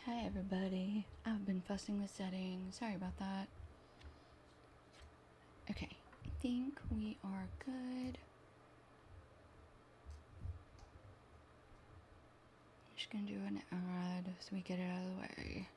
Hi everybody, I've been fussing with settings, sorry about that. Okay, I think we are good. I'm just gonna do an ad so we get it out of the way.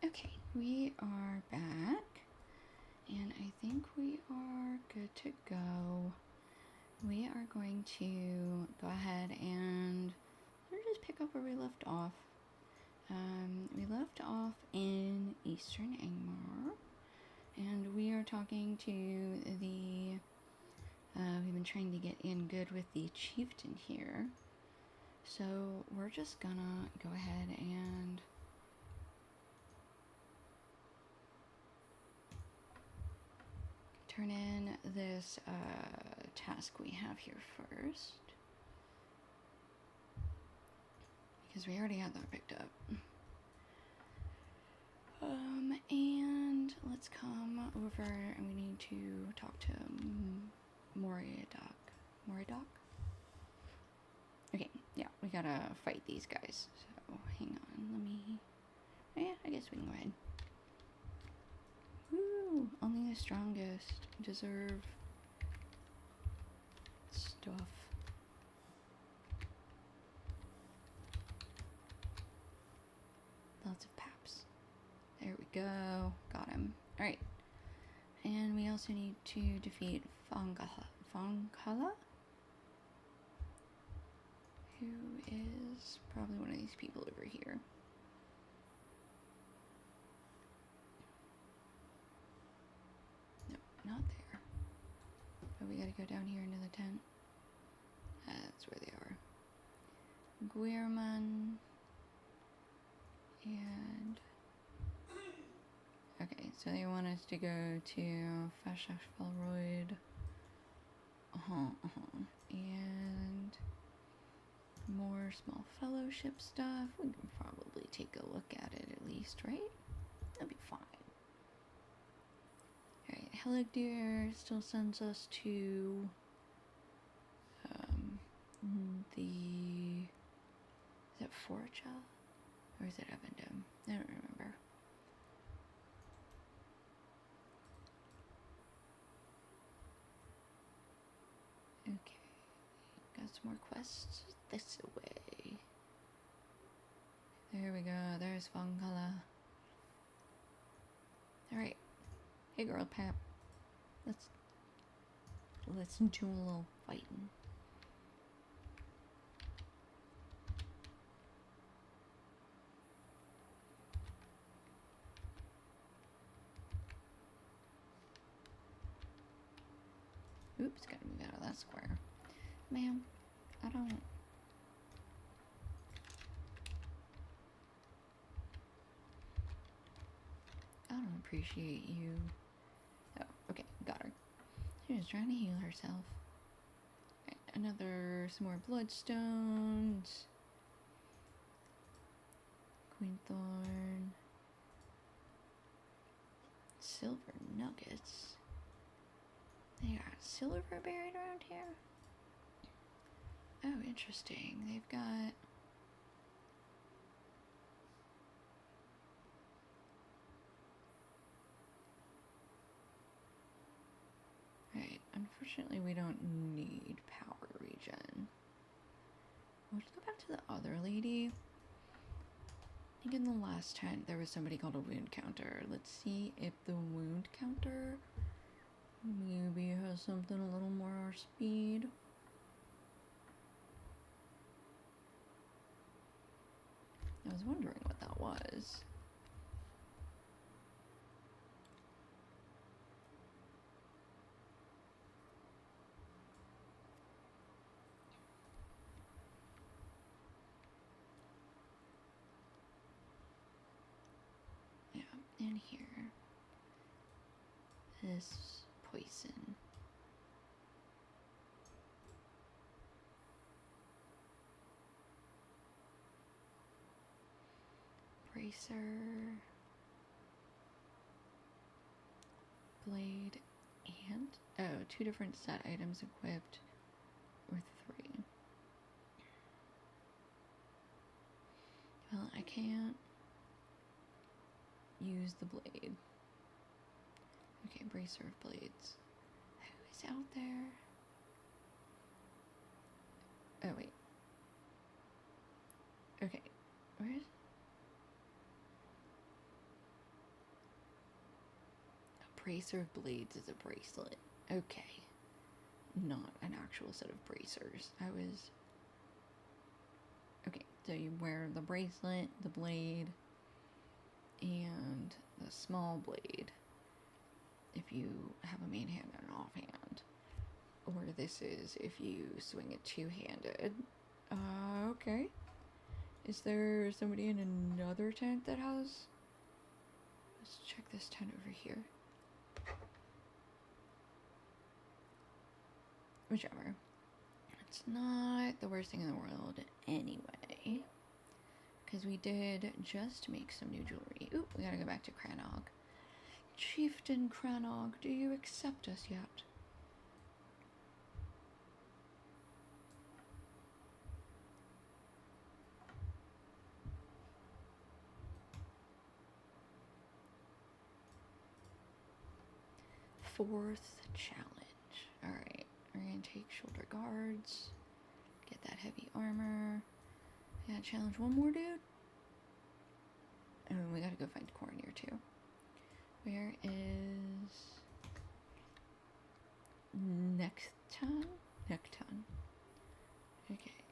Okay, we are back, and I think we are good to go. We are going to go ahead and just pick up where we left off. We left off in Eastern Angmar, and we are talking to the we've been trying to get in good with the chieftain here. So we're just gonna go ahead and turn in this task we have here first. Because we already had that picked up. And let's come over and we need to talk to Moridoc. Moridoc? Okay, yeah, we gotta fight these guys. So hang on, let me. Oh, yeah, I guess we can go ahead. Woo! Only the strongest deserve stuff. Lots of paps. There we go. Got him. Alright. And we also need to defeat Fonghala? Who is probably one of these people over here. Oh, we gotta go down here into the tent. That's where they are. Guerman. And... okay, so they want us to go to Fashachfelroyd. And more small fellowship stuff. We can probably take a look at it at least, right? That'll be fine. Alright, Heligdir still sends us to is it Forja? Or is it Evendom? I don't remember. Okay, got some more quests this way. There we go, there's Fongala. Alright, hey girl Pap, let's do a little fighting. Oops, gotta move out of that square. Ma'am, I don't appreciate you. Oh, okay, got her. She was trying to heal herself. Right, some more bloodstones. Queenthorn. Silver nuggets. They got silver buried around here? Oh, interesting. They've got... right, unfortunately we don't need power regen. Let's go back to the other lady. I think in the last tent there was somebody called a wound counter. Let's see if the wound counter maybe has something a little more our speed. I was wondering what that was. Yeah, in here. This poison. Bracer. Blade and... oh, 2 different set items equipped. Or 3. Well, I can't use the blade. Okay, bracer of blades. Who is out there? Oh, wait. Okay, where is... a bracer of blades is a bracelet. Okay. Not an actual set of bracers. I was... okay, so you wear the bracelet, the blade, and the small blade if you have a main hand and an offhand. Or this is if you swing it two-handed. Okay. Is there somebody in another tent that has... let's check this tent over here. Whichever. It's not the worst thing in the world anyway. Because we did just make some new jewelry. Oop, we gotta go back to Cranog. Chieftain Cranog, do you accept us yet? Fourth challenge. Alright, we're gonna take shoulder guards. Get that heavy armor. Yeah, challenge one more dude. And we gotta go find Cornier too. Where is Necton? Necton. Okay.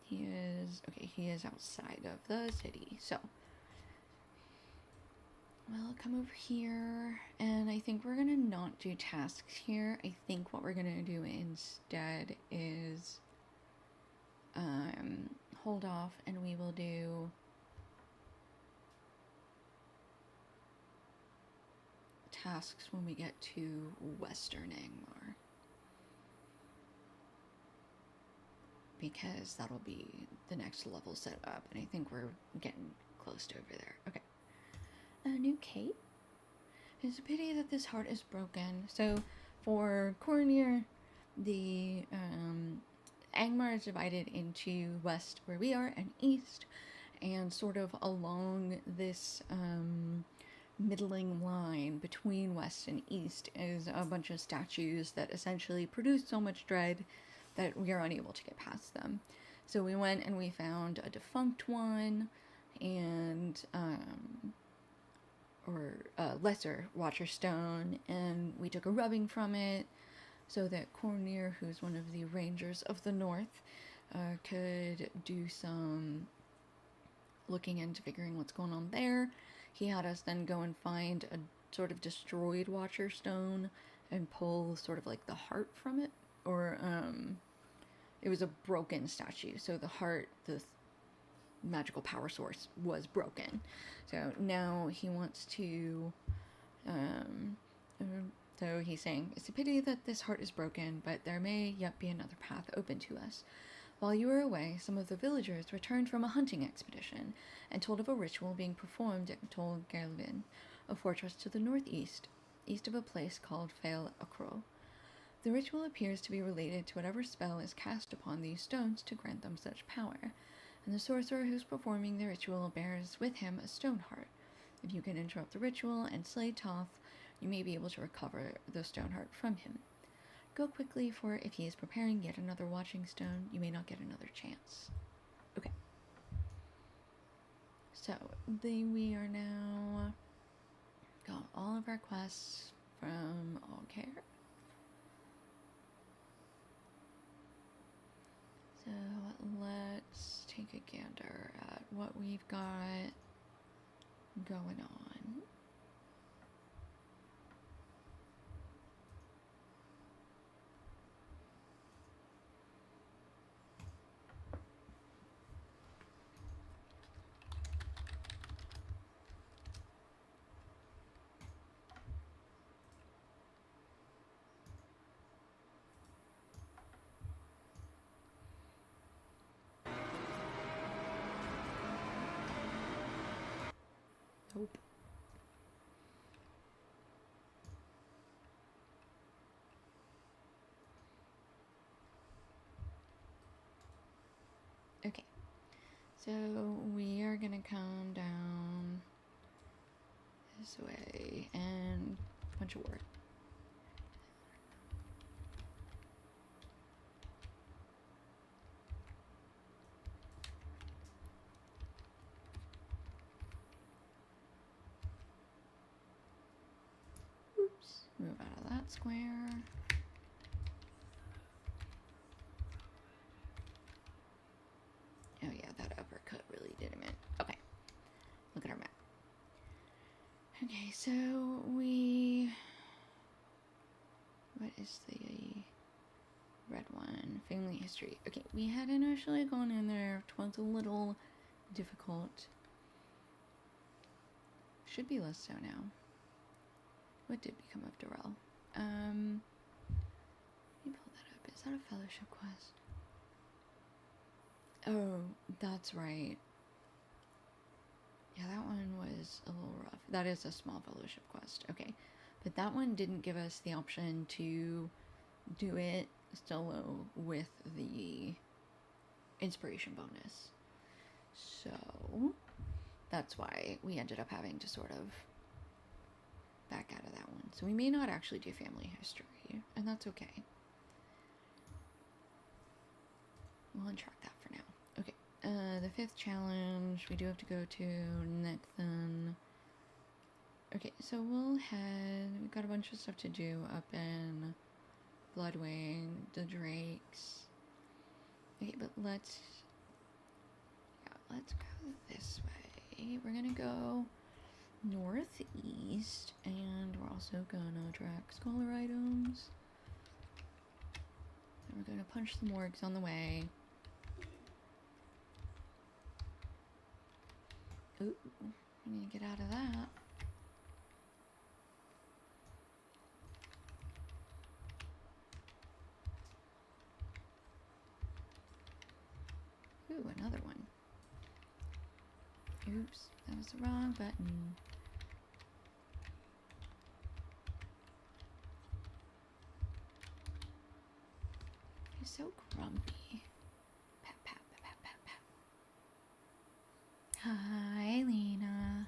He is outside of the city. So Well, come over here, and I think we're gonna not do tasks here. I think what we're gonna do instead is hold off, and we will do tasks when we get to Western Angmar, because that'll be the next level set up, and I think we're getting close to over there. Okay. A new cape? It's a pity that this heart is broken. So, for Cornir, the Angmar is divided into west, where we are, and east, and sort of along this middling line between west and east is a bunch of statues that essentially produce so much dread that we are unable to get past them. So we went and we found a defunct one, and lesser Watcher Stone, and we took a rubbing from it so that Cornir, who's one of the Rangers of the North, could do some looking into figuring what's going on there. He had us then go and find a sort of destroyed Watcher Stone and pull sort of like the heart from it, or it was a broken statue, so the heart, the magical power source, was broken. So now he wants to so he's saying, it's a pity that this heart is broken, but there may yet be another path open to us. While you were away, some of the villagers returned from a hunting expedition and told of a ritual being performed at Tol Gerlvin, a fortress to the northeast, east of a place called Fail Akro. The ritual appears to be related to whatever spell is cast upon these stones to grant them such power, and the sorcerer who's performing the ritual bears with him a stone heart. If you can interrupt the ritual and slay Toth, you may be able to recover the stone heart from him. Go quickly, for if he is preparing yet another watching stone, you may not get another chance. Okay. So, we are now got all of our quests from Allcare. So, let's take a gander at what we've got going on. Nope. Okay, so we are gonna come down this way and a bunch of work. Oops, move out of that square. Oh yeah, that uppercut really did him in. Okay, look at our map. Okay, so what is the red one? Family history. Okay, we had initially gone in there. It was a little difficult. Should be less so now. What did become of Darrell? Let me pull that up. Is that a fellowship quest? Oh, that's right. Yeah, that one was a little rough. That is a small fellowship quest. Okay. But that one didn't give us the option to do it solo with the inspiration bonus. So, that's why we ended up having to sort of back out of that one. So we may not actually do family history, and that's okay. We'll untrack that for now. Okay, the fifth challenge, we do have to go to Necthan. Okay, so we've got a bunch of stuff to do up in Bloodwing, the Drakes. Okay, but let's go this way. We're gonna go northeast, and we're also gonna track scholar items. And we're gonna punch some orcs on the way. Ooh, we need to get out of that. Ooh, another one. Oops, that was the wrong button. He's so grumpy. Pat, pat, pat, pat, pat, pat. Hi, Lena.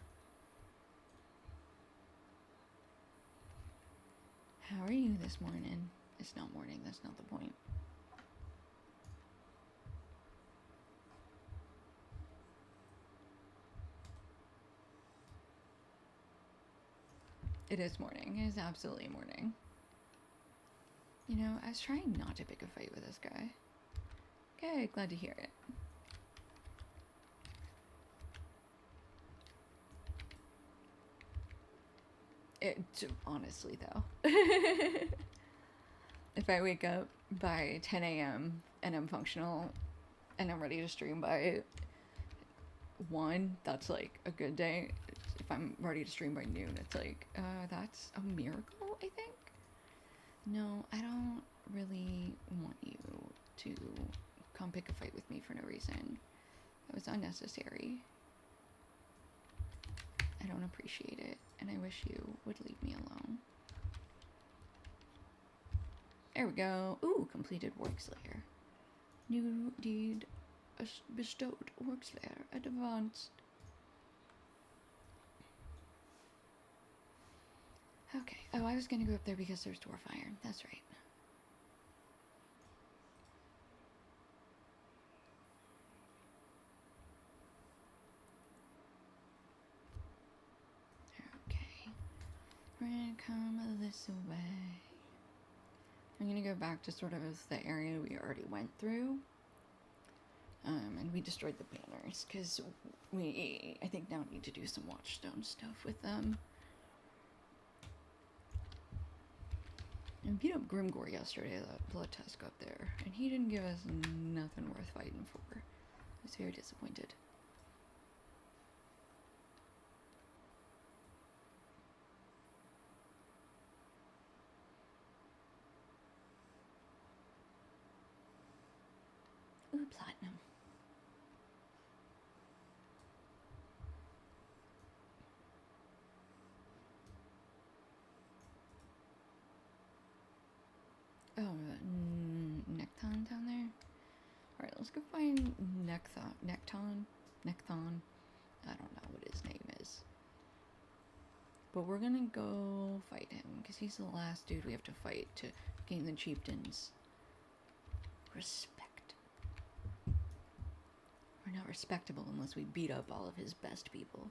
How are you this morning? It's not morning, that's not the point. It is morning. It is absolutely morning. You know, I was trying not to pick a fight with this guy. Okay, glad to hear it. Honestly, though. If I wake up by 10 a.m. and I'm functional and I'm ready to stream by 1, that's like a good day. If I'm ready to stream by noon, it's like, that's a miracle, I think. No, I don't really want you to come pick a fight with me for no reason. That was unnecessary. I don't appreciate it, and I wish you would leave me alone. There we go. Ooh, completed Workslayer. New deed bestowed. Workslayer advanced. Okay. Oh, I was gonna go up there because there's dwarf iron. That's right. Okay. We're gonna come this way. I'm gonna go back to sort of the area we already went through. And we destroyed the banners, because we, I think, now need to do some watchstone stuff with them. And beat up Grimgore yesterday, that blood test got there, and he didn't give us nothing worth fighting for. I was very disappointed. Ooh, platinum. Oh, Necton down there? Alright, let's go find Necton. I don't know what his name is. But we're gonna go fight him, because he's the last dude we have to fight to gain the chieftain's respect. We're not respectable unless we beat up all of his best people.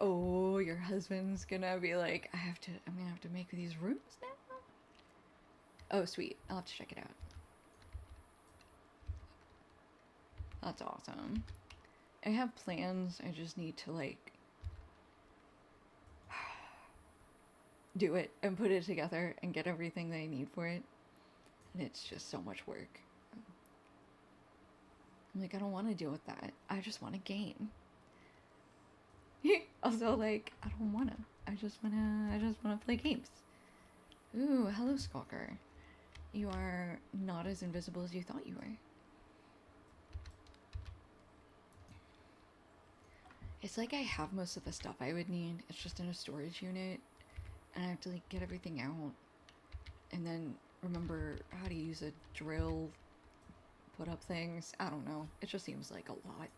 Oh, your husband's gonna be like, I'm gonna have to make these rooms now? Oh, sweet. I'll have to check it out. That's awesome. I have plans, I just need to, like, do it and put it together and get everything that I need for it. And it's just so much work. I'm like, I don't want to deal with that. I just want to game. Also, like, I don't want to. I just want to play games. Ooh, hello, Skulker. You are not as invisible as you thought you were. It's like I have most of the stuff I would need. It's just in a storage unit. And I have to, like, get everything out. And then remember how to use a drill. Put up things. I don't know. It just seems like a lot.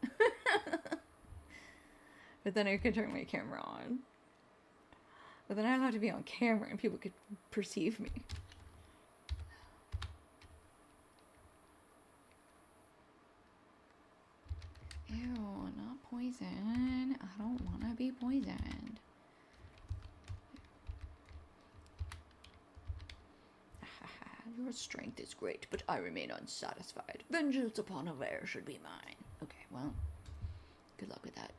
But then I could turn my camera on. But then I don't have to be on camera and people could perceive me. Ew, not poison. I don't want to be poisoned. You Your strength is great, but I remain unsatisfied. Vengeance upon a lair should be mine. Okay, well, good luck with that.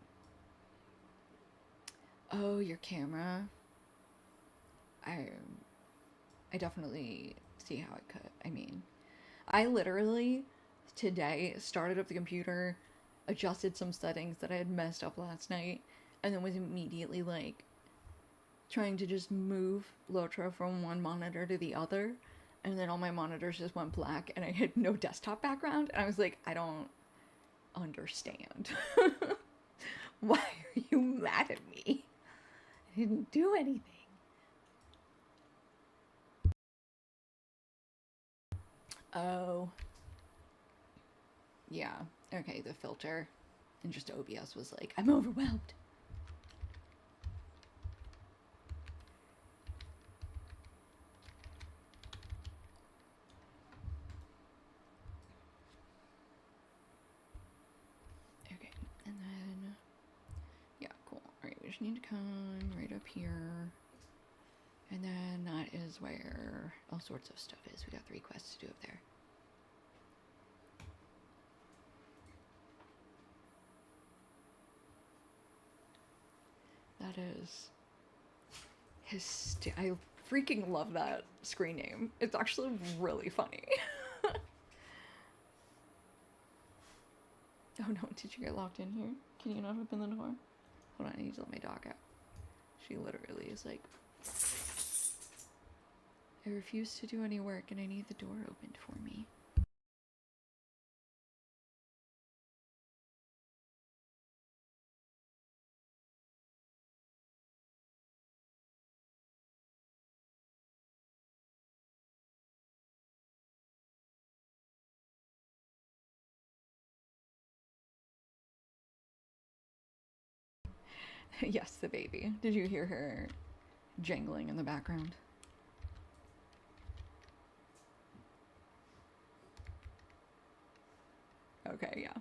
Oh, your camera. I definitely see how it could. I mean, I literally today started up the computer, adjusted some settings that I had messed up last night, and then was immediately like trying to just move Lotro from one monitor to the other, and then all my monitors just went black and I had no desktop background, and I was like, I don't understand. Why are you mad at me? I didn't do anything. Oh. Yeah. Okay, the filter. And just OBS was like, I'm overwhelmed. Okay, and then... Yeah, cool. Alright, we just need to come right up here. And then that is where all sorts of stuff is. We got 3 quests to do up there. That is I freaking love that screen name. It's actually really funny. Oh no, did you get locked in here? Can you not open the door? Hold on, I need to let my dog out. She literally is like, I refuse to do any work and I need the door opened for me. Yes, the baby. Did you hear her jangling in the background? Okay, yeah.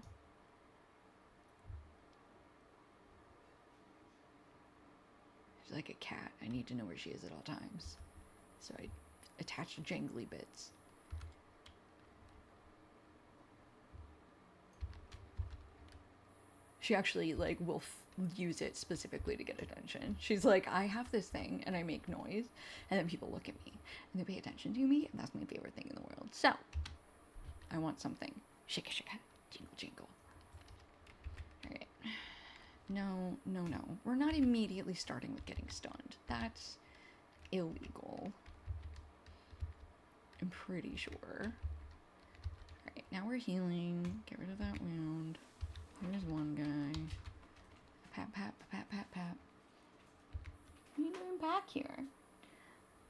She's like a cat. I need to know where she is at all times. So I attached jangly bits. She actually like will use it specifically to get attention. She's like, I have this thing and I make noise, and then people look at me and they pay attention to me, and that's my favorite thing in the world. So I want something. Shika shika, jingle jingle. All right. No, no, no. We're not immediately starting with getting stunned. That's illegal. I'm pretty sure. All right, now we're healing. Get rid of that wound. There's one guy. Pat, pat, pat, pat, pat. What are you doing back here?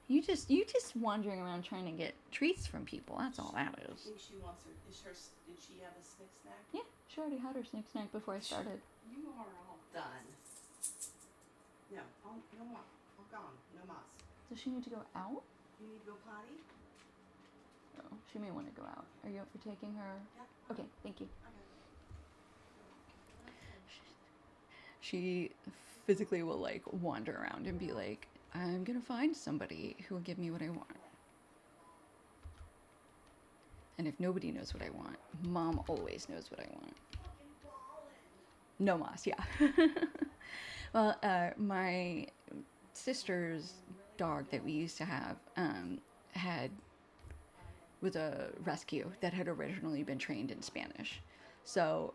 You just wandering around trying to get treats from people. That's all that is. I think she wants her. Did she have a snick snack? Yeah, she already had her snick snack before I started. You are all done. No, no more. All gone. No more. Does she need to go out? You need to go potty? Oh, she may want to go out. Are you up for taking her? Yeah. Okay, thank you. Okay. She physically will like wander around and be like, I'm gonna find somebody who will give me what I want. And if nobody knows what I want, Mom always knows what I want. No mas, yeah. Well, my sister's dog that we used to have was a rescue that had originally been trained in Spanish. So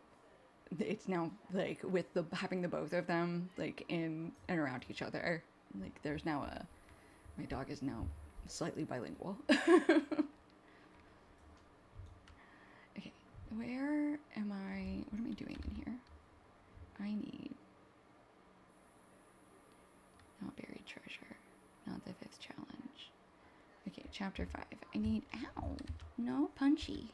it's now like with having the both of them like in and around each other, like there's now my dog is now slightly bilingual. Okay, where am I? What am I doing in here? I need not buried treasure, not the 5th challenge. Okay, chapter 5. I need, ow, no punchy.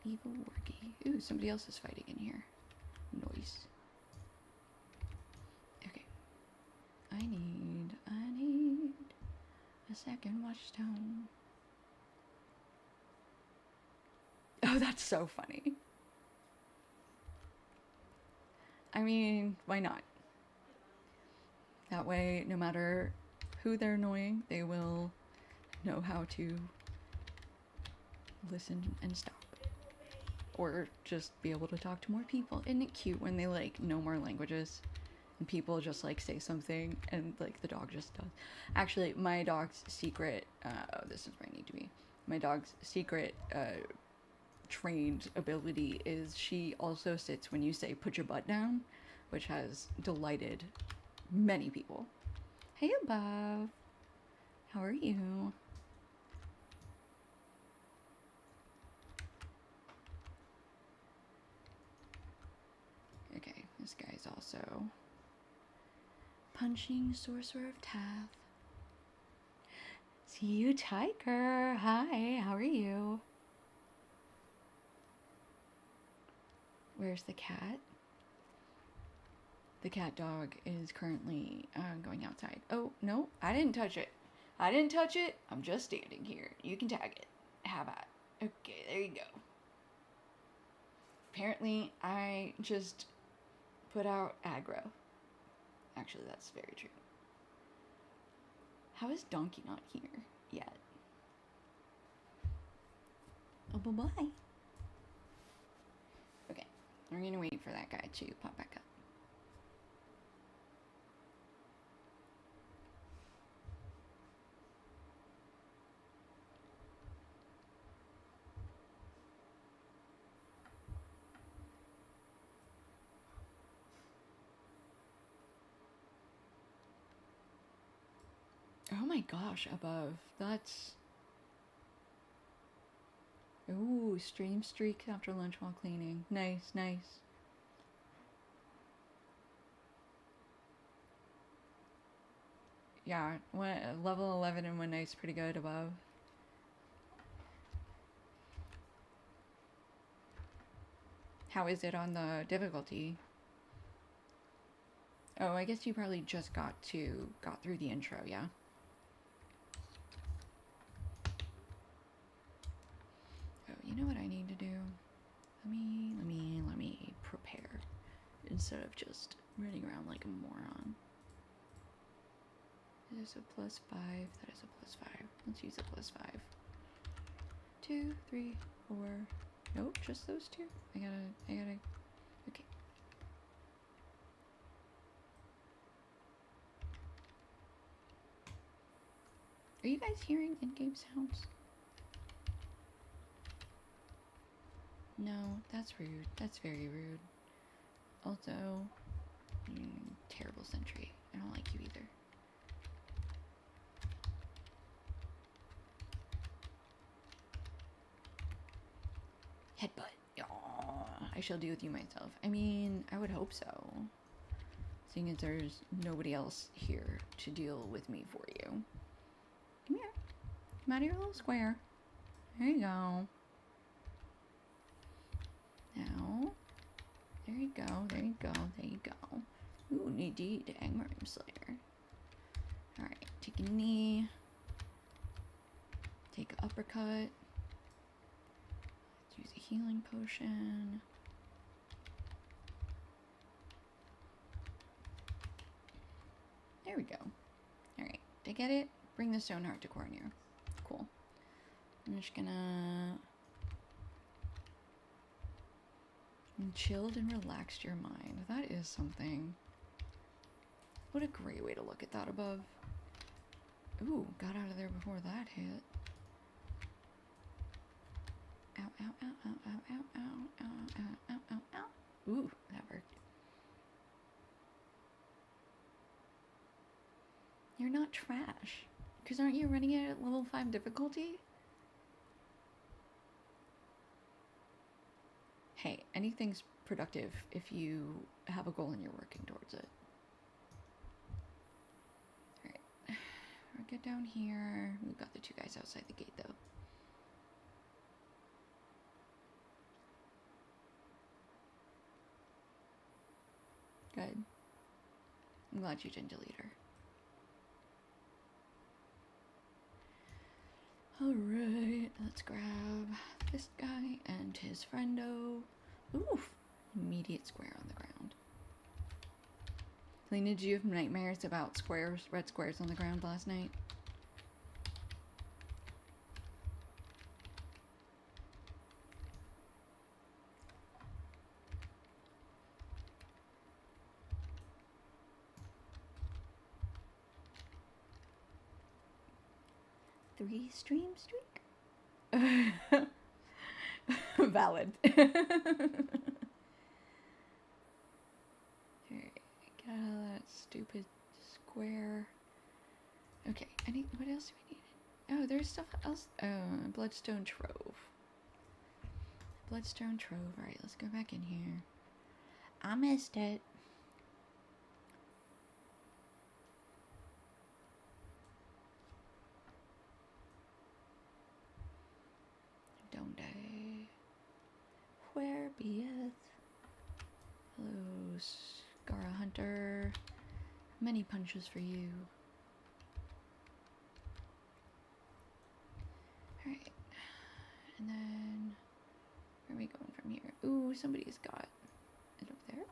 Evil Wargy. Ooh, somebody else is fighting in here. Noise. Okay. I need a second watchstone. Oh, that's so funny. I mean, why not? That way, no matter who they're annoying, they will know how to listen and stop. Or just be able to talk to more people. Isn't it cute when they like know more languages and people just like say something and like the dog just does? Actually, my dog's secret, this is where I need to be. My dog's secret trained ability is she also sits when you say put your butt down, which has delighted many people. Hey above, how are you? Okay, this guy's also punching Sorcerer of Tath. See you, Tiger. Hi, how are you? Where's the cat? The cat dog is currently going outside. Oh, no, I didn't touch it. I didn't touch it. I'm just standing here. You can tag it. Have at. Okay, there you go. Apparently, I just put out aggro. Actually, that's very true. How is Donkey not here yet? Oh, bye-bye. Okay, we're gonna wait for that guy to pop back up. Oh my gosh, above. That's... Ooh, stream streak after lunch while cleaning. Nice, nice. Yeah, level 11 and one night's pretty good above. How is it on the difficulty? Oh, I guess you probably just got through the intro, yeah? Oh, you know what I need to do? Let me prepare instead of just running around like a moron. This is a +5, that is a +5. Let's use a +5. 2, 3, 4. Nope, just those two. I gotta, okay. Are you guys hearing in-game sounds? No, that's rude. That's very rude. Also, terrible sentry. I don't like you either. Headbutt. Aww, I shall deal with you myself. I mean, I would hope so. Seeing as there's nobody else here to deal with me for you. Come here. Come out of your little square. There you go. Now, there you go, there you go, there you go. Ooh, indeed, Angmar Slayer. Alright, take a knee. Take an uppercut. Let's use a healing potion. There we go. Alright, to get it, bring the stone heart to Cornier. Cool. I'm just gonna... And chilled and relaxed your mind. That is something. What a great way to look at that above. Ooh, got out of there before that hit. Ow, ow, ow, ow, ow, ow, ow, ow, ow, ow, ow, ow. Ooh, that worked. You're not trash. Because aren't you running it at level 5 difficulty? Hey, anything's productive if you have a goal and you're working towards it. Alright, we'll get down here. We've got the two guys outside the gate though. Good. I'm glad you didn't delete her. Alright, let's grab this guy and his friendo. Oof! Immediate square on the ground. Lena, did you have nightmares about squares, red squares on the ground last night? 3 stream streak? Valid. Alright, get out of that stupid square. Okay, what else do we need? Oh, there's stuff else. Oh, Bloodstone Trove. Bloodstone Trove. Alright, let's go back in here. I missed it. Don't I? Where beeth? Hello, Scara Hunter. Many punches for you. Alright. And then, where are we going from here? Ooh, somebody's got it up there.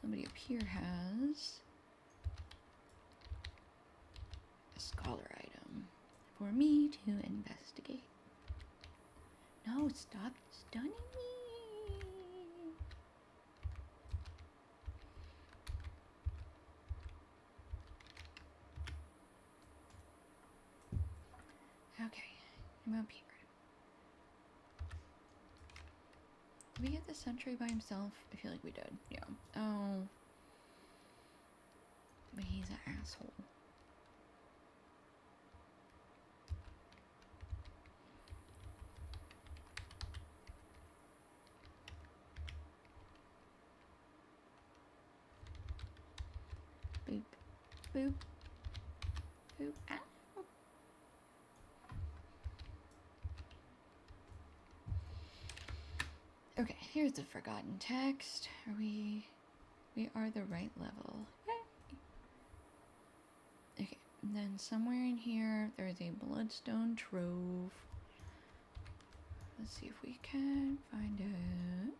Somebody up here has a scholar item for me to investigate. No, stop stunning me. Okay, I'm up here. Did we get the sentry by himself? I feel like we did. Yeah. Oh. But he's an asshole. Boop. Boop. Boop. Ow. Okay, here's the forgotten text. We are the right level. Yay. Okay, and then somewhere in here there's a bloodstone trove. Let's see if we can find it.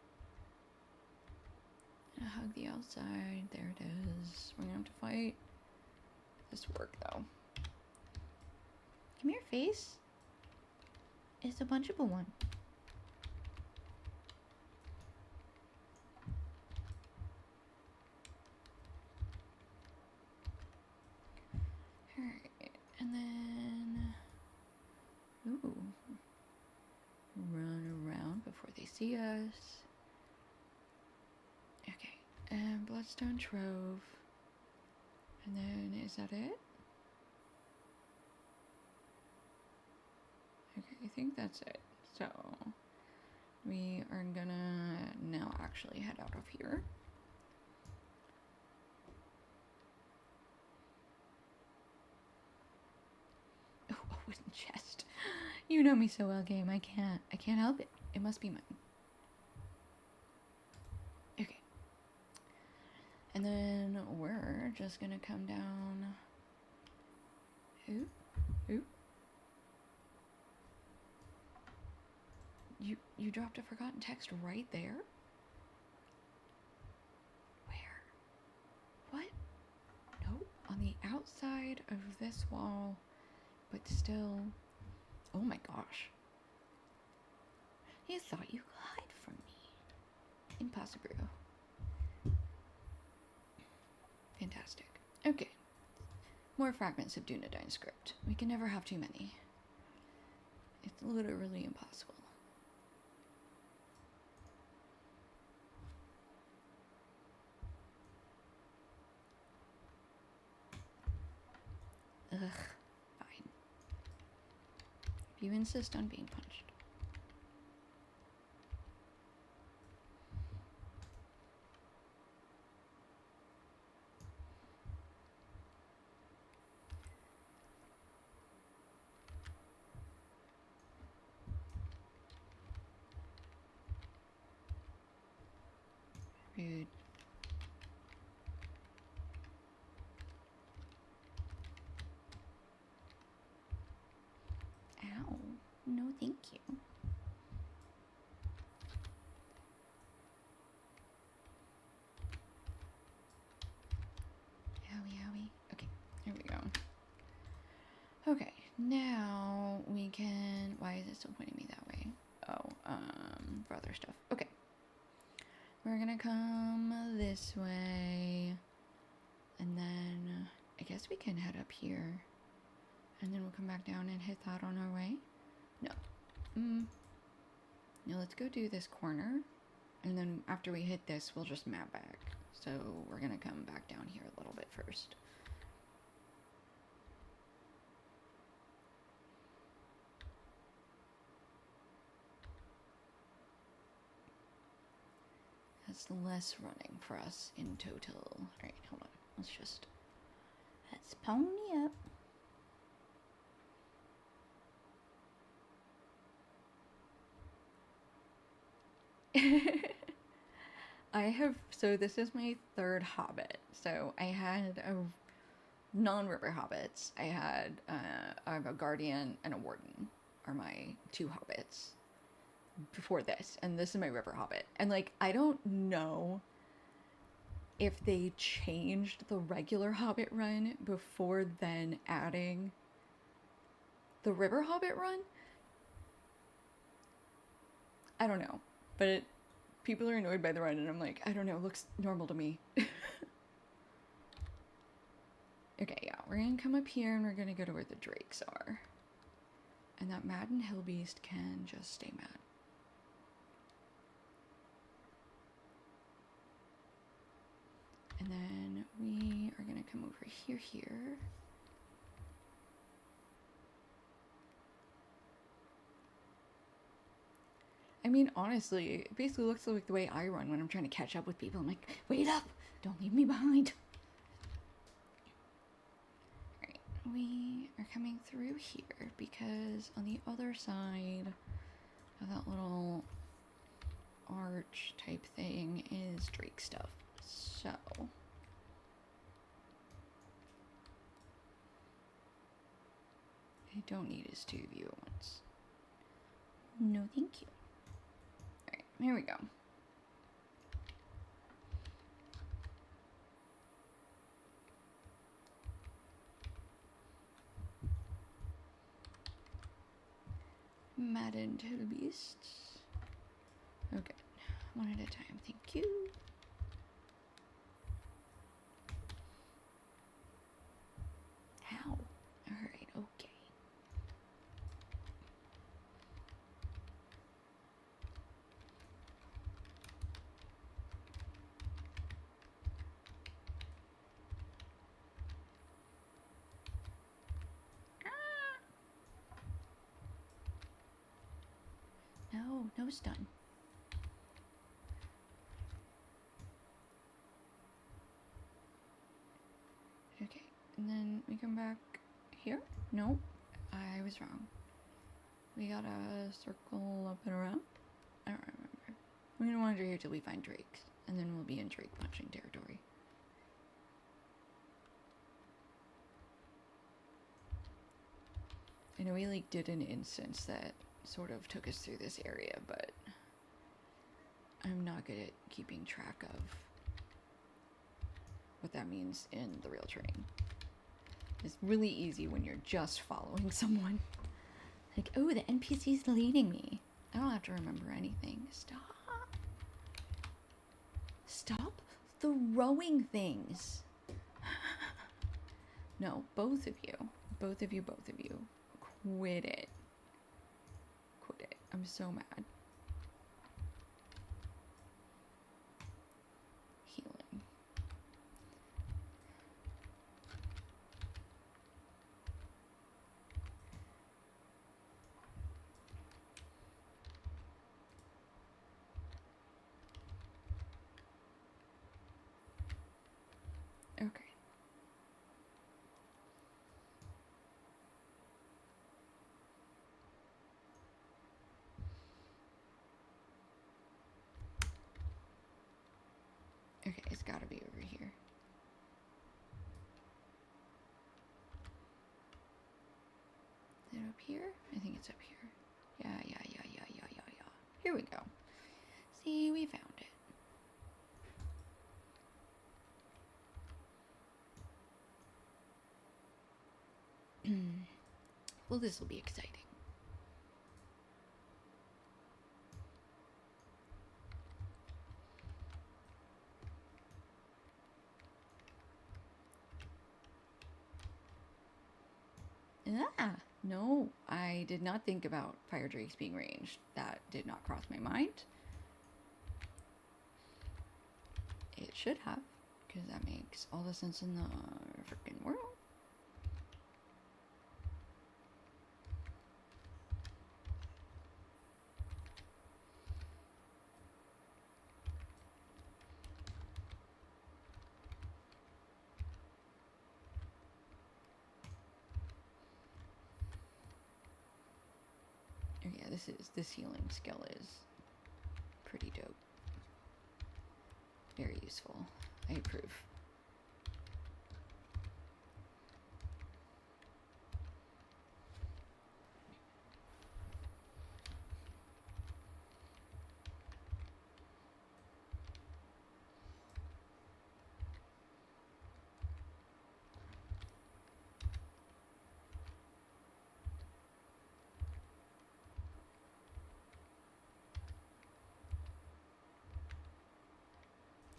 I hug the outside. There it is. We're gonna have to fight this work though. Come here, face. It's a punchable one. Alright, and then ooh. Run around before they see us. Okay, and Bloodstone Trove. And then, is that it? Okay, I think that's it. So, we are gonna now actually head out of here. Oh, a wooden chest. You know me so well, game. I can't help it. It must be mine. Okay. And then we're just gonna come down. Ooh. Ooh. You dropped a forgotten text right there? Where? What? Nope. On the outside of this wall, but still. Oh my gosh. You thought you could hide from me. Impossible. Fantastic. Okay. More fragments of Dunedain script. We can never have too many. It's literally impossible. Ugh. Fine. If you insist on being punched. Rude. Ow. No, thank you. Owie, owie. Okay, here we go. Okay, now we can... Why is it still pointing me that way? Oh, for other stuff. Okay. We're gonna come this way. And then I guess we can head up here And then we'll come back down and hit that on our way. No. Now let's go do this corner. And then after we hit this, we'll just map back. So we're going to come back down here a little bit first. That's less running for us in total. Alright, hold on. Let's pony up. So this is my third Hobbit. So I had a non-river Hobbits. I have a Guardian and a Warden are my 2 Hobbits before this. And this is my river Hobbit. And like, I don't know if they changed the regular Hobbit run before then adding the river Hobbit run. I don't know. But people are annoyed by the run, and I'm like, I don't know, it looks normal to me. Okay, yeah, we're gonna come up here, and we're gonna go to where the drakes are. And that Madden Hillbeast can just stay mad. And then we are gonna come over here. I mean, honestly, it basically looks like the way I run when I'm trying to catch up with people. I'm like, wait up! Don't leave me behind! Alright, we are coming through here because on the other side of that little arch type thing is Drake stuff. So I don't need his 2 of you at once. No, thank you. Alright, here we go. Maddened beasts. Okay, one at a time, thank you. How? Alright, okay. No stun. Okay, and then we come back here? Nope, I was wrong. We gotta circle up and around? I don't remember. We're gonna wander here till we find drakes, and then we'll be in drake punching territory. I know we like did an instance that sort of took us through this area, but I'm not good at keeping track of what that means in the real terrain. It's really easy when you're just following someone. Like, oh, the NPC's leading me. I don't have to remember anything. Stop. Stop throwing things. No, both of you. Both of you. Quit it. Quit it. I'm so mad. Healing. Okay. Okay, it's gotta be over here. Is it up here? I think it's up here. Yeah. Here we go. See, we found it. Well, this will be exciting. Ah, no, I did not think about fire drakes being ranged. That did not cross my mind. It should have, because that makes all the sense in the freaking world. Oh yeah, this healing skill is pretty dope. Very useful. I approve.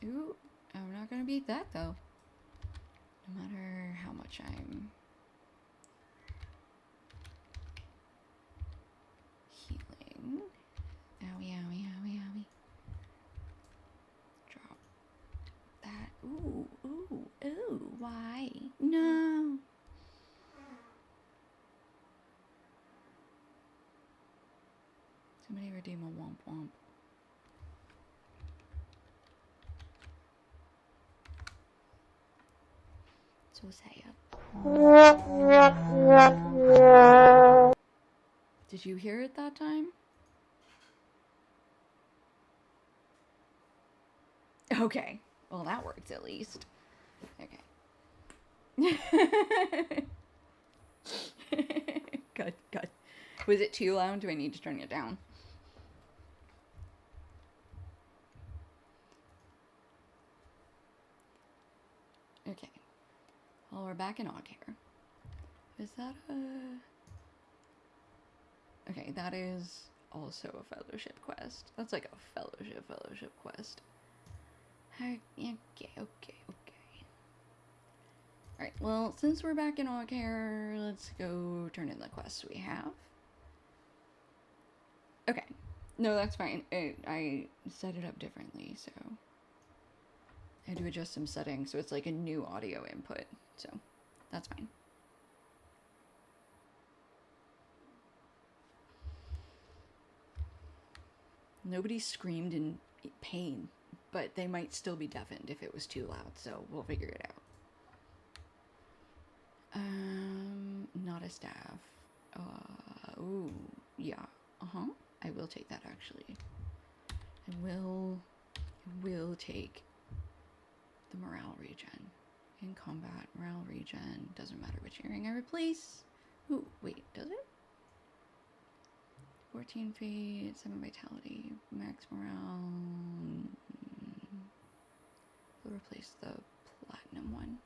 Ooh, I'm not gonna beat that though. No matter how much I'm healing. Owie, owie, owie, owie. Drop that. Ooh, ooh, ooh, why? No. Somebody redeem a womp womp. So sad. Did you hear it that time? Okay. Well, that worked at least. Okay. Good, good. Was it too loud? Do I need to turn it down? Okay. Well, we're back in Ogg here. Is that a... Okay, that is also a fellowship quest. That's like a fellowship quest. Okay. Alright, well, since we're back in Ogg here, let's go turn in the quests we have. Okay. No, that's fine. I set it up differently, so... I had to adjust some settings, so it's like a new audio input, so that's fine. Nobody screamed in pain, but they might still be deafened if it was too loud, so we'll figure it out. Not a staff. Ooh, yeah. I will take that, actually. I will take the morale regen. In combat, morale regen. Doesn't matter which earring I replace. Ooh, wait, does it? 14 fate, 7 vitality, max morale. We'll replace the platinum one.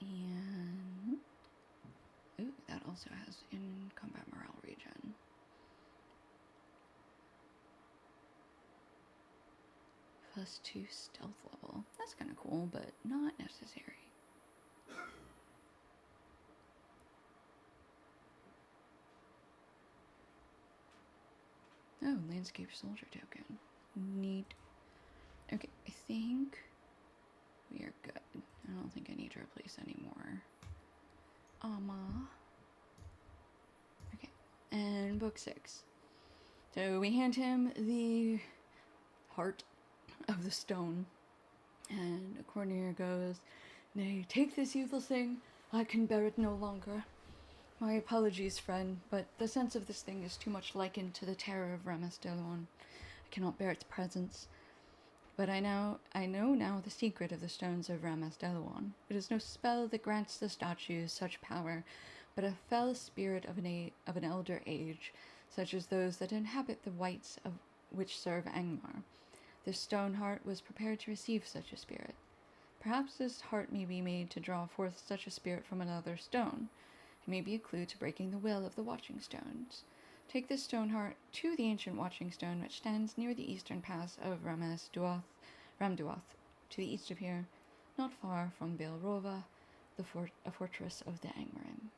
And ooh, that also has in combat morale regen. +2 stealth level. That's kind of cool, but not necessary. Oh, landscape soldier token. Neat. Okay, I think we are good. I don't think I need to replace any more. Okay, and book 6. So we hand him the heart of the stone, and a courtier goes, "Nay, take this evil thing. I can bear it no longer. My apologies, friend, but the sense of this thing is too much likened to the terror of Ramasdelon. I cannot bear its presence. But I know now the secret of the stones of Ramasdelon. It is no spell that grants the statues such power, but a fell spirit of an elder age, such as those that inhabit the whites of which serve Angmar. This stone heart was prepared to receive such a spirit. Perhaps this heart may be made to draw forth such a spirit from another stone. It may be a clue to breaking the will of the watching stones. Take this stone heart to the ancient watching stone, which stands near the eastern pass of Ramduath, to the east of here, not far from Baelrova, a fortress of the Angmarim.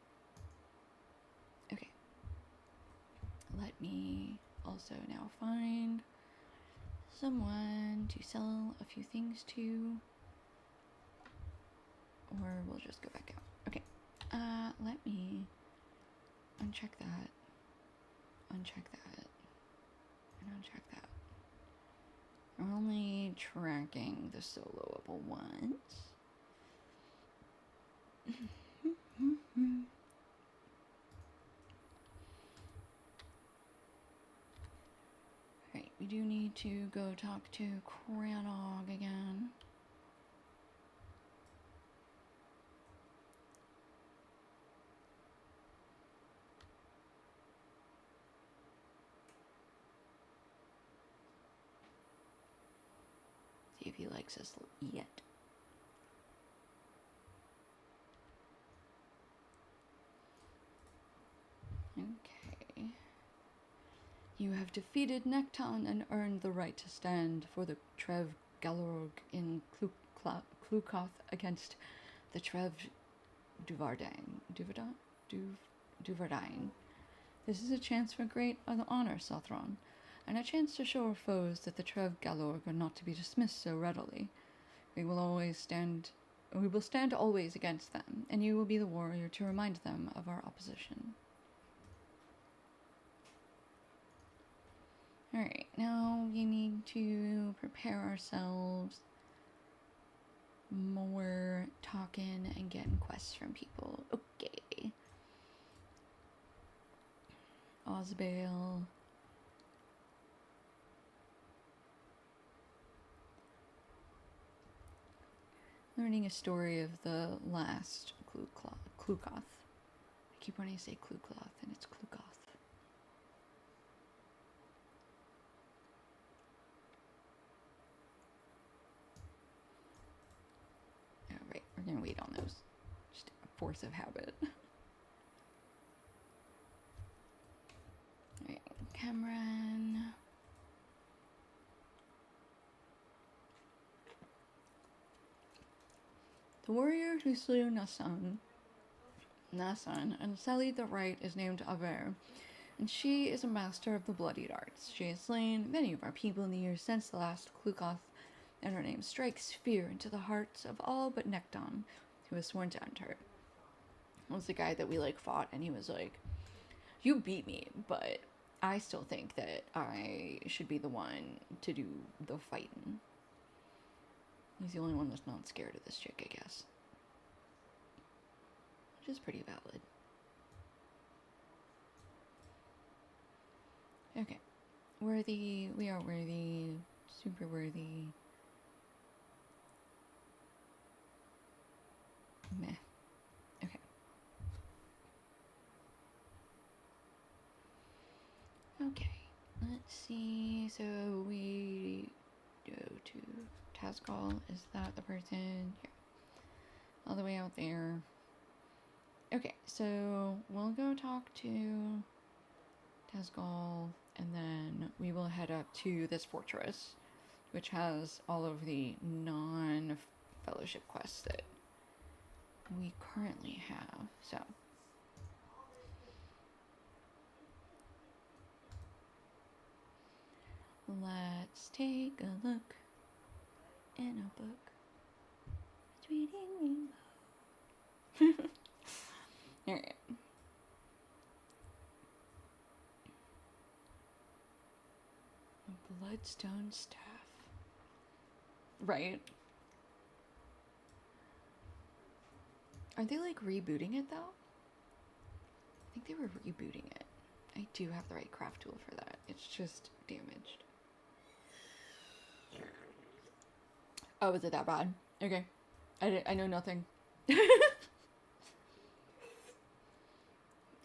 Okay. Let me also now find someone to sell a few things to, or we'll just go back out. Okay. Let me uncheck that, and uncheck that. We're only tracking the soloable ones. Right, we do need to go talk to Cranog again. See if he likes us yet. Okay. You have defeated Nekton and earned the right to stand for the Trev Galorg in Klukoth against the Trev Duvardine. Duvardine. This is a chance for great honor, Sothron, and a chance to show our foes that the Trev Galorg are not to be dismissed so readily. We will stand always against them, and you will be the warrior to remind them of our opposition. Alright, now we need to prepare ourselves more talking and getting quests from people. Okay. Osbale. Learning a story of the last Klukoth. I keep wanting to say Klukloth, and it's Klukoth. Alright, we're gonna wait on those. Just a force of habit. Alright, Cameron. The warrior who slew Nasan, and sullied the right is named Aver, and she is a master of the bloodied arts. She has slain many of our people in the years since the last Klukoth, and her name strikes fear into the hearts of all but Nekton, who has sworn to end her. It was the guy that we, fought, and he was like, you beat me, but I still think that I should be the one to do the fighting. He's the only one that's not scared of this chick, I guess. Which is pretty valid. Okay. Worthy. We are worthy. Super worthy. Meh. Okay. Okay. Let's see. So we go to Tazgal, is that the person? Yeah. All the way out there. Okay, so we'll go talk to Tazgal, and then we will head up to this fortress, which has all of the non-fellowship quests that we currently have. So let's take a look in a book. It's reading rainbow. Alright. A bloodstone staff. Right. Are they rebooting it though? I think they were rebooting it. I do have the right craft tool for that. It's just damaged. Oh, is it that bad? Okay. I know nothing.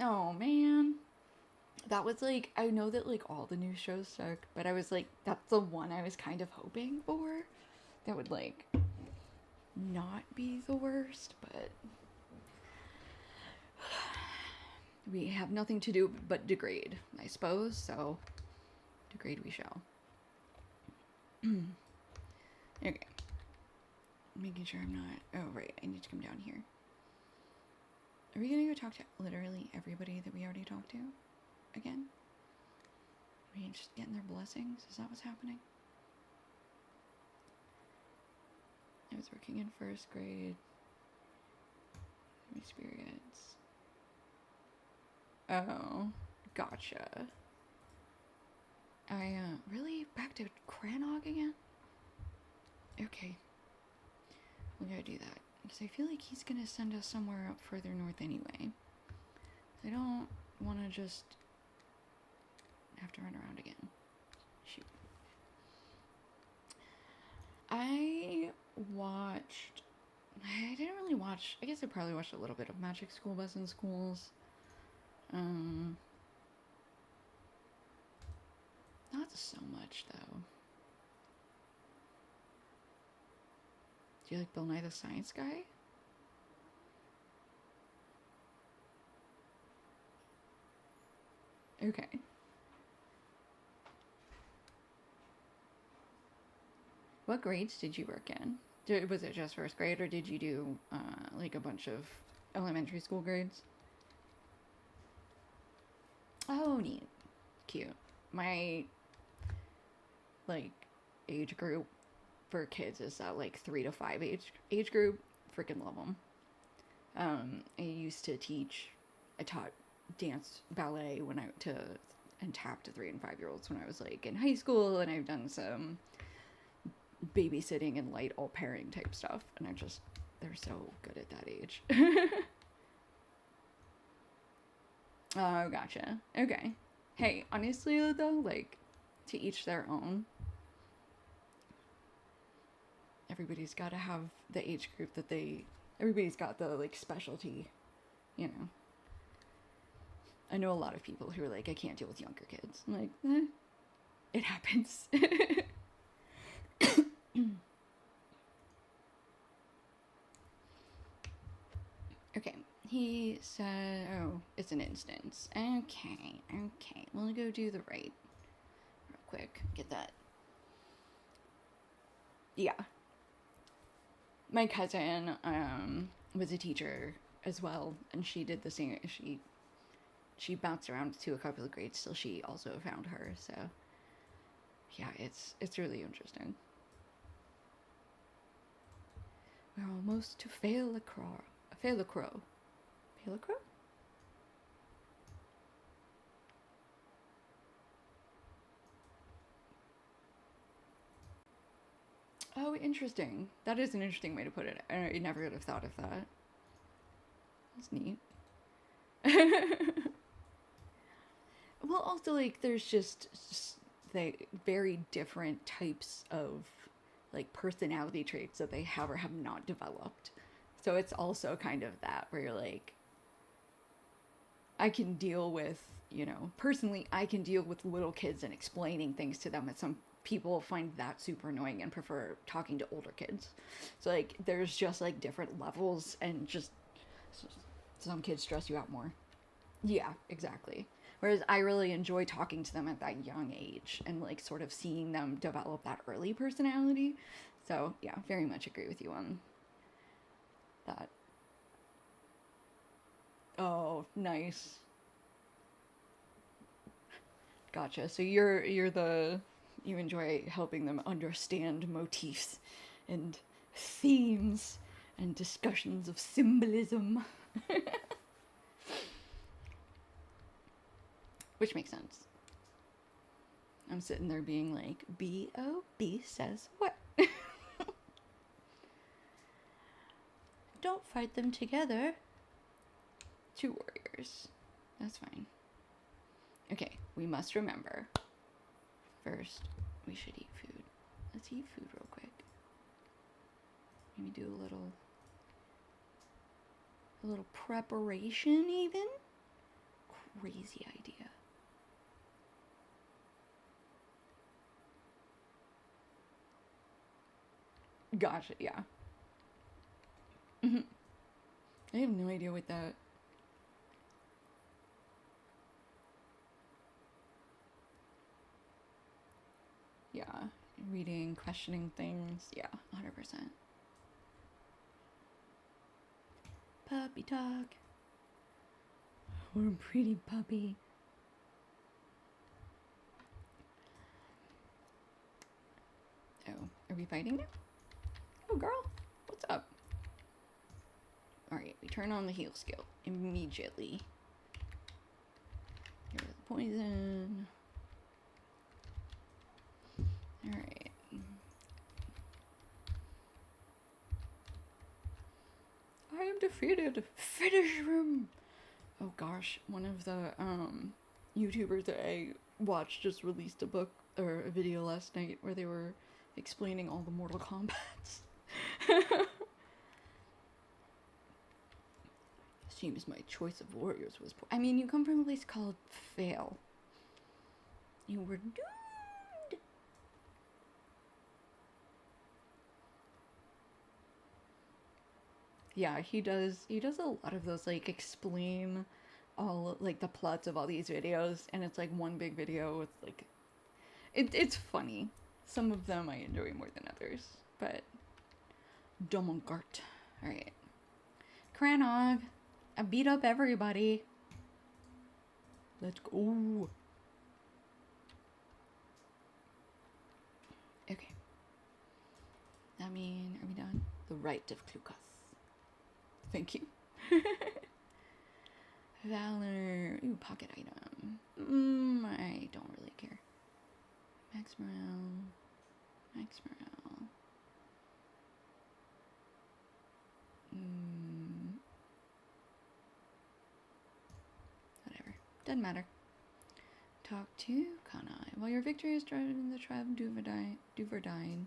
Oh, man. That was I know that all the new shows suck, but I was that's the one I was kind of hoping for. That would not be the worst, but we have nothing to do but degrade, I suppose, so degrade we shall. Okay. Making sure I'm not... Oh, right, I need to come down here. Are we gonna go talk to literally everybody that we already talked to? Again? Are we just getting their blessings? Is that what's happening? I was working in first grade. Experience. Oh, gotcha. Really? Back to Cranog again? Okay. We gotta do that. Because I feel like he's gonna send us somewhere up further north anyway. I don't want to just have to run around again. Shoot. I didn't really watch, I guess I probably watched a little bit of Magic School Bus in schools. Not so much, though. Do you like Bill Nye the Science Guy? Okay. What grades did you work in? Was it just first grade, or did you do, like, a bunch of elementary school grades? Oh, neat. Cute. My, like, age group for kids is that, like, 3 to 5 age group. Freaking love them. I taught dance, ballet and tap to 3 and 5-year-olds when I was, like, in high school, and I've done some babysitting and light all pairing type stuff, and they're so good at that age. Oh, gotcha. Okay. Hey, honestly though, like, to each their own. Everybody's got to have the age group everybody's got the, like, specialty, you know. I know a lot of people who are like, I can't deal with younger kids. I'm like, it happens. Okay, he said, oh, it's an instance. Okay, we'll go do the right real quick. Get that. Yeah. My cousin was a teacher as well, and she did the same. She bounced around to a couple of grades till she also found her. So yeah, it's really interesting. We're almost to fail a crow. Fail a crow. Oh, interesting. That is an interesting way to put it. I never would have thought of that. That's neat. Well, also, like, there's just the very different types of, like, personality traits that they have or have not developed. So it's also kind of that where you're like, I can deal with, you know, personally, I can deal with little kids and explaining things to them, and some people find that super annoying and prefer talking to older kids. So, like, there's just, like, different levels, and just some kids stress you out more. Yeah, exactly. Whereas I really enjoy talking to them at that young age and, like, sort of seeing them develop that early personality. So, yeah, very much agree with you on that. Oh, nice. Gotcha. So you enjoy helping them understand motifs and themes and discussions of symbolism. Which makes sense. I'm sitting there being like, B.O.B. says what? Don't fight them together. 2 warriors. That's fine. Okay, we must remember. First, we should eat food. Let's eat food real quick. Maybe do a little preparation even? Crazy idea. Gotcha, yeah. I have no idea what that... reading, questioning things. Yeah, 100%. Puppy dog. What a pretty puppy. Oh, are we fighting now? Oh, girl, what's up? Alright, we turn on the heal skill immediately. Get rid of the poison. Alright. I am defeated. Finish him. Oh gosh, one of the YouTubers that I watched just released a book or a video last night where they were explaining all the Mortal Kombats. Seems my choice of warriors was poor. I mean, you come from a place called Fail. You were doomed. Yeah, he does a lot of those, like, explain all, like, the plots of all these videos, and it's like one big video with, like, it's funny. Some of them I enjoy more than others, but Domongart. Alright. Cranog. I beat up everybody. Let's go. Okay. I mean, are we done? The Rite of Klukas. Thank you. Valor. Ooh, pocket item. I don't really care. Max morale. Max morale. Whatever. Doesn't matter. Talk to Kanai. While your victory is driving the tribe Duvardine.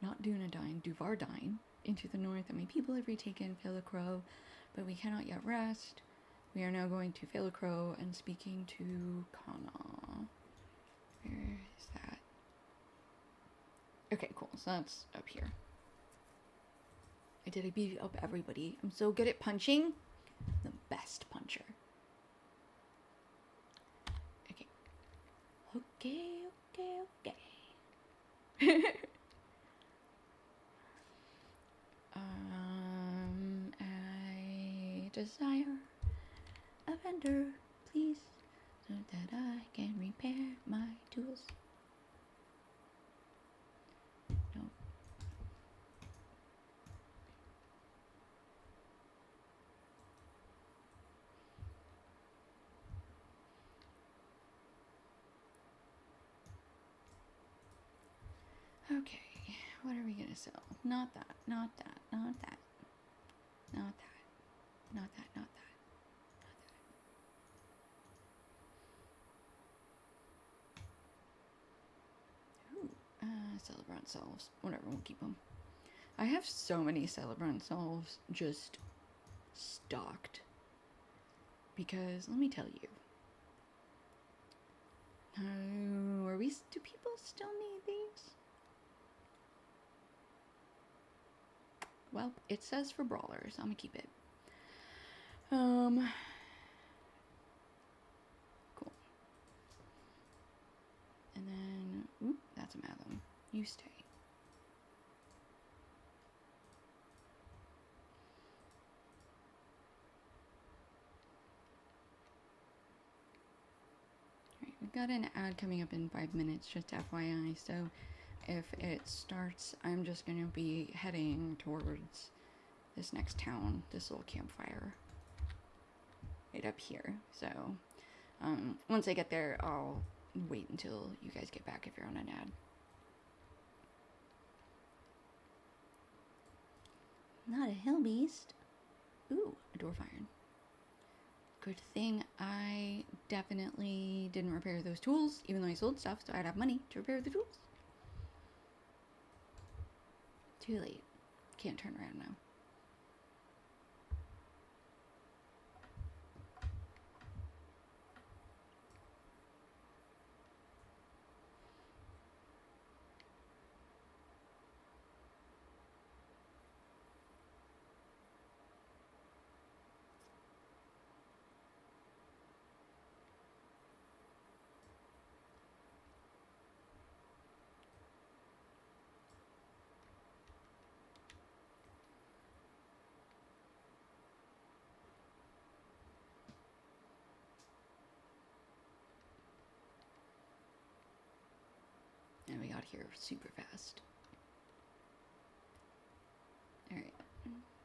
Not Dunedain, Duvardine. Into the north, and my people have retaken Felacrow, but we cannot yet rest. We are now going to Felacrow and speaking to Kana. Where is that? Okay, cool. So that's up here. I beat up everybody. I'm so good at punching. The best puncher. Okay. Okay. I desire a vendor, please, so that I can repair my tools. No. Okay, what are we gonna sell? Not that, not that, not that. Not that. Not that, not that. Celebrant salves. Whatever, we'll keep them. I have so many celebrant salves just stocked. Because, let me tell you. Do people still need these? Well, it says for brawlers. I'm gonna keep it. Cool. And then, oop, that's a Matham. You stay. Alright, we've got an ad coming up in 5 minutes, just FYI, so if it starts, I'm just gonna be heading towards this next town, this little campfire. Right up here, so, once I get there, I'll wait until you guys get back if you're on an ad. Not a hill beast. Ooh, a dwarf iron. Good thing I definitely didn't repair those tools, even though I sold stuff, so I'd have money to repair the tools. Too late. Can't turn around now. then we got here super fast. Alright.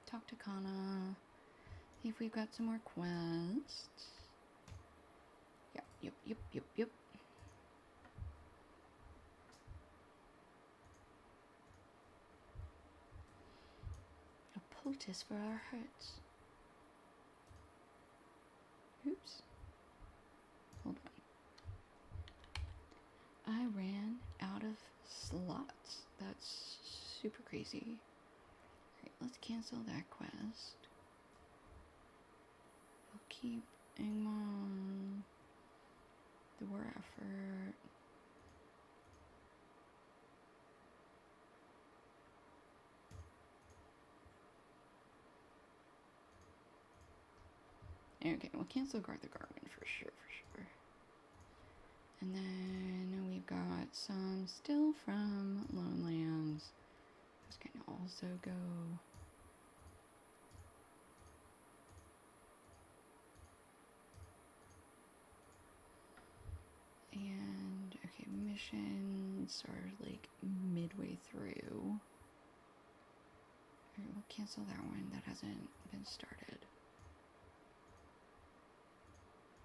Talk to Kana. See if we've got some more quests. Yep. A poultice for our hurts. Oops. Hold on. I ran out of slots. That's super crazy. Alright, let's cancel that quest. We'll keep Angmar. The war effort. Okay, we'll cancel Guard the Garment for sure. And then we've got some still from Lone Lands. Those can also go. And, okay, missions are like midway through. Alright, we'll cancel that one. That hasn't been started.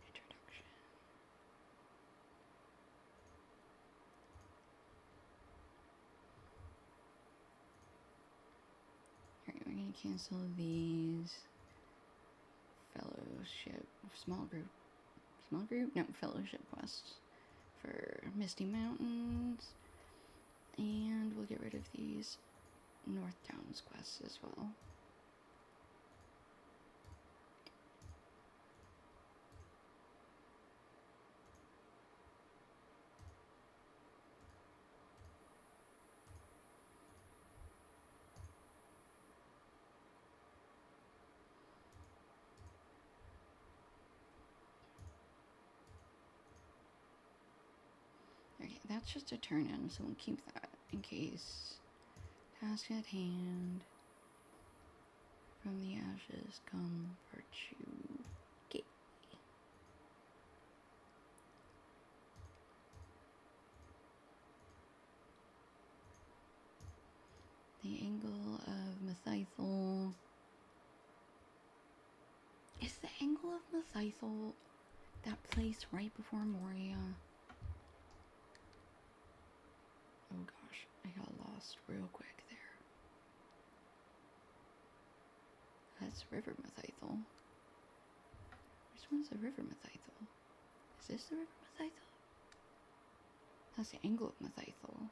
Introduction. Alright, we're gonna cancel these. Fellowship. Small group? No, fellowship quests for Misty Mountains. And we'll get rid of these North Downs quests as well. Okay, that's just a turn in, so we'll keep that in case. Task at hand. From the ashes come virtue. Okay. The angle of Methythel. Is the angle of Methythel that place right before Moria? Oh gosh, I got lost real quick there. That's River Methythel. Which one's the River Methythel? Is this the River Methythel? That's the angle of Methythel.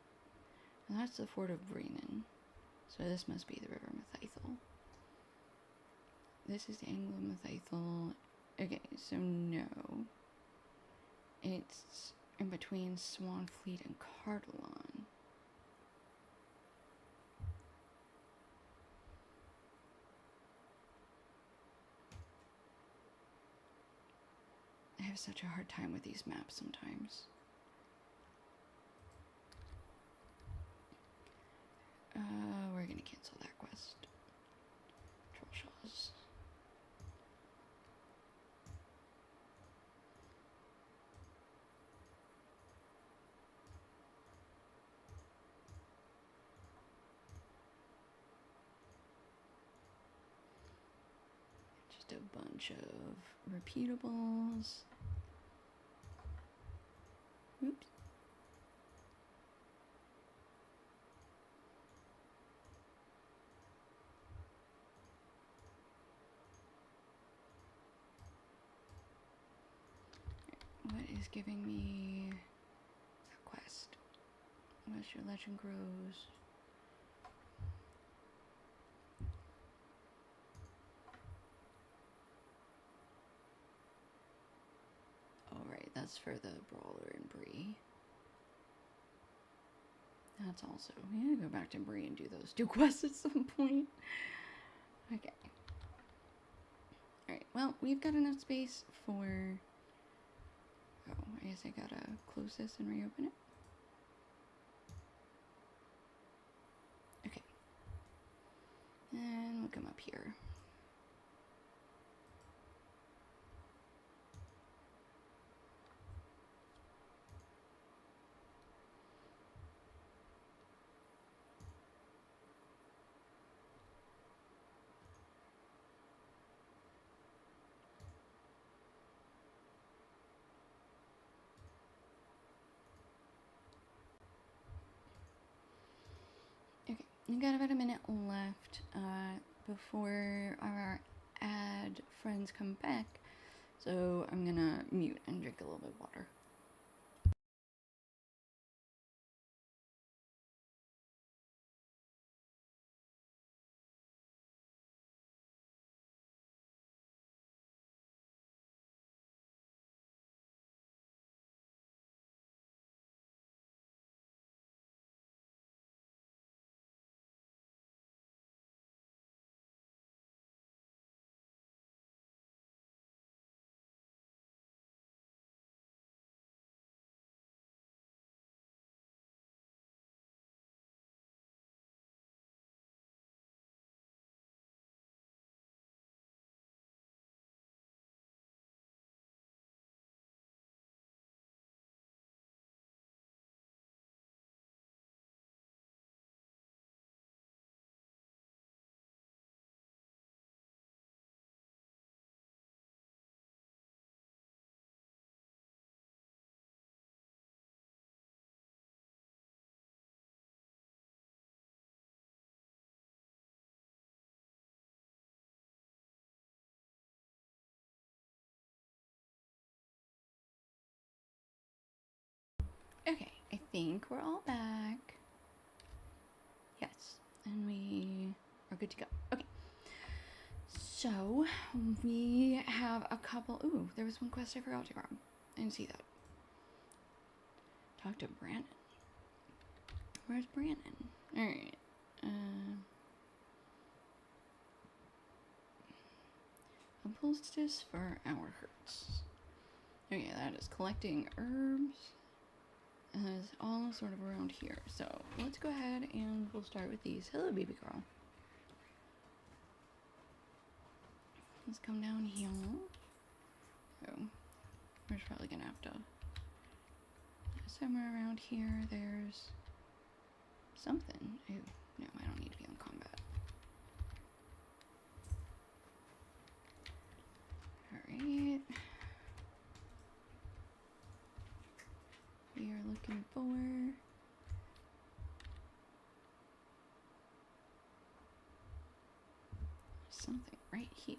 And that's the Fort of Bremen. So this must be the River Methythel. This is the angle of Methythel. Okay, so no. It's in between Swanfleet and Cardalon. I have such a hard time with these maps sometimes. We're gonna cancel that quest. Trollshaws. Just a bunch of repeatables. Oops. What is giving me a quest? Unless your legend grows. Alright, that's for the Brawler and Bree. That's also, we gotta go back to Bree and do those two quests at some point. Okay. Alright, well, we've got enough space for... Oh, I guess I gotta close this and reopen it. Okay. And we'll come up here. we got about a minute left before our ad friends come back. So I'm gonna mute and drink a little bit of water. Okay, I think we're all back. Yes, and we are good to go. Okay, so we have a couple. Ooh, there was one quest I forgot to grab. I didn't see that. Talk to Brandon. Where's Brandon? Alright. A poultice for our hurts. Okay, that is collecting herbs. Is all sort of around here. So let's go ahead and we'll start with these. Hello, baby girl. Let's come down here. Oh, we're probably gonna have to. Somewhere around here, there's something. Oh, no, I don't need to be on combat. Alright. We are looking for something right here.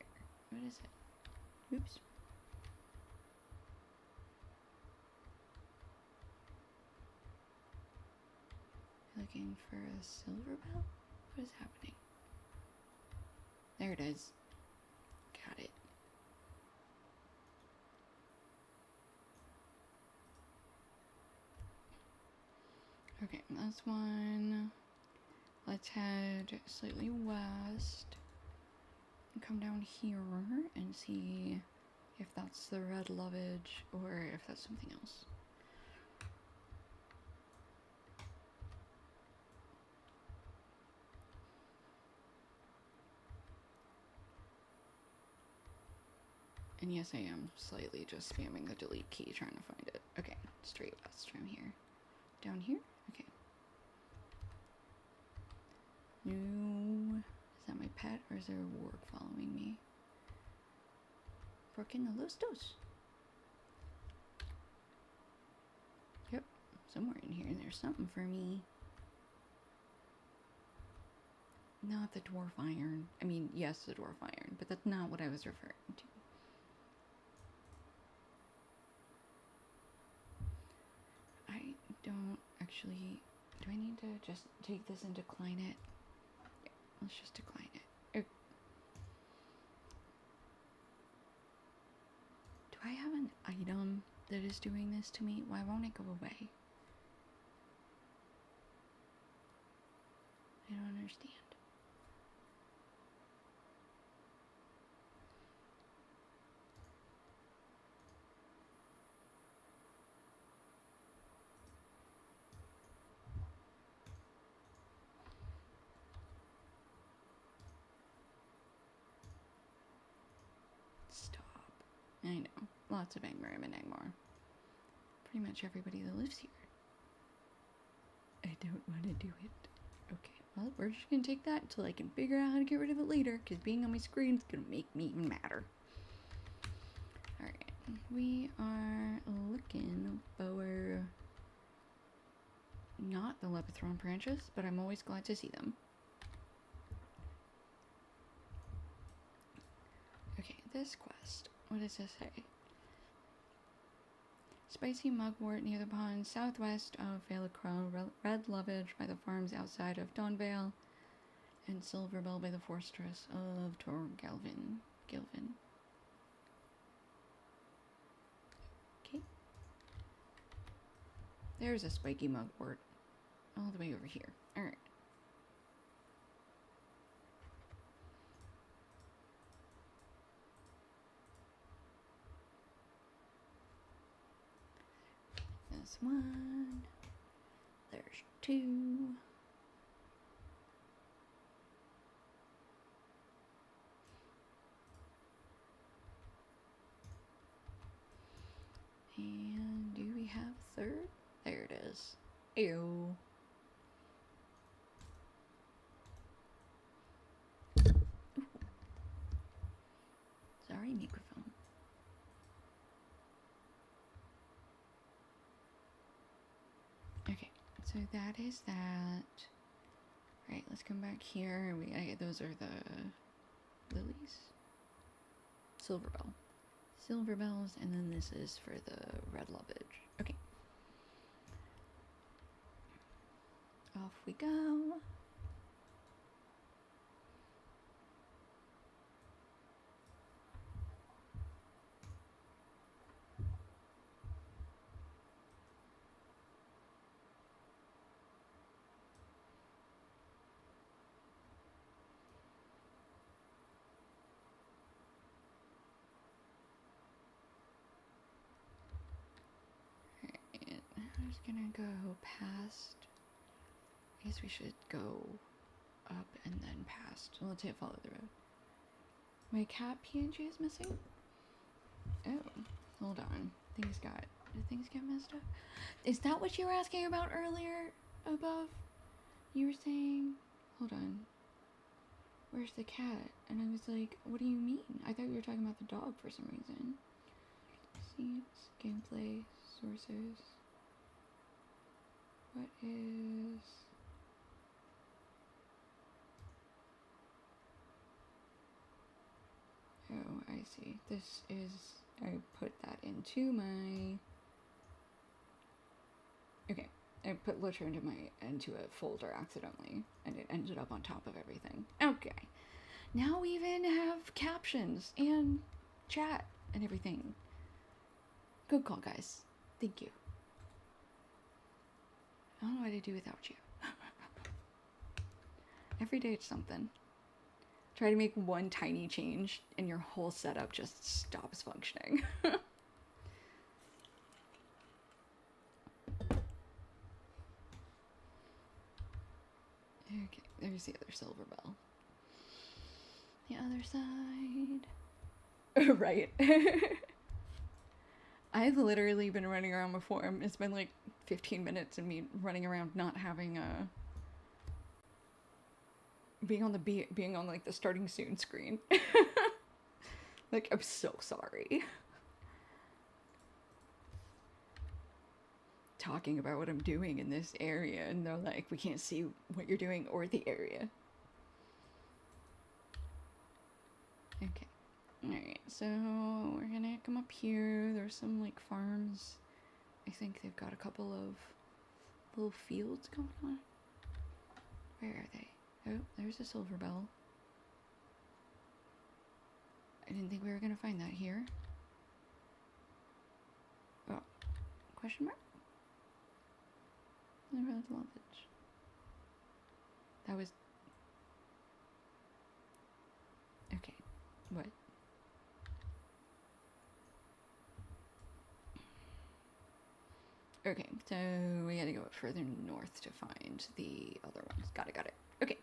What is it? Oops. Looking for a silver bell? What is happening? There it is. Got it. Okay, that's one. Let's head slightly west and come down here and see if that's the red lovage or if that's something else. And yes, I am slightly just spamming the delete key trying to find it. Okay, straight west from here. Down here? Okay. No. Is that my pet or is there a warg following me? Porque no los dos. Yep, somewhere in here there's something for me. Not the dwarf iron. I mean, yes, the dwarf iron, but that's not what I was referring to. I don't actually... Do I need to just take this and decline it? Yeah, let's just decline it. Oh. Do I have an item that is doing this to me? Why won't it go away? I don't understand. Stop. I know. Lots of Angmar in Angmar. Pretty much everybody that lives here. I don't want to do it. Okay, well, we're just gonna take that until I can figure out how to get rid of it later, because being on my screen is gonna make me even madder. Alright, we are looking for not the Lepithron branches, but I'm always glad to see them. Okay, this quest. What does this say? Spicy mugwort near the pond, southwest of Vale Crow, red lovage by the farms outside of Dawnvale, and Silverbell by the fortress of Torgalvin. Gilvin. Okay. There's a spiky mugwort. All the way over here. Alright. This one. There's two. And do we have a third? There it is. Ew. Ooh. Sorry, microphone. Okay, so that is that. Alright, let's come back here. Those are the lilies? Silverbell. Silverbells, and then this is for the red lovage. Okay. Off we go. I'm just gonna go past. I guess we should go up and then past. Well, let's hit follow the road. My cat PNG is missing? Oh, hold on. Did things get messed up? Is that what you were asking about earlier above? You were saying, hold on. Where's the cat? And I was like, what do you mean? I thought you were talking about the dog for some reason. Seeds, gameplay, sources. What is... Oh, I see. This is... I put that into my... Okay. I put Lutcher into a folder accidentally, and it ended up on top of everything. Okay. Now we even have captions and chat and everything. Good call, guys. Thank you. I don't know what to do without you. Every day it's something. Try to make one tiny change and your whole setup just stops functioning. Okay, there's the other Silverbell. The other side. Right. I've literally been running around before. It's been like 15 minutes and me running around not having a... being on like the starting soon screen. Like, I'm so sorry. Talking about what I'm doing in this area and they're like, we can't see what you're doing or the area. Okay. Alright, so we're gonna come up here. There's some like farms. I think they've got a couple of little fields going on. Where are they? Oh, there's a Silverbell. I didn't think we were gonna find that here. Oh, question mark? The red lovage. That was... Okay, what? Okay, so we gotta go further north to find the other ones. Got it. Okay.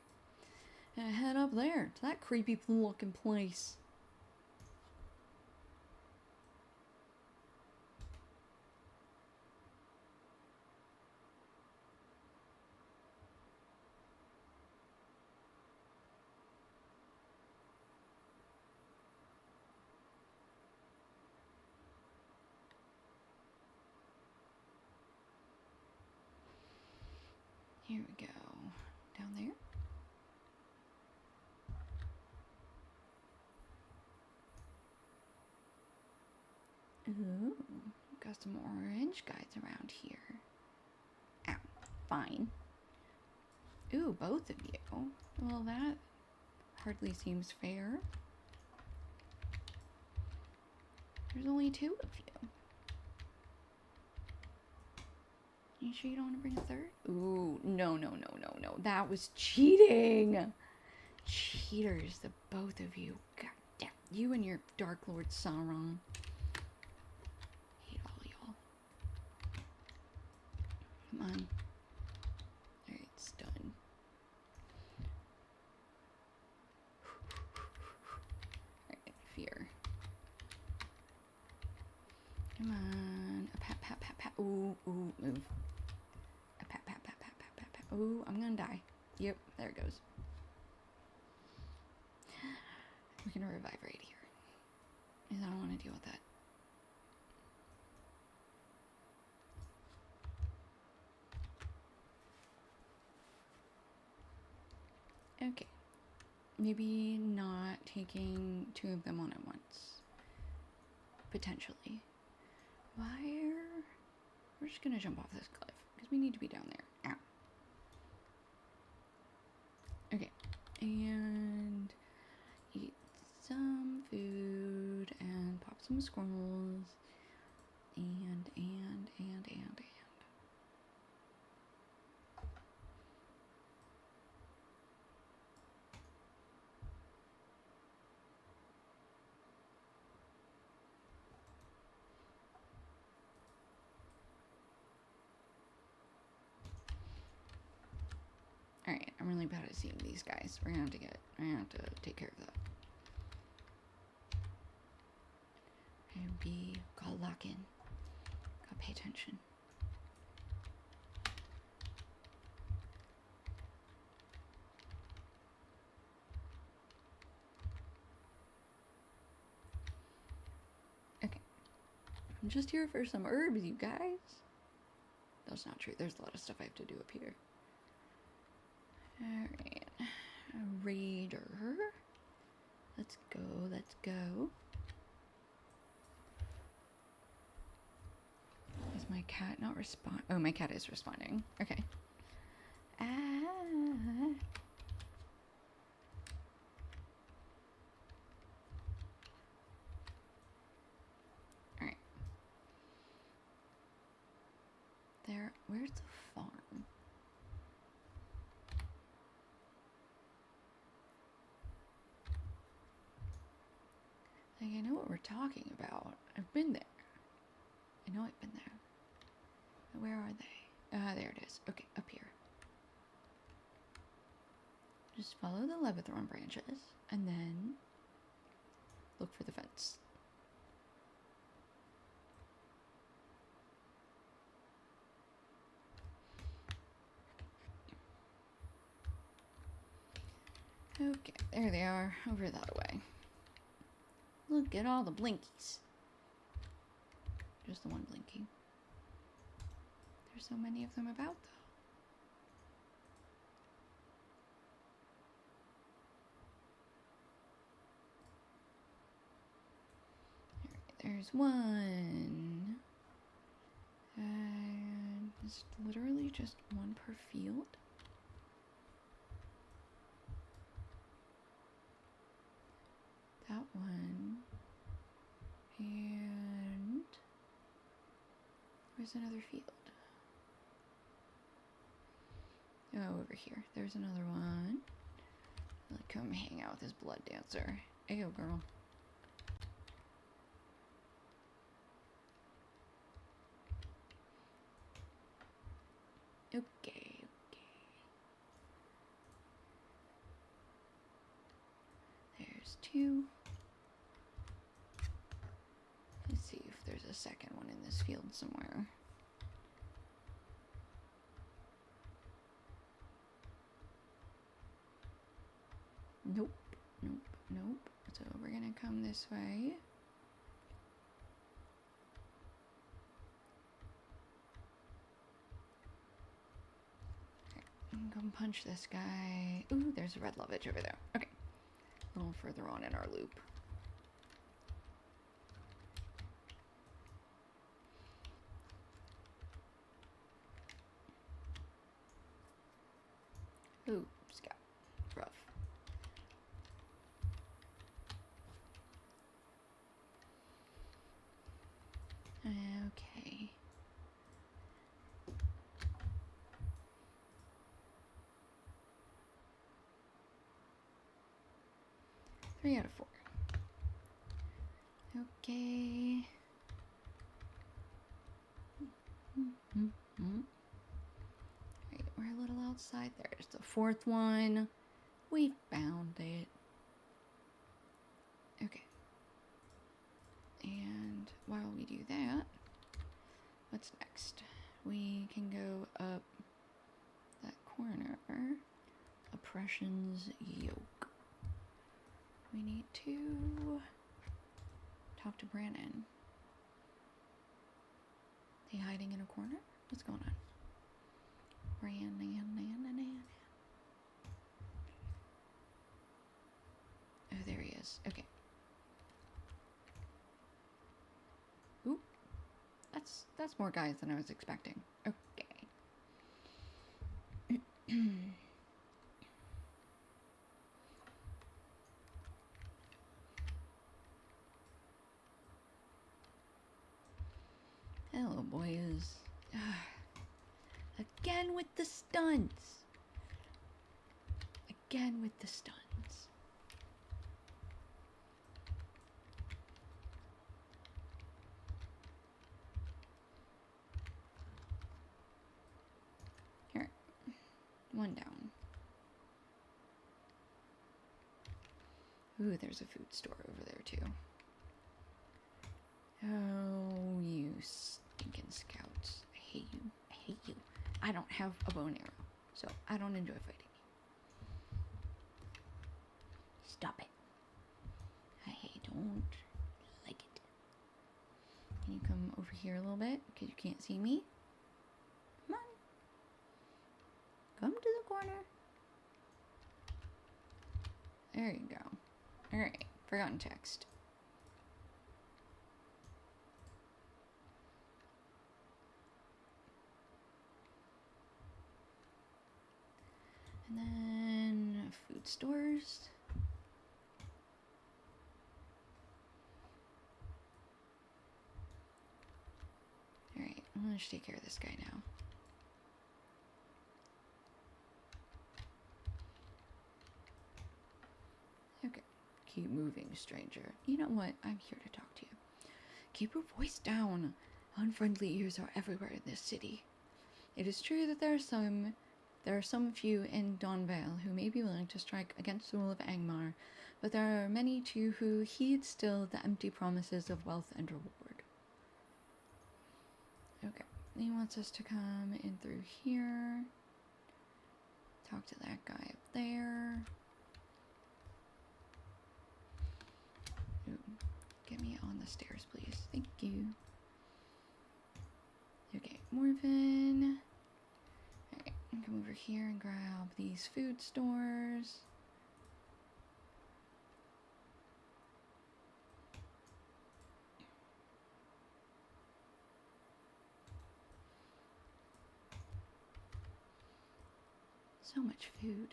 Head up there to that creepy looking place. Here we go. Down there. Ooh, got some orange guys around here. Ow, fine. Ooh, both of you. Well, that hardly seems fair. There's only 2 of you. You sure you don't want to bring a third? Ooh, no. That was cheating. Cheaters, the both of you. God damn. You and your Dark Lord Sauron. Hate all y'all. Come on. Alright, it's done. Alright, fear. Come on. A pat, pat, pat, pat. Ooh, move. A pat, pat, pat, pat, pat, pat, pat. Ooh, I'm gonna die. Yep, there it goes. We're gonna revive right here. Because I don't want to deal with that. Okay. Maybe not taking 2 of them on at once. Potentially. We're just gonna jump off this cliff. Because we need to be down there. Ow. Okay. And eat some food and pop some squirrels. And. Alright, I'm really bad at seeing these guys. We're gonna have to take care of that. And gotta lock in. Gotta pay attention. Okay. I'm just here for some herbs, you guys. That's not true. There's a lot of stuff I have to do up here. Alright. Raider. Let's go. Is my cat not respond? Oh, my cat is responding. Okay. Alright. Where's the farm? Like, I know what we're talking about. I've been there. I know I've been there. But where are they? There it is. Okay, up here. Just follow the Levithron branches, and then look for the fence. Okay, there they are, over that way. Look at all the blinkies. Just the one blinky. There's so many of them about, though. There's one. And it's literally just one per field. That one. And where's another field? Oh, over here. There's another one. Like, come hang out with this blood dancer. Ayo, girl. Okay. There's 2. Let's see if there's a second one in this field somewhere. Nope. So we're gonna come this way. Okay, I'm gonna punch this guy. Ooh, there's a red lovage over there. Okay, a little further on in our loop. 3 out of 4. Okay. Right, we're a little outside. There's the 4th one. We found it. Okay. And while we do that, what's next? We can go up that corner. Oppression's yoke. We need to talk to Brandon. Is he hiding in a corner? What's going on? Brandon. Oh, there he is. Okay. Ooh. That's more guys than I was expecting. Okay. Hello, boys. Again with the stunts. Again with the stunts. Here. 1 down. Ooh, there's a food store over there, too. Oh, you stinking scouts. I hate you. I hate you. I don't have a bow and arrow, so I don't enjoy fighting you. Stop it. I don't like it. Can you come over here a little bit? Because you can't see me. Come on. Come to the corner. There you go. Alright, forgotten text. And then food stores. Alright, I'm gonna just take care of this guy now. Okay, keep moving, stranger. You know what? I'm here to talk to you. Keep your voice down. Unfriendly ears are everywhere in this city. It is true that there are some few in Dawnvale who may be willing to strike against the rule of Angmar, but there are many too who heed still the empty promises of wealth and reward. Okay, he wants us to come in through here. Talk to that guy up there. Ooh, get me on the stairs, please. Thank you. Okay, Morven. Come over here and grab these food stores. So much food.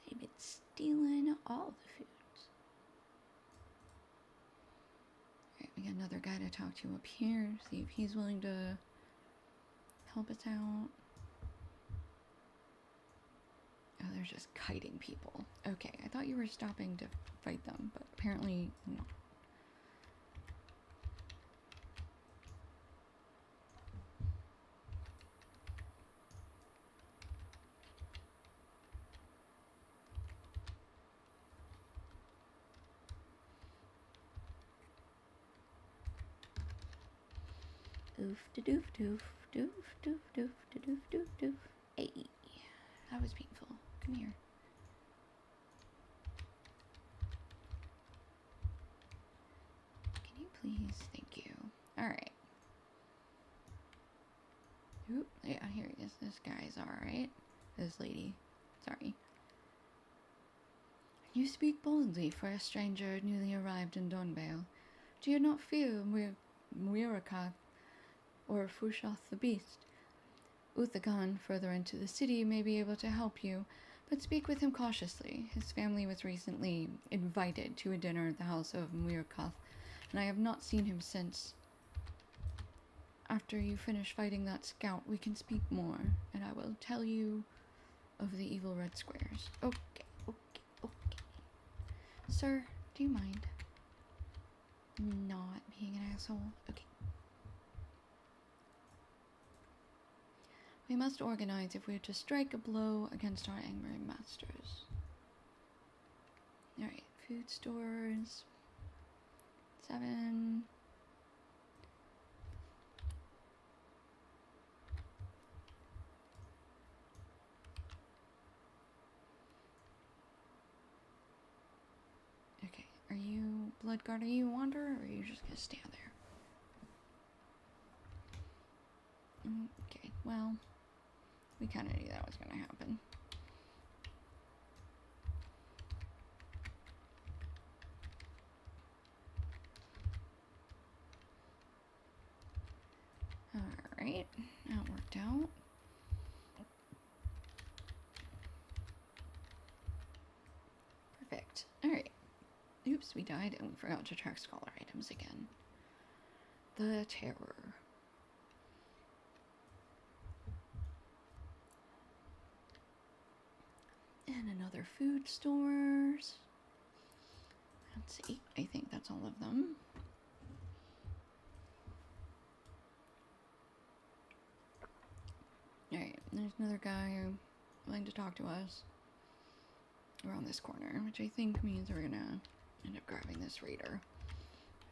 They've been stealing all the foods. We got another guy to talk to up here, see if he's willing to help us out. Oh, they're just kiting people. Okay, I thought you were stopping to fight them, but apparently not. Doof da doof doof doof doof doof da doof doof doof. Hey, that was painful. Come here. Can you please? Thank you. All right. Oop, yeah, here he is. This guy's all right. This lady. Sorry. You speak boldly for a stranger newly arrived in Dawnvale. Do you not fear Muirakath or Fushoth the Beast? Uthagan, further into the city, may be able to help you, but speak with him cautiously. His family was recently invited to a dinner at the house of Muirakath, and I have not seen him since. After you finish fighting that scout, we can speak more, and I will tell you of the evil red squares. Okay, okay, okay. Sir, do you mind not being an asshole? Okay. We must organize if we are to strike a blow against our Angmar masters. Alright, food stores. 7. Okay, are you Bloodguard? Are you a wanderer, or are you just gonna stand there? Okay, well, we kind of knew that was gonna happen. Alright, that worked out. Perfect. Alright. Oops, we died and we forgot to track scholar items again. The Terror. And another food stores. Let's see. I think that's all of them. Alright, there's another guy willing to talk to us. We're on this corner, which I think means we're gonna end up grabbing this raider.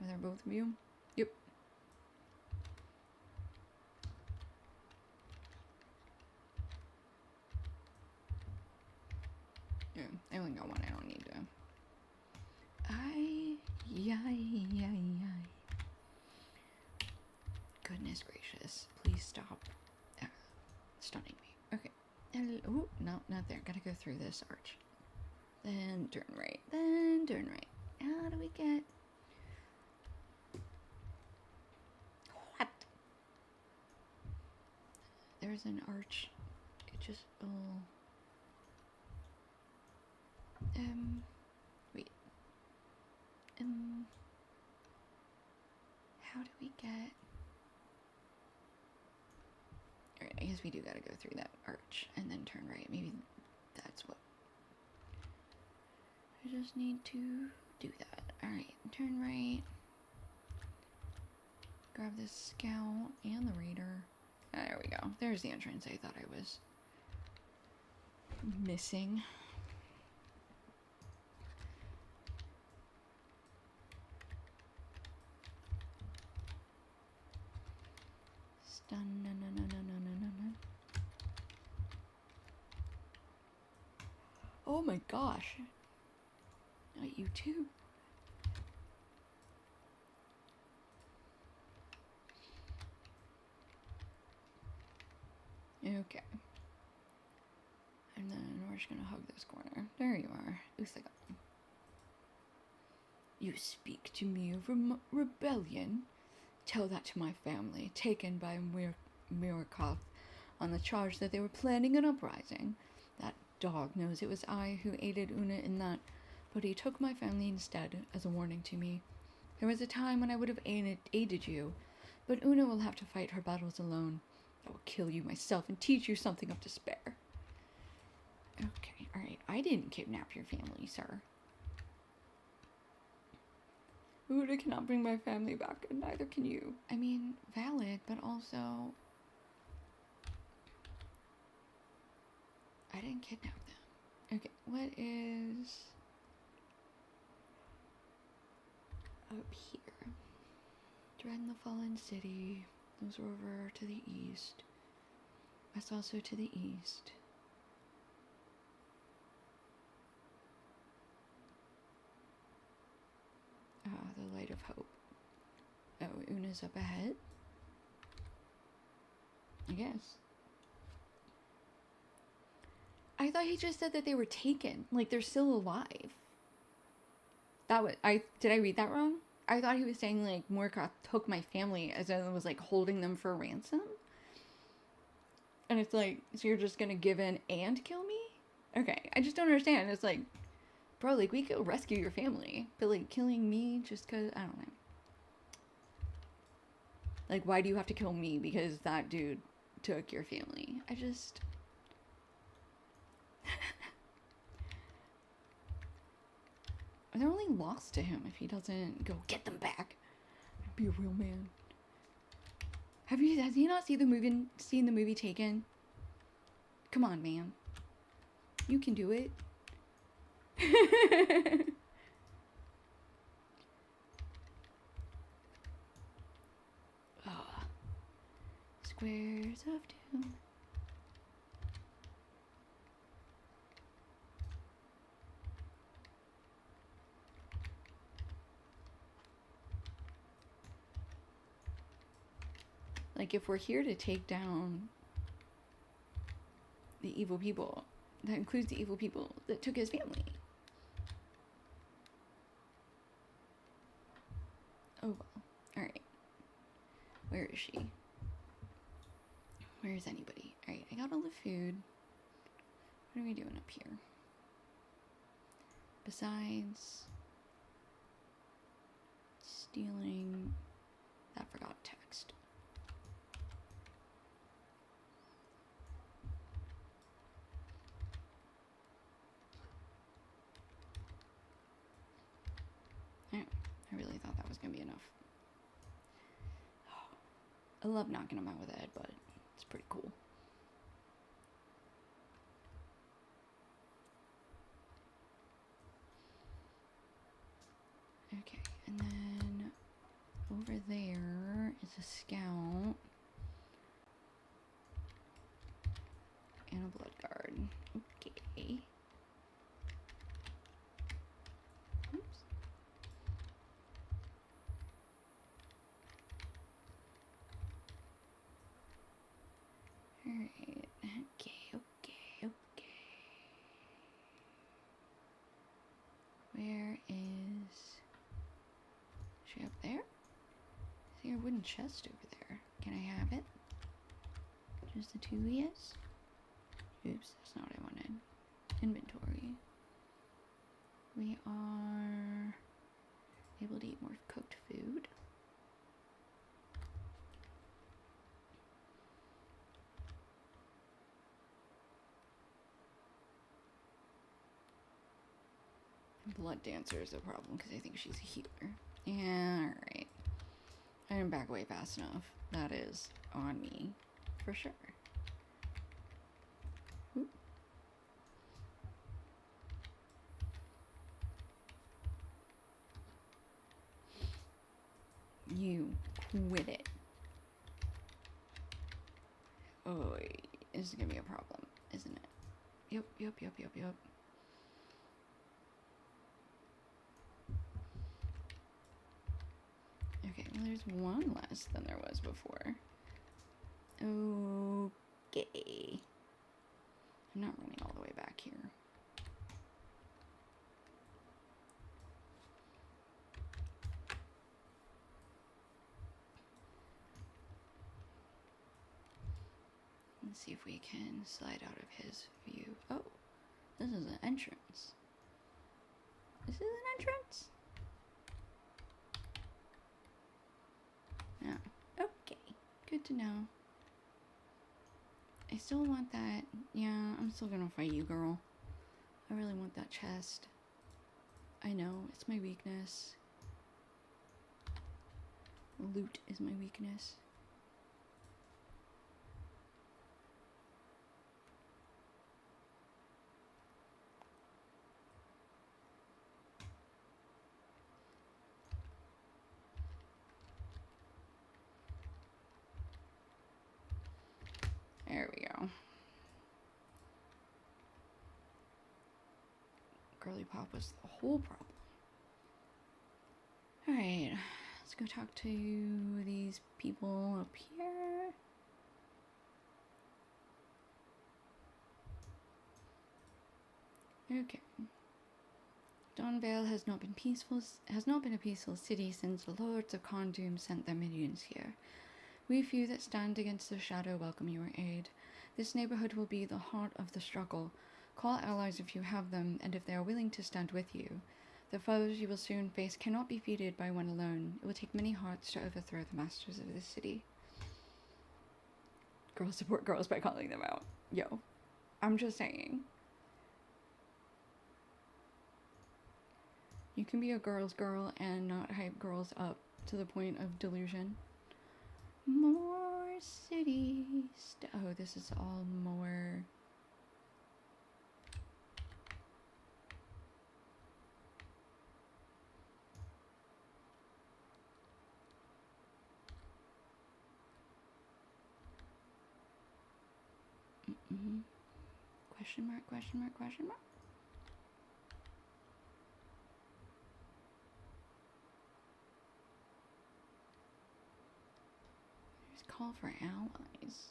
Are there both of you? Yep. Yeah, I only got one. I don't need to. Goodness gracious. Please stop stunning me. Okay. Oh, no, not there. Gotta go through this arch. Then turn right. Then turn right. How do we get... What? There's an arch. It just... Oh... Wait. How do we get... Alright, I guess we do gotta go through that arch and then turn right. Maybe that's what... I just need to do that. Alright, turn right. Grab this scout and the raider. There we go. There's the entrance I thought I was missing. Stun, no, no, no, no, no, no, no, no. Oh my gosh. Not you too. Okay. And then we're just gonna hug this corner. There you are. Usagon. You speak to me of rebellion? Tell that to my family, taken by Mirakoth on the charge that they were planning an uprising. That dog knows it was I who aided Una in that, but he took my family instead as a warning to me. There was a time when I would have aided you, but Una will have to fight her battles alone. I will kill you myself and teach you something of despair. Okay, alright. I didn't kidnap your family, sir. Una cannot bring my family back, and neither can you. I mean, valid, but also... I didn't kidnap them. Okay, what is... up here? Dread the Fallen City. Those are over to the east. West also to the east. Ah, the Light of Hope. Oh, Una's up ahead? I guess. I thought he just said that they were taken. Like, they're still alive. That was... Did I read that wrong? I thought he was saying, like, Morgoth took my family as in it was, like, holding them for ransom? And it's like, so you're just gonna give in and kill me? Okay, I just don't understand. It's like, bro, like, we could rescue your family. But, like, killing me just because, I don't know. Like, why do you have to kill me because that dude took your family? They're only lost to him if he doesn't go get them back. Be a real man. Has he not seen the movie Taken? Come on, man. You can do it. Oh. Squares of doom. Like, if we're here to take down the evil people, that includes the evil people that took his family. Oh well. Alright. Where is she? Where is anybody? Alright, I got all the food. What are we doing up here? Besides stealing that forgot text. I really thought that was going to be enough. I love knocking them out with Ed, but it's pretty cool. Okay, and then over there is a scout and a blood guard. Okay. Oops. Alright, okay. Where is she? Up there? I see a wooden chest over there. Can I have it? Just the two yes? Oops, that's not what I wanted. Inventory. We are able to eat more cooked food. Blood Dancer is a problem because I think she's a healer. Yeah, alright. I didn't back away fast enough. That is on me. For sure. Oop. You quit it. Oh, this is gonna be a problem, isn't it? Yep. Okay, well there's one less than there was before. Okay. I'm not running all the way back here. Let's see if we can slide out of his view. Oh, this is an entrance. This is an entrance? Yeah. Okay. Good to know. I still want that. Yeah, I'm still gonna fight you, girl. I really want that chest. I know, it's my weakness. Loot is my weakness. There we go. Girly Pop was the whole problem. Alright, let's go talk to these people up here. Okay. Dawnvale has not been a peaceful city since the lords of Kondum sent their minions here. We few that stand against the shadow welcome your aid. This neighborhood will be the heart of the struggle. Call allies if you have them, and if they are willing to stand with you. The foes you will soon face cannot be defeated by one alone. It will take many hearts to overthrow the masters of this city. Girls support girls by calling them out. Yo, I'm just saying. You can be a girl's girl and not hype girls up to the point of delusion. More cities. Oh, this is all more. Question mark, question mark, question mark. There's call for allies.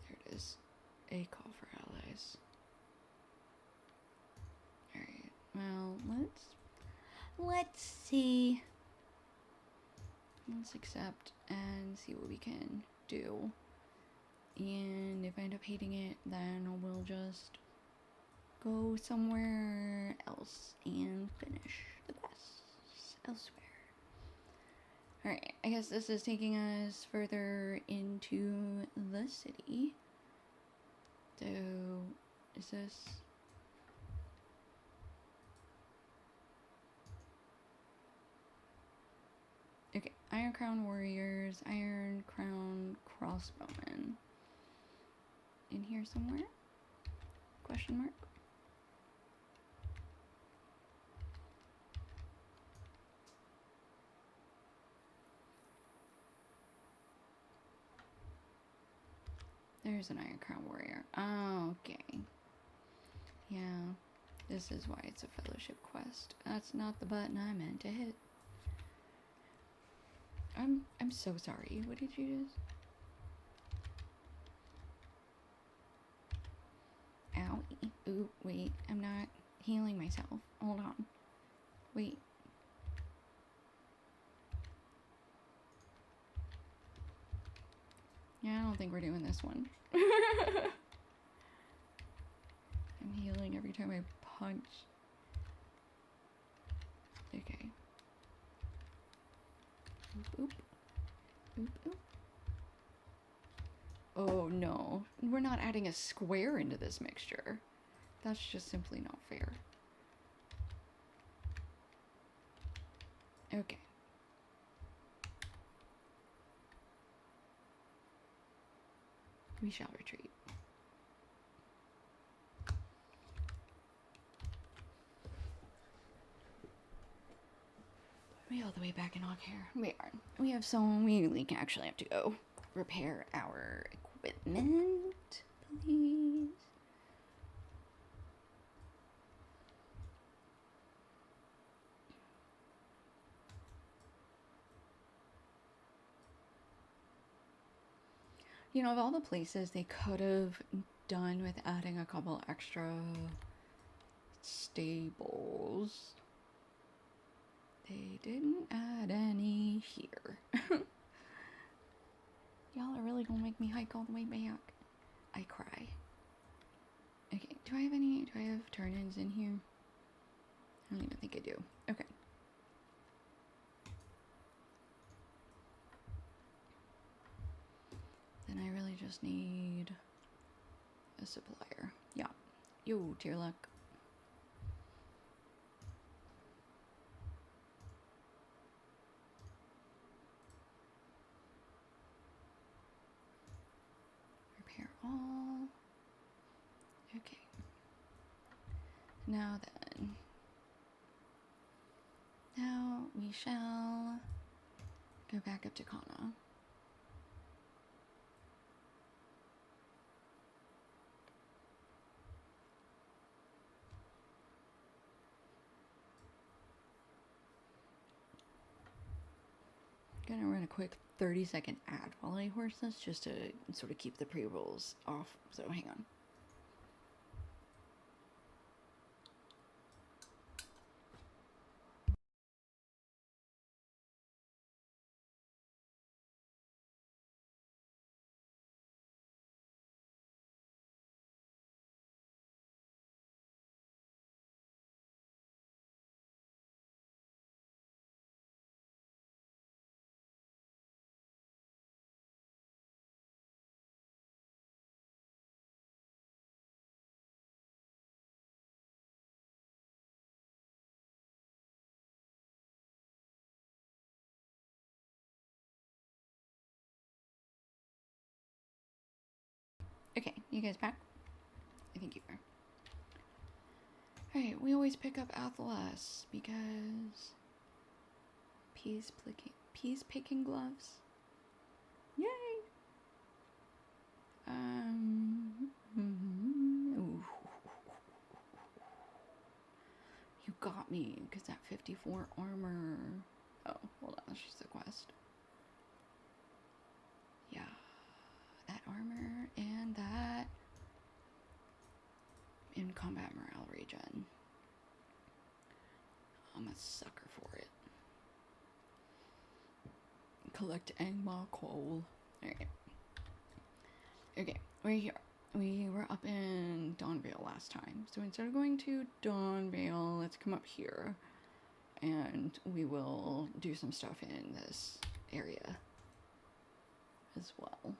There it is. A call for allies. Alright, well, let's see. Let's accept and see what we can do. And if I end up hating it, then we'll just go somewhere else and finish the quests elsewhere. Alright, I guess this is taking us further into the city. So, is this... Okay, Iron Crown Warriors, Iron Crown Crossbowmen. In here somewhere? Question mark? There's an Iron Crown Warrior. Oh, okay. Yeah, this is why it's a fellowship quest. That's not the button I meant to hit. I'm so sorry. What did you just... Owie. Ooh, wait. I'm not healing myself. Hold on. Wait. Yeah, I don't think we're doing this one. I'm healing every time I punch. Okay. Oop, oop. Oop, oop. Oh no. We're not adding a square into this mixture. That's just simply not fair. Okay. We shall retreat. We all the way back in Hawk here. We are. We have some. We actually have to go repair our equipment, please. You know, of all the places they could have done with adding a couple extra stables, they didn't add any here. Y'all are really gonna make me hike all the way back. I cry. Okay, do I have turn-ins in here? I don't even think I do. Okay. Then I really just need a supplier. Yeah. Yo, tier luck. Repair all. Okay. Now then. Now we shall go back up to Kana. Gonna run a quick 30-second ad while I horse this just to sort of keep the pre-rolls off. So hang on. Okay, you guys back? I think you are. Alright, we always pick up Athelas because peas picking gloves. Yay! Ooh. You got me because that 54 armor. Oh, hold on, that's just the quest. Yeah, that armor and that in combat morale regen. I'm a sucker for it. Collect Angmar coal. Alright. Okay, we're here. We were up in Dawnvale last time. So instead of going to Dawnvale, let's come up here. And we will do some stuff in this area as well.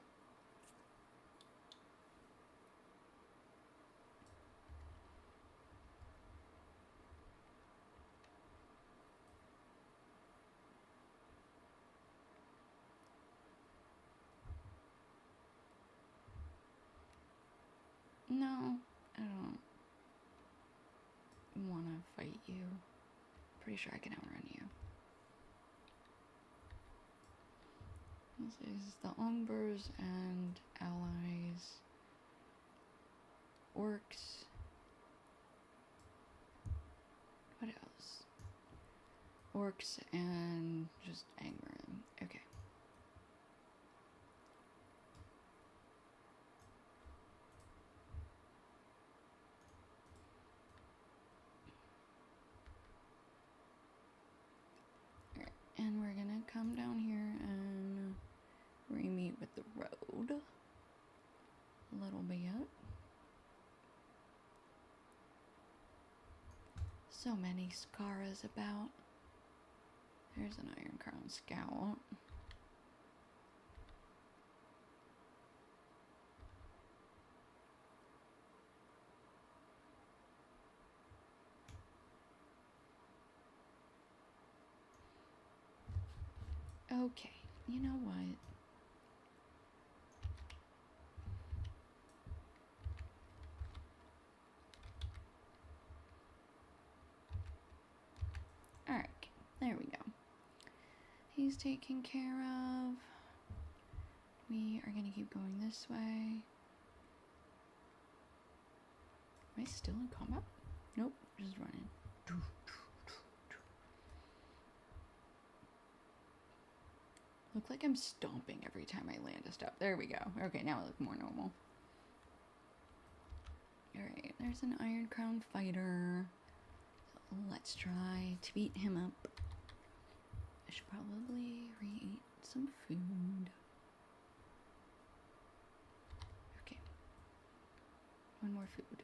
No, I don't want to fight you. Pretty sure I can outrun you. This is the Ongbers and allies. Orcs. What else? Orcs and just Angmar. Okay. And we're gonna come down here and re-meet with the road a little bit. So many Skaras about. There's an Iron Crown Scout. Okay, you know what? Alright, there we go. He's taken care of. We are gonna keep going this way. Am I still in combat? Nope, just running. Look like I'm stomping every time I land a step. There we go. Okay, now I look more normal. Alright, there's an Iron Crown fighter. So let's try to beat him up. I should probably re-eat some food. Okay. One more food.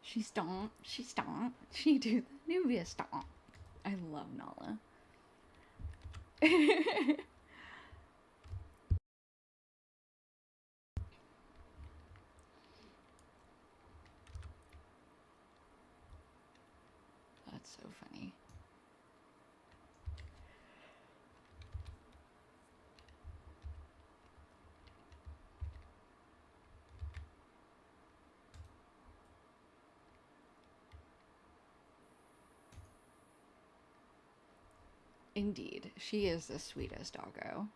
She stomp, she do the Nubia stomp. I love Nala. That's so funny. Indeed, she is the sweetest doggo.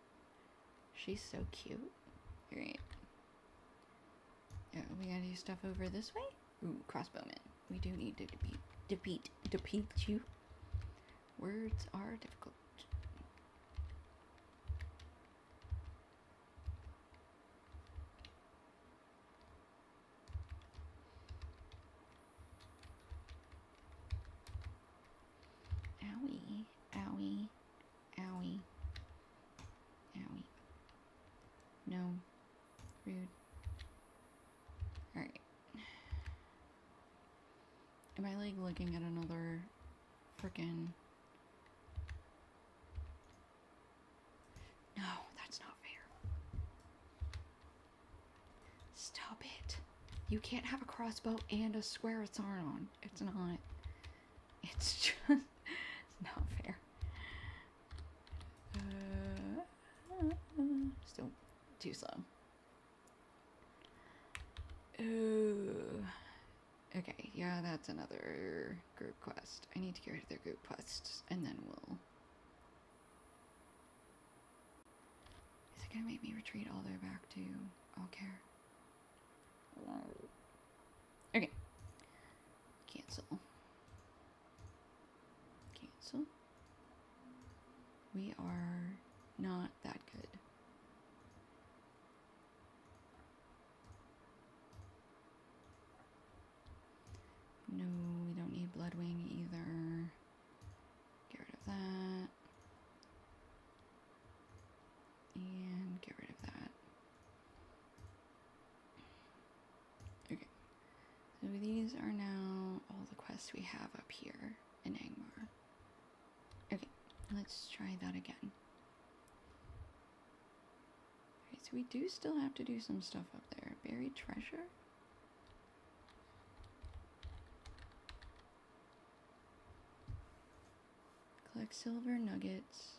She's so cute. Alright. We gotta do stuff over this way? Ooh, crossbowman. We do need to defeat you. Words are difficult. Owie, owie, owie, owie. No. Rude. Alright. Am I like looking at another frickin'... No, that's not fair. Stop it. You can't have a crossbow and a square with sword on. It's not. It's just... It's not fair. Still too slow. Ooh. Okay, yeah, that's another group quest. I need to get rid of their group quests, and then we'll... Is it gonna make me retreat all the way back to Allcare? Okay. Cancel. Cancel. We are not that good. No, we don't need Bloodwing either. Get rid of that. And get rid of that. Okay. So these are now all the quests we have up here in Angmar. Okay, let's try that again. Okay, so we do still have to do some stuff up there. Buried treasure? Collect silver nuggets.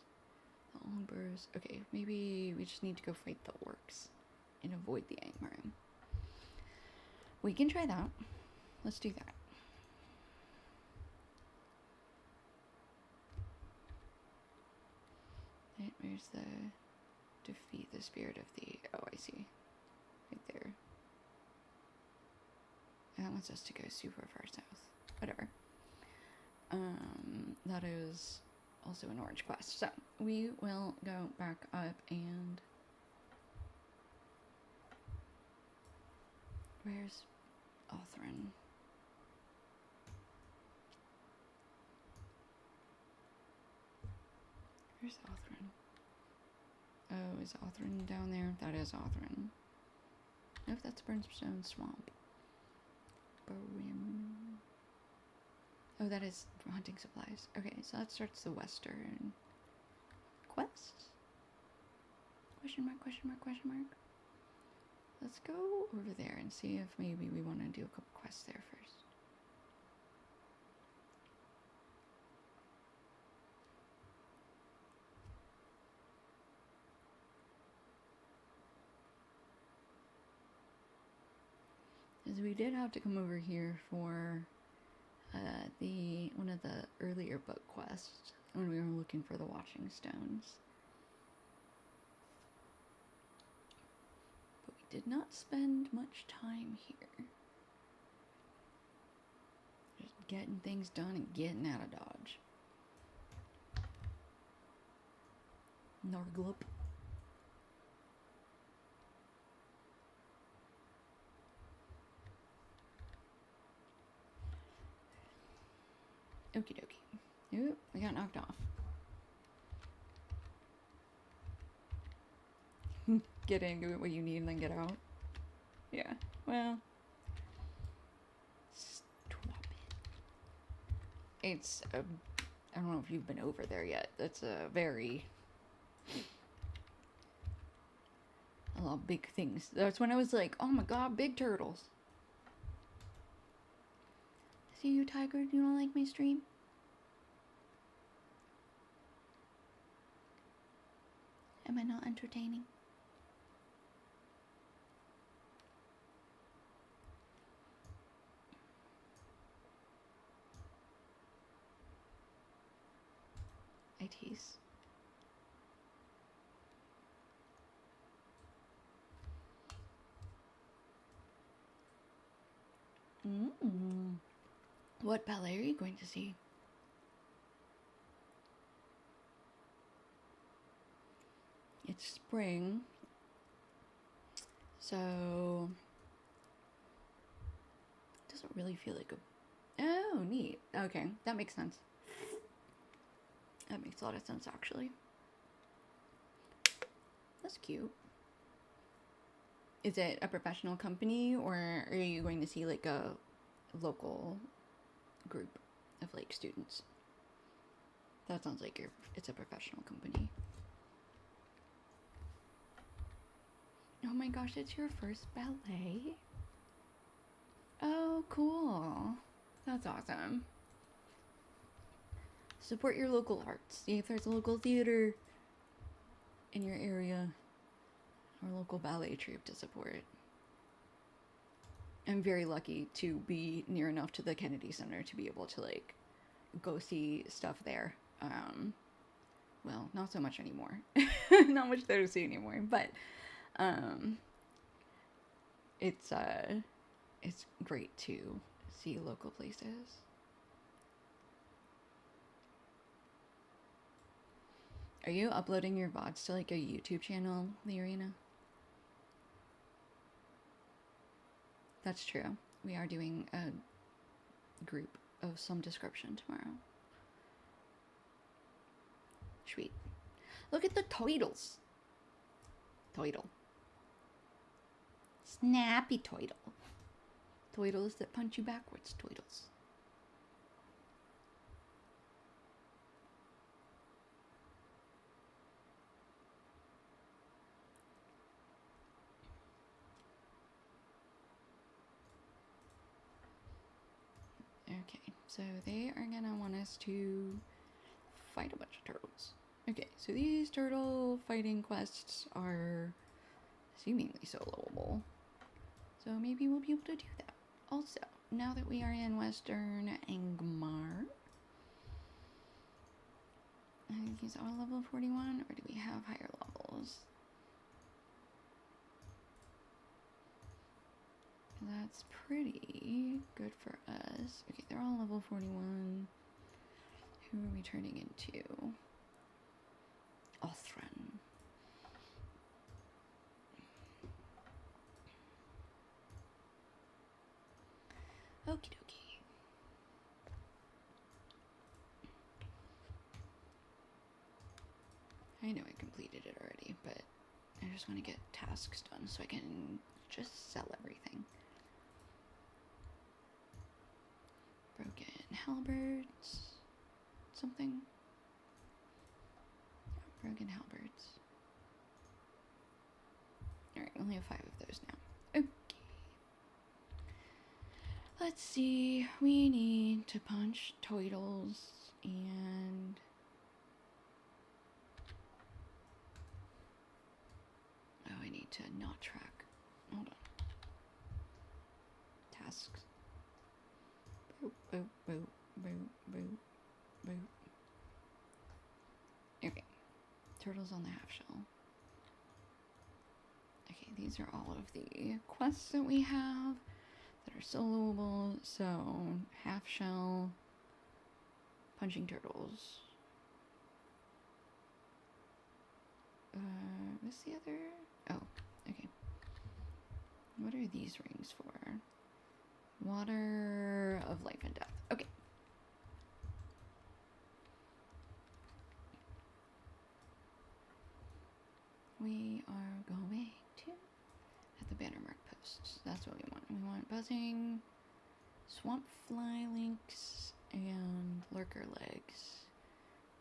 The Ombers. Okay, maybe we just need to go fight the orcs and avoid the Angmar. We can try that. Let's do that. Right, where's the defeat the spirit of the... Oh, I see. Right there. That wants us to go super far south. Whatever. That is also an orange quest. So, we will go back up and... Where's Othrin? Where's Othrin? Oh, is Othrin down there? That is Othrin. Nope, that's Brimstone Swamp. Brim. Oh, that is hunting supplies. Okay, so that starts the western quest? Question mark, question mark, question mark. Let's go over there and see if maybe we want to do a couple quests there first. Because we did have to come over here for one of the earlier book quests when we were looking for the Watching Stones. But we did not spend much time here. Just getting things done and getting out of Dodge. Narglup. Okie dokie. Oop, we got knocked off. Get in, do what you need, and then get out. Yeah, well. Stop it. It's a... I don't know if you've been over there yet. That's a very... a lot of big things. That's when I was like, oh my god, big turtles. See you, Tiger? You don't like my stream? Am I not entertaining? I tease. What ballet are you going to see? It's spring, so it doesn't really feel like a... Oh, neat. Okay, that makes sense. That makes a lot of sense, actually. That's cute. Is it a professional company, or are you going to see, like, a local group of, like, students? That sounds like it's a professional company. Oh my gosh, it's your first ballet? Oh, cool. That's awesome. Support your local arts. See if there's a local theater in your area or local ballet troupe to support. I'm very lucky to be near enough to the Kennedy Center to be able to like go see stuff there. Well, not so much anymore. Not much there to see anymore, but it's great to see local places. Are you uploading your VODs to like a YouTube channel, Leorina? That's true. We are doing a group of some description tomorrow. Sweet. Look at the titles. Title. Snappy title. Titles that punch you backwards. Titles. Okay, so they are gonna want us to fight a bunch of turtles. Okay, so these turtle fighting quests are seemingly soloable. So maybe we'll be able to do that. Also, now that we are in Western Angmar, I think he's all level 41, or do we have higher levels? That's pretty good for us. Okay, they're all level 41. Who are we turning into? Othran. Okie dokie. I know I completed it already, but I just want to get tasks done so I can just sell everything. Broken halberds. Something. Broken halberds. Alright, we only have 5 of those now. Okay. Let's see. We need to punch titles and I need to not track. Hold on. Tasks. Boop, boop, boop, boop, boop, boop. Okay. Turtles on the half shell. Okay, these are all of the quests that we have that are soloable. So, half shell, punching turtles. What's the other? Oh, okay. What are these rings for? Water of life and death. Okay. We are going to at the banner mark posts. That's what we want. We want buzzing, swamp fly links, and lurker legs.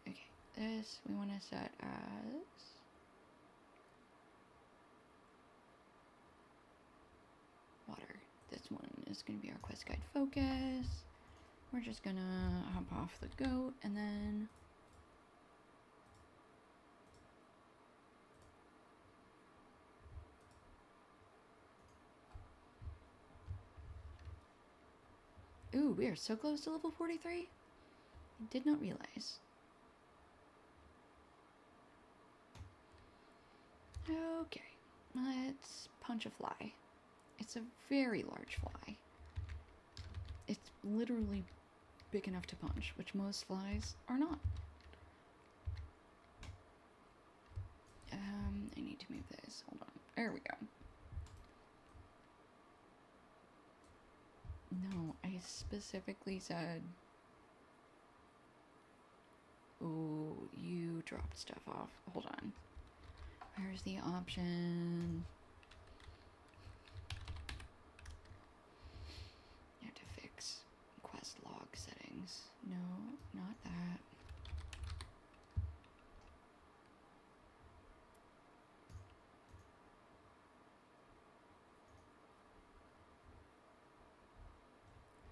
Okay, this we want to set as water. This one is going to be our quest guide focus. We're just going to hop off the goat and then ooh, we are so close to level 43. I did not realize. Okay, let's punch a fly. It's a very large fly. It's literally big enough to punch, which most flies are not. I need to move this. Hold on. There we go. No, I specifically said, oh, you dropped stuff off. Hold on. Where's the option? You have to fix quest log settings. No, not that.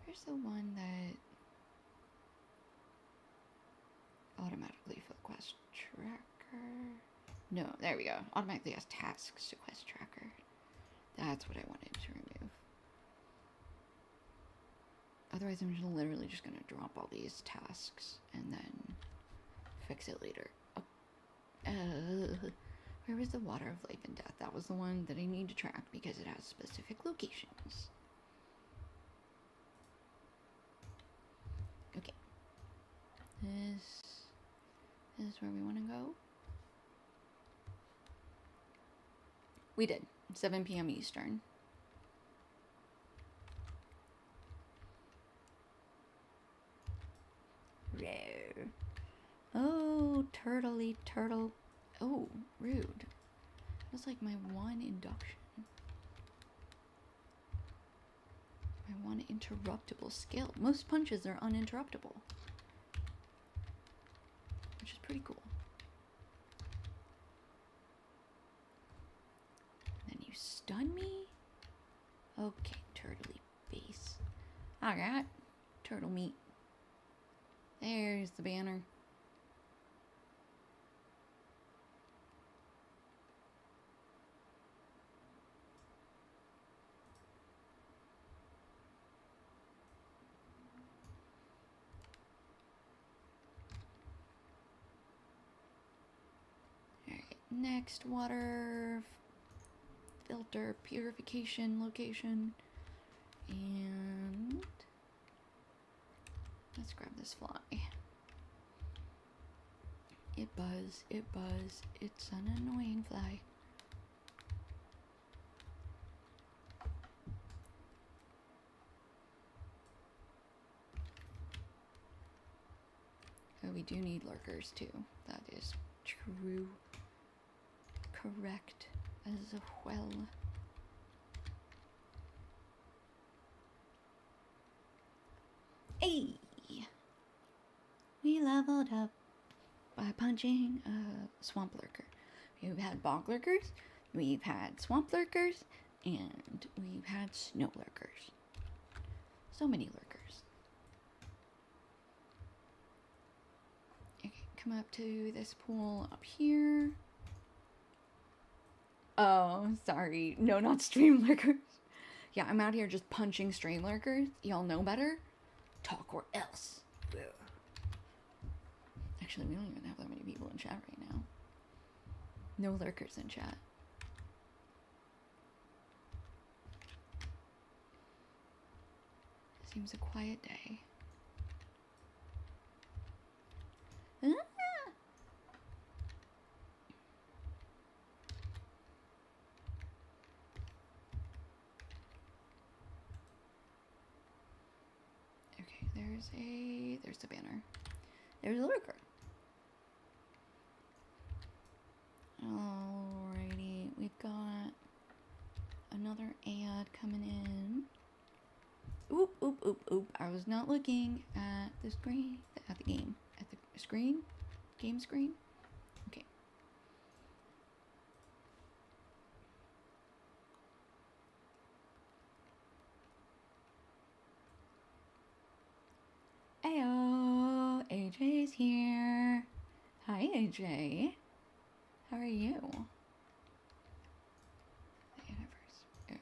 Where's the one that automatically for the quest tracker? No, there we go. Automatically has tasks to quest tracker. That's what I wanted to remove. Otherwise, I'm literally just going to drop all these tasks and then fix it later. Where was the Water of Life and Death? That was the one that I need to track because it has specific locations. Okay. This is where we want to go. We did. 7 p.m. Eastern. Rare. Oh, turtley turtle. Oh, rude. That's like my one induction. My one interruptible skill. Most punches are uninterruptible, which is pretty cool. And then you stun me? Okay, turtley base. Alright, turtle meat. There's the banner. Alright, next water filter purification location. And let's grab this fly. It buzz, it's an annoying fly. Oh, we do need lurkers too. That is true. Correct as well. Hey! We leveled up by punching a swamp lurker. We've had bog lurkers, we've had swamp lurkers, and we've had snow lurkers. So many lurkers. Okay, come up to this pool up here. Oh, sorry. No, not stream lurkers. Yeah, I'm out here just punching stream lurkers. Y'all know better? Talk or else. Ugh. Actually, we don't even have that many people in chat right now. No lurkers in chat. Seems a quiet day. Ah! Okay, there's the banner. There's a lurker. Alrighty, we've got another ad coming in. Oop, oop, oop, oop. I was not looking at the screen, at the game. At the screen? Game screen? Okay. Ayo, AJ's here. Hi, AJ. How are you? The universe. Oh.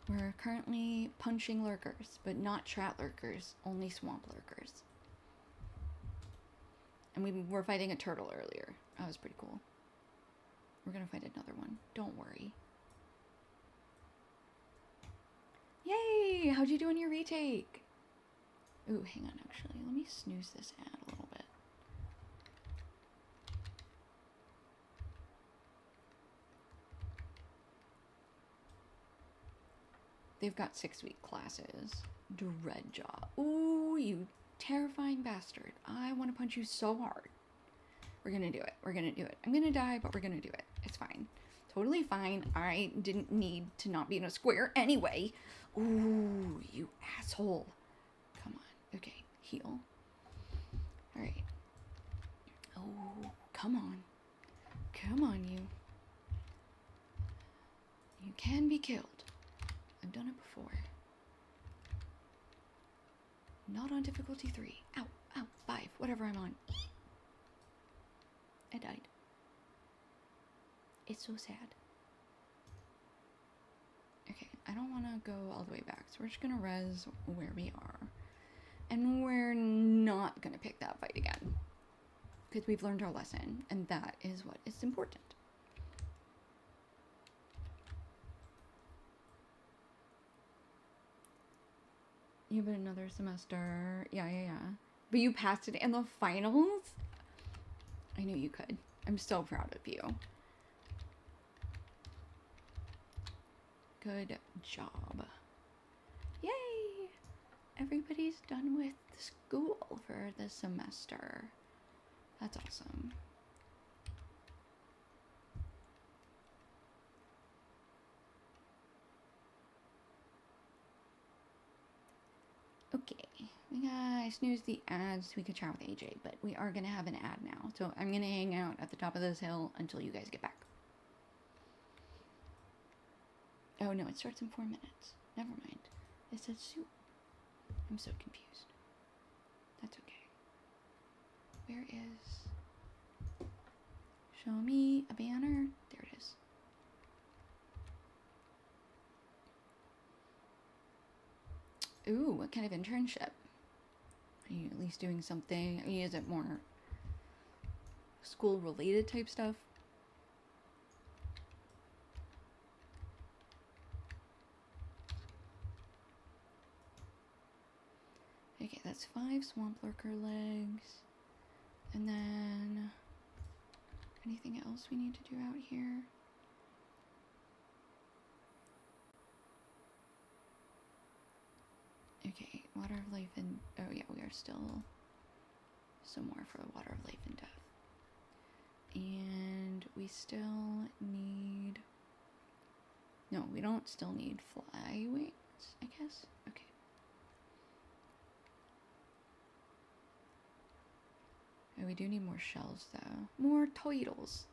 We're currently punching lurkers, but not chat lurkers, only swamp lurkers. And we were fighting a turtle earlier. That was pretty cool. We're gonna fight another one. Don't worry. Yay! How'd you do on your retake? Ooh, hang on, actually. Let me snooze this ad a little bit. They've got 6-week classes. Dreadjaw. Ooh, you terrifying bastard. I want to punch you so hard. We're gonna do it. We're gonna do it. I'm gonna die, but we're gonna do it. It's fine. Totally fine. I didn't need to not be in a square anyway. Ooh, you asshole. Come on. Okay, heal. Alright. Oh, come on. Come on, you. You can be killed. I've done it before. Not on difficulty 3. Ow, ow, 5, whatever I'm on. I died. It's so sad. Okay, I don't want to go all the way back, so we're just gonna res where we are. And we're not gonna pick that fight again. Because we've learned our lesson, and that is what is important. You have another semester. Yeah. But you passed it in the finals? I knew you could. I'm so proud of you. Good job. Yay! Everybody's done with school for this semester. That's awesome. Okay, I snoozed the ads so we could chat with AJ, but we are going to have an ad now. So I'm going to hang out at the top of this hill until you guys get back. Oh no, it starts in 4 minutes. Never mind. It says soon. I'm so confused. That's okay. Where is... Show me a banner. There it is. Ooh, what kind of internship? Are you at least doing something? Is it more school-related type stuff? Okay, that's 5 swamp lurker legs. And then... anything else we need to do out here? Okay, water of life and... oh yeah, we are still some more for water of life and death. And we still need... no, we don't still need fly wings, I guess? Okay. Oh, we do need more shells, though. More titles.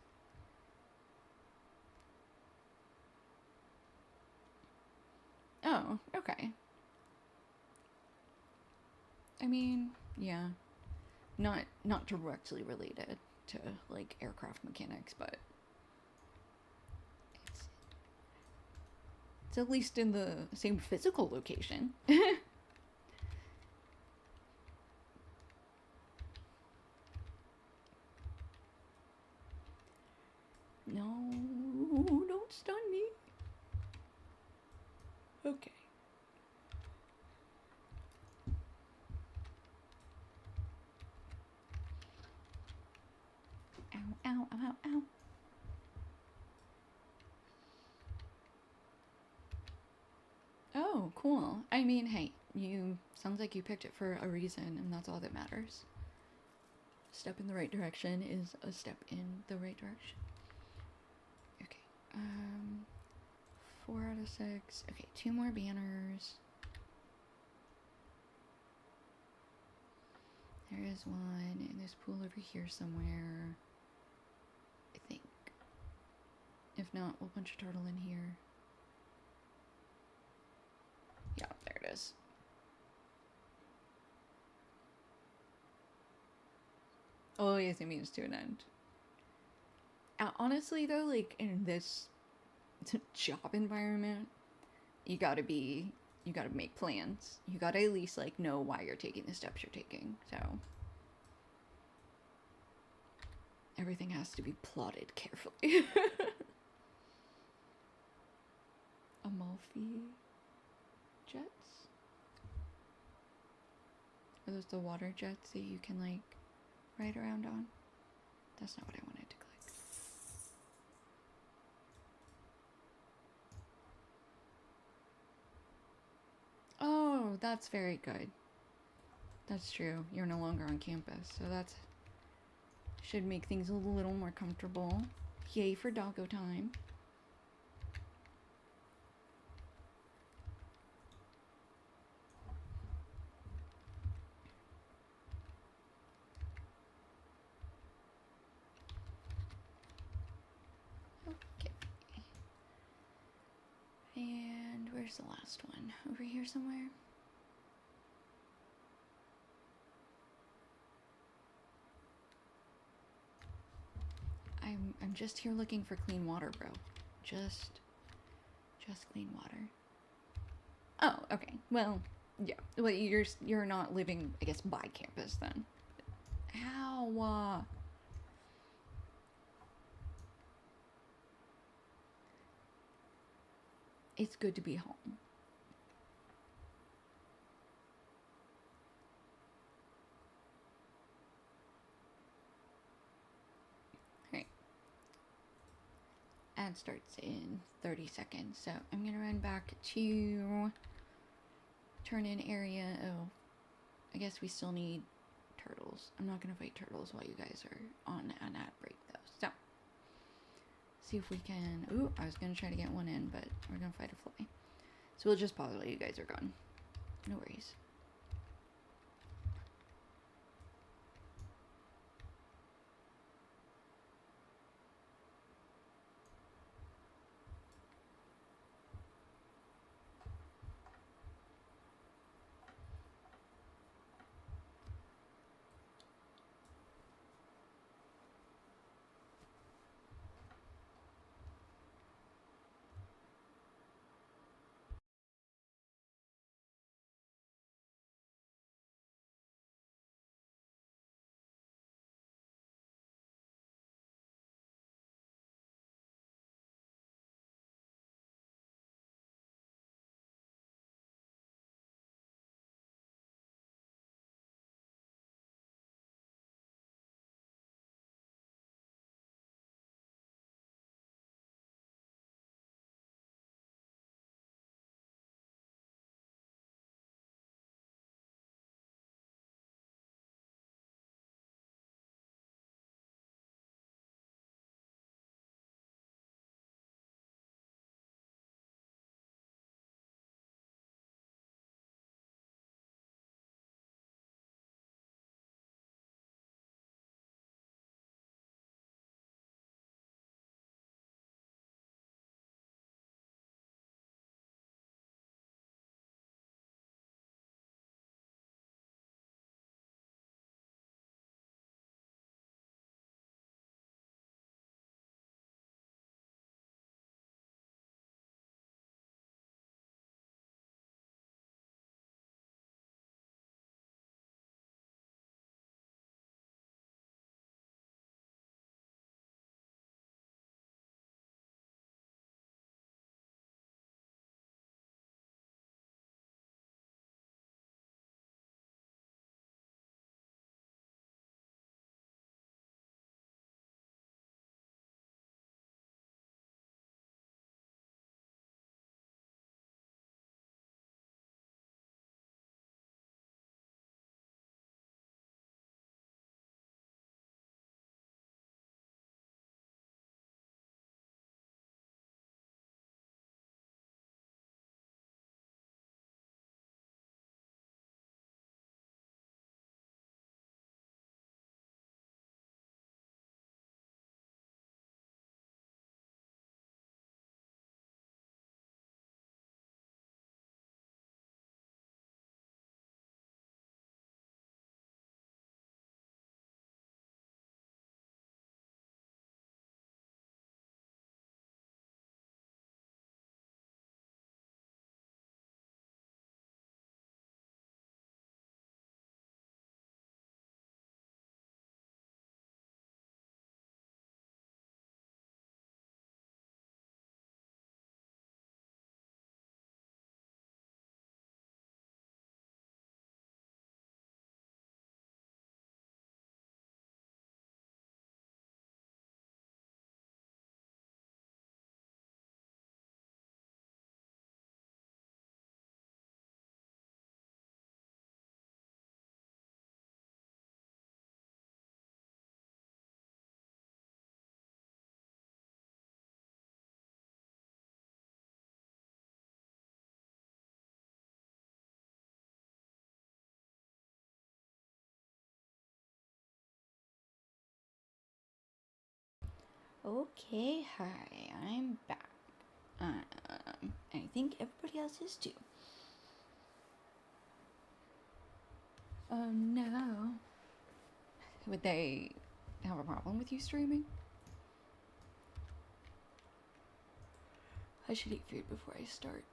Oh, okay. I mean, yeah. Not directly related to, like, aircraft mechanics, but... it's at least in the same physical location. No, don't stun me. Okay. Ow, ow, ow, ow, ow. Oh, cool. I mean, hey, sounds like you picked it for a reason, and that's all that matters. Step in the right direction is a step in the right direction. Okay, 4 out of 6. Okay, 2 more banners. There is one in this pool over here somewhere, I think. If not, we'll punch a turtle in here. Yeah, there it is. Always a means to an end. Honestly, though, like, in this job environment, you gotta make plans. You gotta at least, like, know why you're taking the steps you're taking, so. Everything has to be plotted carefully. Amalfi jets? Are those the water jets that you can, like, ride around on? That's not what I wanted to click. Oh, that's very good. That's true. You're no longer on campus, so that's should make things a little more comfortable. Yay for doggo time. Where's the last one? Over here somewhere? I'm just here looking for clean water, bro. Just clean water. Oh, okay. Well, yeah. Well, you're not living, I guess, by campus then. Ow. It's good to be home. Alright. Ad starts in 30 seconds, so I'm gonna run back to turn in area. Oh, I guess we still need turtles. I'm not gonna fight turtles while you guys are on an ad break though. So, see if we can. Ooh, I was gonna try to get one in, but we're gonna fight a fly. So we'll just pause while you guys are gone. No worries. Okay, hi, I'm back. And I think everybody else is too. Oh no. Would they have a problem with you streaming? I should eat food before I start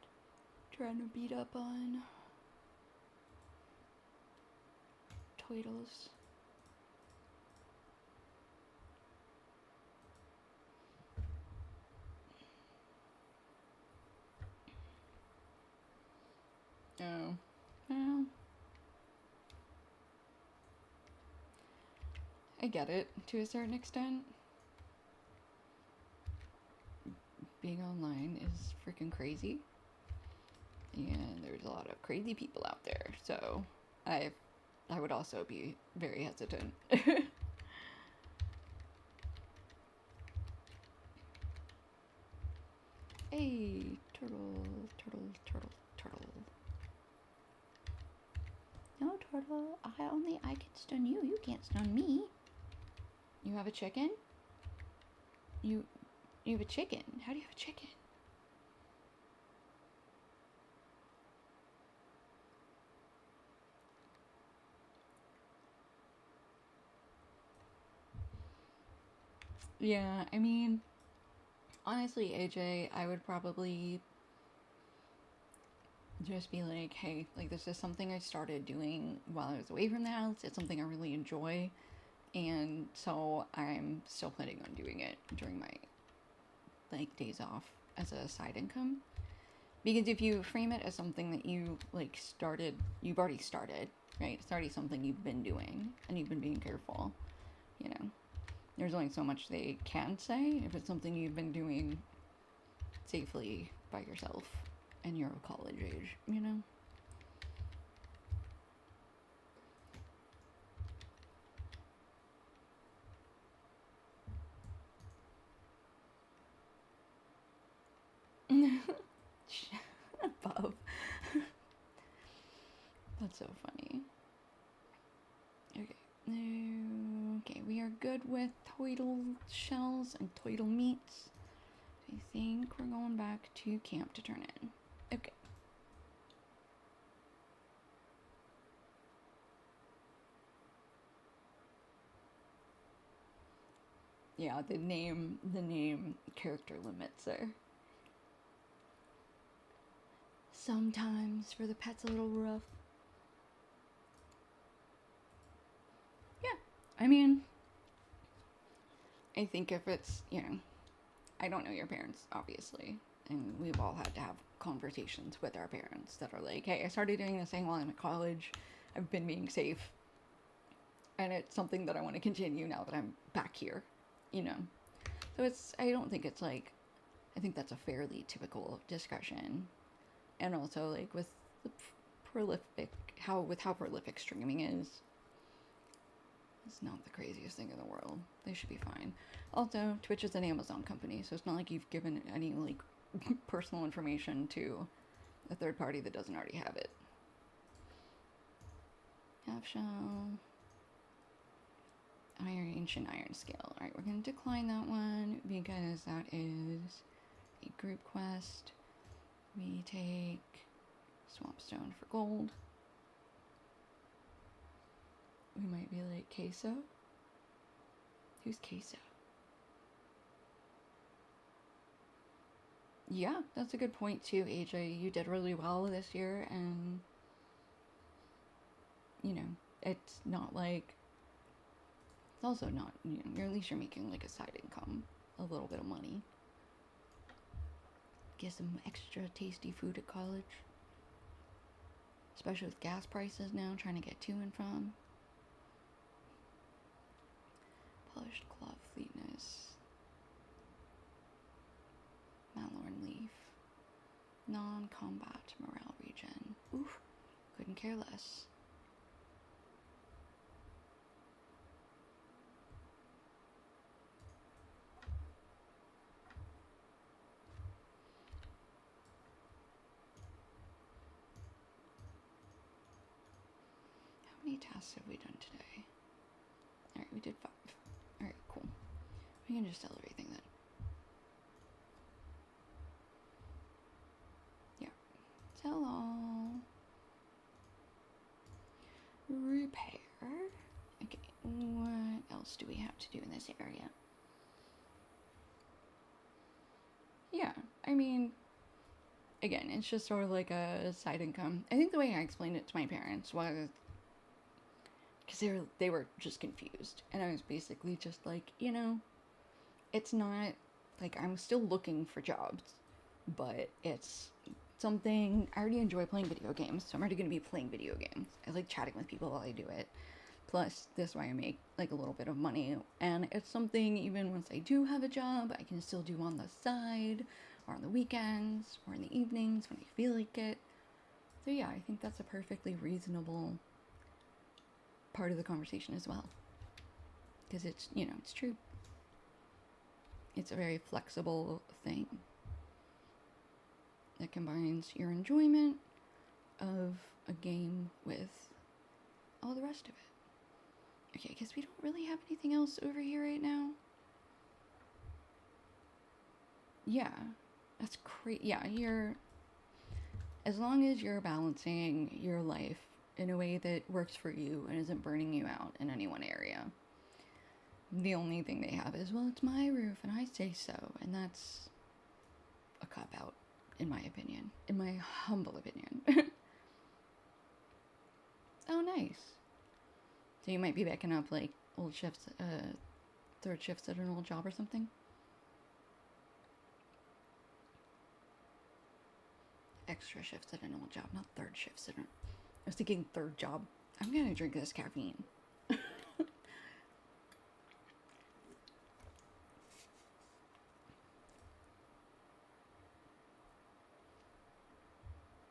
trying to beat up on Toidles. Oh. Well, I get it to a certain extent. Being online is freaking crazy. And there's a lot of crazy people out there. So I would also be very hesitant. Hey, turtle. No, turtle. I can stun you. You can't stun me. You have a chicken? You have a chicken? How do you have a chicken? Yeah, I mean, honestly, AJ, I would probably just be like, hey, like, this is something I started doing while I was away from the house. It's something I really enjoy. And so I'm still planning on doing it during my, like, days off as a side income. Because if you frame it as something that you, like, you've already started, right? It's already something you've been doing and you've been being careful, you know. There's only so much they can say if it's something you've been doing safely by yourself and you're of college age, you know? Above. That's so funny. Okay. Okay, we are good with Toidle shells and Toidle meats. I think we're going back to camp to turn in. Okay. Yeah, the name character limits are sometimes for the pets a little rough. Yeah, I mean, I think if it's, you know, I don't know your parents, obviously, and we've all had to have conversations with our parents that are like, hey, I started doing this thing while I'm at college. I've been being safe. And it's something that I want to continue now that I'm back here, you know? So I don't think it's like, I think that's a fairly typical discussion. And also, like, with the how prolific streaming is, it's not the craziest thing in the world. They should be fine. Also, Twitch is an Amazon company, so it's not like you've given any, like, personal information to a third party that doesn't already have it. Half shell. Ancient iron scale. Alright, we're going to decline that one because that is a group quest. We take Swampstone for gold. We might be like, Queso? Who's Queso? Yeah, that's a good point too, AJ. You did really well this year, and, you know, it's not like, it's also not, you know, at least you're making like a side income, a little bit of money. Get some extra tasty food at college. Especially with gas prices now, trying to get to and from. Polished cloth fleetness. Malorn leaf. Non-combat morale regen. Oof, couldn't care less. How many tasks have we done today? Alright, we did 5. Alright, cool. We can just sell everything then. Sell all. Repair. Okay, what else do we have to do in this area? Yeah, I mean, again, it's just sort of like a side income. I think the way I explained it to my parents was because they were just confused, and I was basically just like, you know, it's not like I'm still looking for jobs, but it's something I already enjoy playing video games, so I'm already going to be playing video games. I like chatting with people while I do it. Plus, this way I make like a little bit of money, and it's something even once I do have a job, I can still do on the side, or on the weekends, or in the evenings when I feel like it. So yeah, I think that's a perfectly reasonable part of the conversation as well. Because it's, you know, it's true. It's a very flexible thing that combines your enjoyment of a game with all the rest of it. Okay, I guess we don't really have anything else over here right now. Yeah, that's great. Yeah, as long as you're balancing your life in a way that works for you and isn't burning you out in any one area. The only thing they have is, well, it's my roof and I say so, and that's a cop-out, in my opinion. In my humble opinion. Oh, nice. So you might be picking up, like, old shifts, third shifts at an old job or something? Extra shifts at an old job, not third shifts at an... I was thinking third job. I'm gonna drink this caffeine.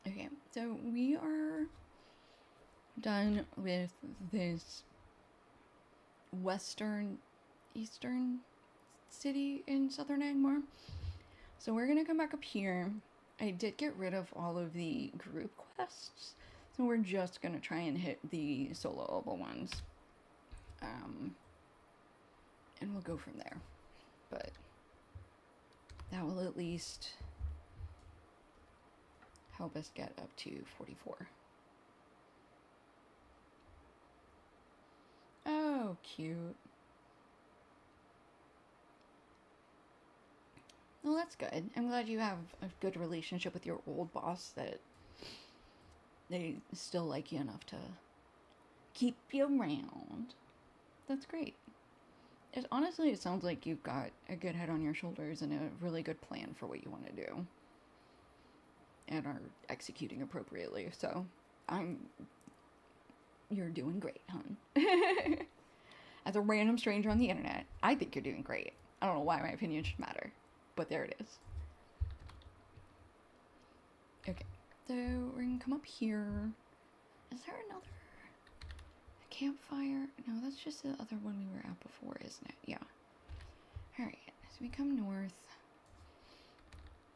Okay, so we are done with this eastern city in southern Angmar. So we're gonna come back up here. I did get rid of all of the group quests, so we're just gonna try and hit the soloable ones. And we'll go from there. But that will at least help us get up to 44. Oh, cute. Well, that's good. I'm glad you have a good relationship with your old boss, that they still like you enough to keep you around. That's great. Honestly, it sounds like you've got a good head on your shoulders and a really good plan for what you want to do. And are executing appropriately, so you're doing great, hon. As a random stranger on the internet, I think you're doing great. I don't know why my opinion should matter, but there it is. Okay, so we're gonna come up here. Is there another campfire? No, that's just the other one we were at before, isn't it? Yeah. Alright, so we come north.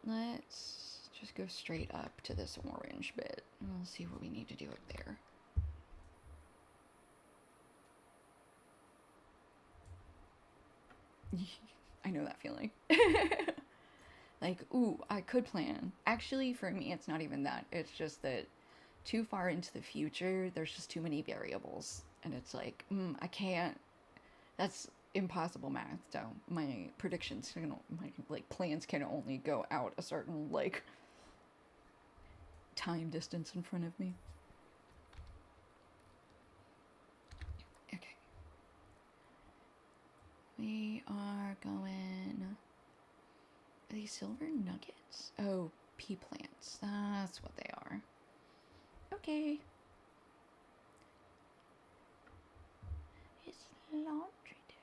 Let's just go straight up to this orange bit, and we'll see what we need to do up there. I know that feeling. Like, ooh, I could plan. Actually, for me, it's not even that. It's just that too far into the future, there's just too many variables. And it's like, I can't. That's impossible math. So my predictions, my like plans can only go out a certain like time distance in front of me. Okay. We are going... Are these silver nuggets? Oh, pea plants. That's what they are. Okay. It's laundry day.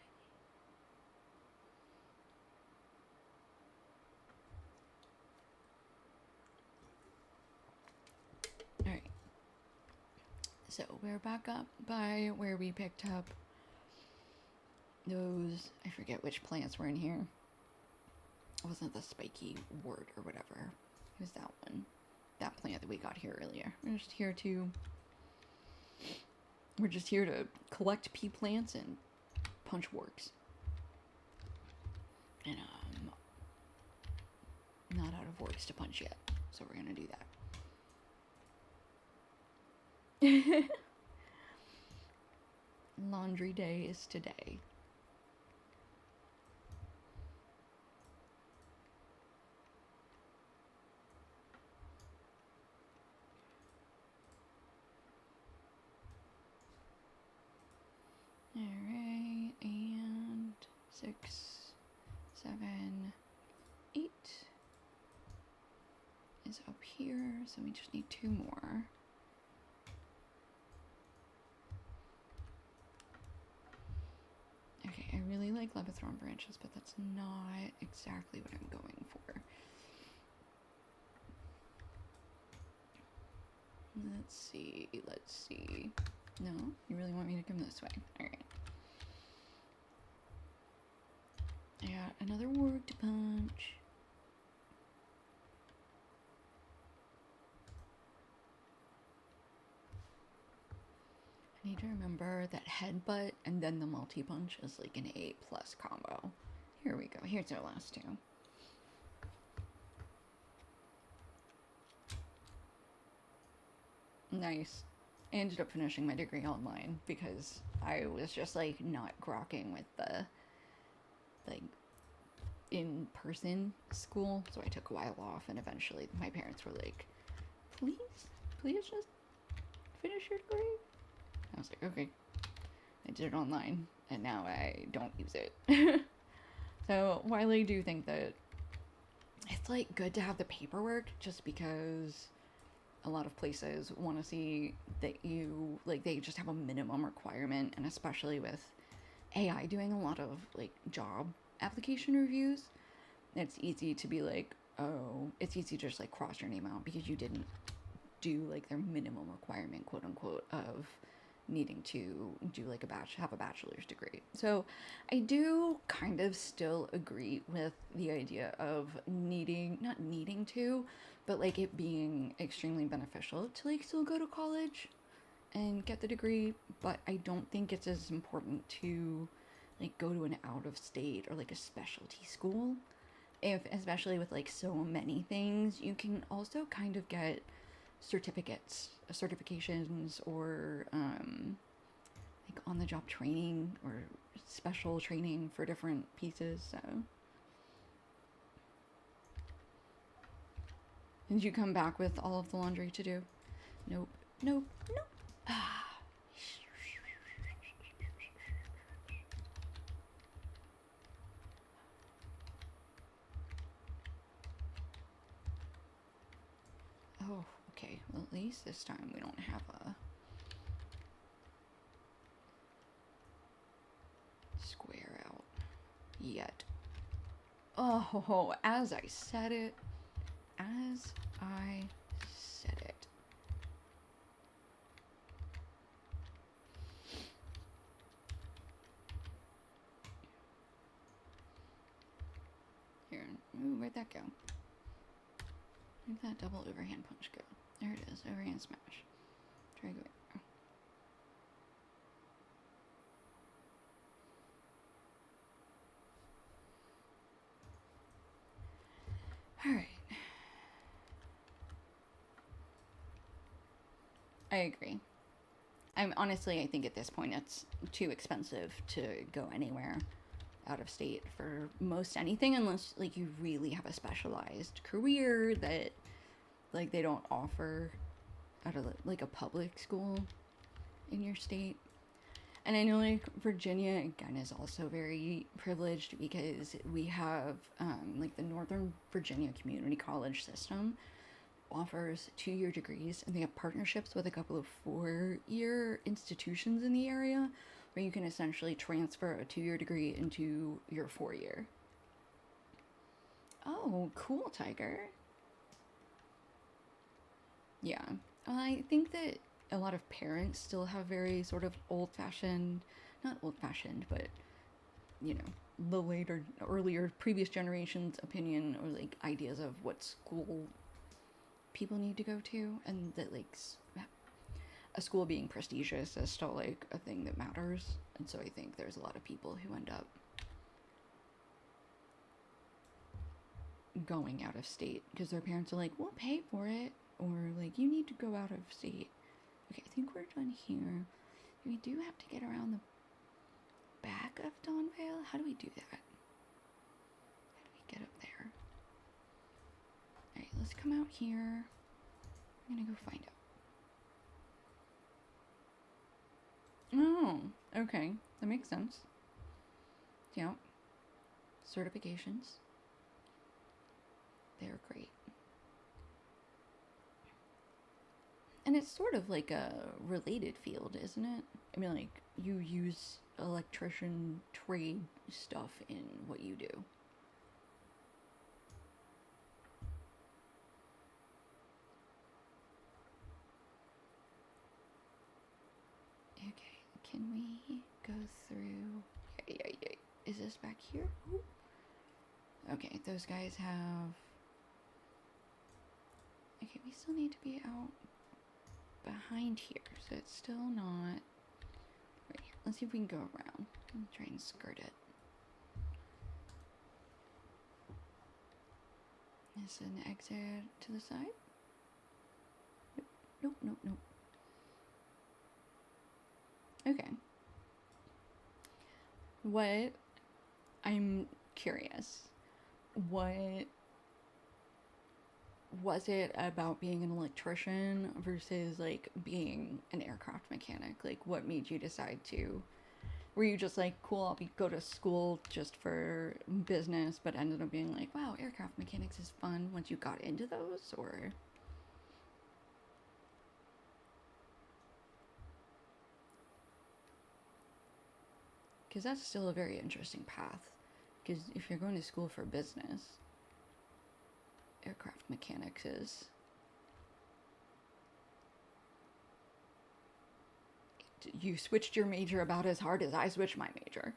Alright. So, we're back up by where we picked up those... I forget which plants were in here. It wasn't the spiky wort or whatever. It was that one. That plant that we got here earlier. We're just here to collect pea plants and punch works. And not out of works to punch yet. So we're gonna do that. Laundry day is today. Alright, and 6, 7, 8 is up here, so we just need 2 more. Okay, I really like Lebathron branches, but that's not exactly what I'm going for. Let's see. No, you really want me to come this way. Alright. I got another warg to punch. I need to remember that headbutt and then the multi-punch is like an 8+ combo. Here we go. Here's our last 2. Nice. I ended up finishing my degree online because I was just like not grokking with the like in-person school, so I took a while off, and eventually my parents were like, please just finish your degree. I was like, okay. I did it online, and now I don't use it. So while I do think that it's like good to have the paperwork, just because a lot of places want to see that you, like, they just have a minimum requirement, and especially with AI doing a lot of like job application reviews, it's easy to be like, oh, it's easy to just like cross your name out because you didn't do like their minimum requirement, quote unquote, of needing to do like have a bachelor's degree. So I do kind of still agree with the idea of not needing to, but like it being extremely beneficial to like still go to college and get the degree, but I don't think it's as important to like go to an out of state or like a specialty school. Especially with like so many things, you can also kind of get certifications, or like on the job training or special training for different pieces. So did you come back with all of the laundry to do? Nope. Oh, okay. Well, at least this time we don't have a square out yet. Oh, as I said it. Here, ooh, where'd that go? Where'd that double overhand punch go? There it is, overhand smash. Try to go. Alright. I agree. I think at this point it's too expensive to go anywhere out of state for most anything, unless like you really have a specialized career that like they don't offer out of like a public school in your state. And I know like Virginia again is also very privileged because we have like the Northern Virginia Community College system offers 2-year degrees, and they have partnerships with a couple of 4-year institutions in the area where you can essentially transfer a 2-year degree into your 4-year. Oh, cool, Tiger. Yeah. I think that a lot of parents still have very sort of not old-fashioned, but, you know, the earlier, previous generation's opinion or, like, ideas of what school people need to go to, and that, like, a school being prestigious is still, like, a thing that matters. And so I think there's a lot of people who end up going out of state because their parents are like, we'll pay for it, or like, you need to go out of state. Okay, I think we're done here. We do have to get around the back of Dawnvale. How do we do that? How do we get up there? Alright, let's come out here. I'm gonna go find out. Oh, okay. That makes sense. Yeah. Certifications. They're great. And it's sort of like a related field, isn't it? I mean, like, you use electrician trade stuff in what you do. Okay, can we go through... Yeah. Is this back here? Ooh. Okay, those guys have... Okay, we still need to be out behind here, so it's still not... Right here. Let's see if we can go around and try and skirt it. Is an exit to the side? Nope. Okay. What... I'm curious. What was it about being an electrician versus like being an aircraft mechanic? Like, what made you decide to... Were you just like, cool, I'll go to school just for business, but ended up being like, wow, aircraft mechanics is fun once you got into those? Or... Because that's still a very interesting path. Because if you're going to school for business, aircraft mechanics is... You switched your major about as hard as I switched my major.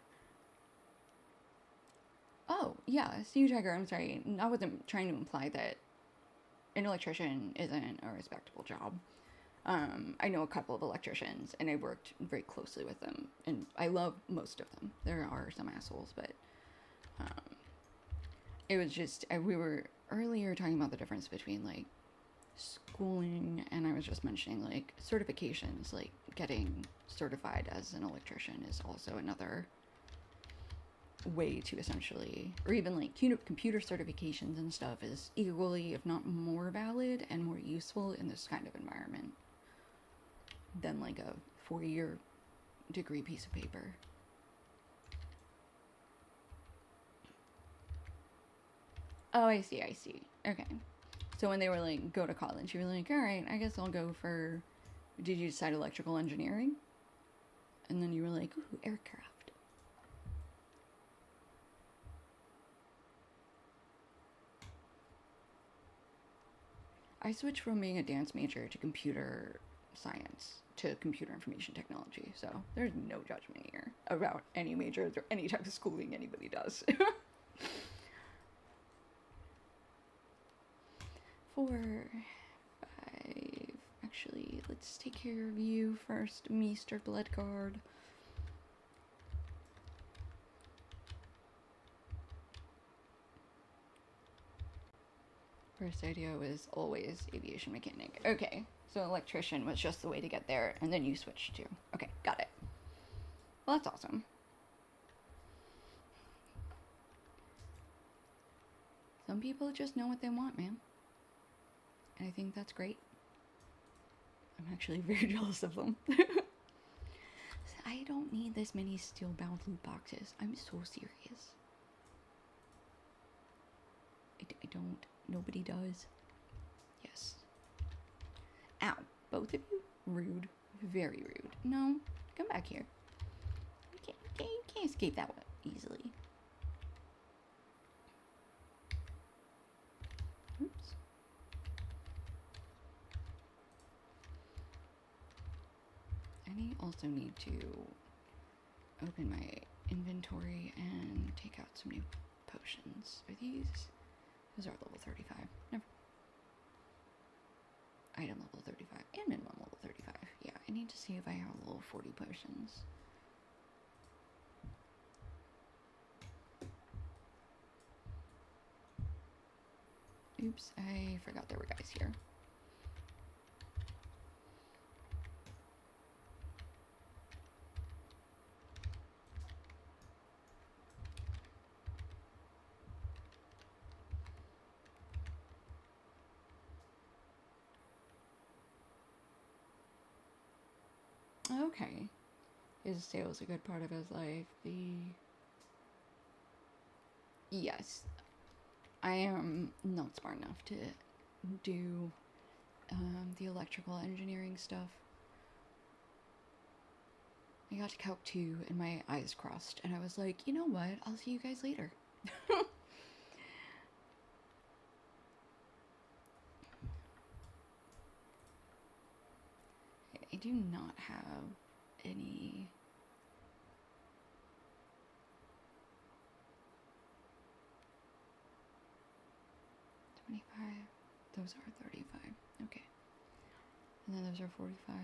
Oh, yeah, Steve Tiger, I'm sorry. I wasn't trying to imply that an electrician isn't a respectable job. I know a couple of electricians, and I worked very closely with them, and I love most of them. There are some assholes, but it was just, we were earlier talking about the difference between, like, schooling, and I was just mentioning, like, certifications, like, getting certified as an electrician is also another way to essentially, or even, like, computer certifications and stuff is equally, if not more valid and more useful in this kind of environment than, like, a 4-year degree piece of paper. Oh, I see. Okay. So when they were like, go to college, you were like, all right, I guess I'll go for... Did you decide electrical engineering? And then you were like, ooh, aircraft. I switched from being a dance major to computer science to computer information technology, so there's no judgment here about any majors or any type of schooling anybody does. 4, 5... Actually, let's take care of you first, Mr. Bloodguard. First idea was always aviation mechanic. Okay, so electrician was just the way to get there, and then you switched to... Okay, got it. Well, that's awesome. Some people just know what they want, man. And I think that's great. I'm actually very jealous of them. I don't need this many steel-bound loot boxes. I'm so serious. I don't. Nobody does. Yes. Ow. Both of you? Rude. Very rude. No. Come back here. You can't escape that one easily. Oops. I also need to open my inventory and take out some new potions. Are these? Those are level 35. Never. Item level 35 and minimum level 35. Yeah, I need to see if I have level 40 potions. Oops, I forgot there were guys here. okay. His sales a good part of his life. Yes, I am not smart enough to do the electrical engineering stuff. I got to Calc 2 and my eyes crossed, and I was like, you know what? I'll see you guys later. I do not have any. Those are 35. Okay. And then those are 45.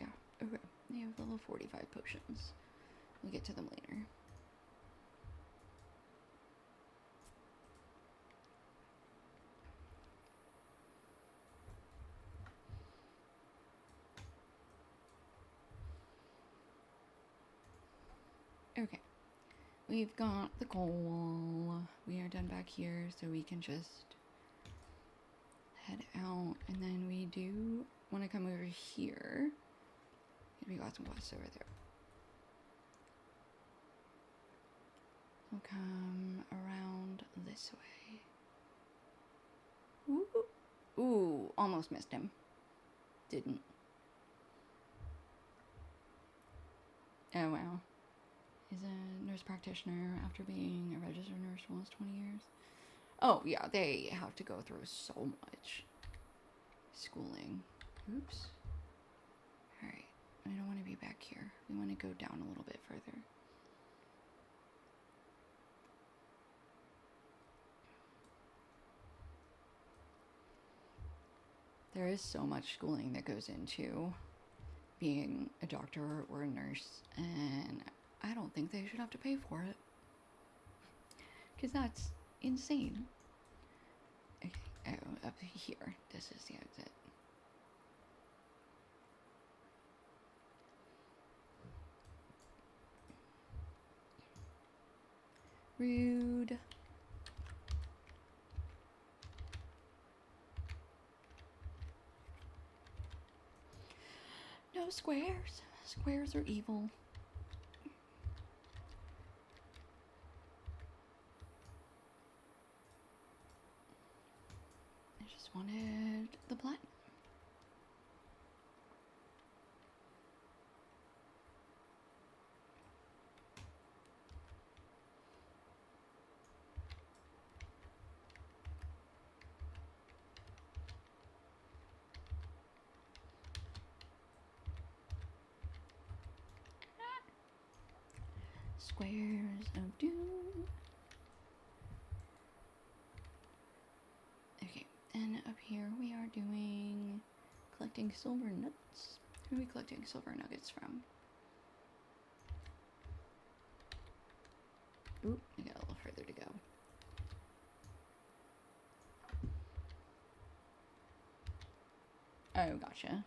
Yeah. Okay. They have level 45 potions. We'll get to them later. Okay. We've got the goal. We are done back here, so we can just head out. And then we do want to come over here. We got some quests over there. We'll come around this way. Ooh. Ooh, almost missed him. Didn't. Oh, wow. Is a nurse practitioner after being a registered nurse for almost 20 years. Oh, yeah, they have to go through so much schooling. Oops. Alright, we don't want to be back here. We want to go down a little bit further. There is so much schooling that goes into being a doctor or a nurse, and I don't think they should have to pay for it. Because that's insane. Okay, oh, up here. This is the exit. Rude. No squares. Squares are evil. I just wanted the platinum. Squares of doom. Okay, and up here we are doing collecting silver nuts. Who are we collecting silver nuggets from? Oop, I got a little further to go. Oh, gotcha.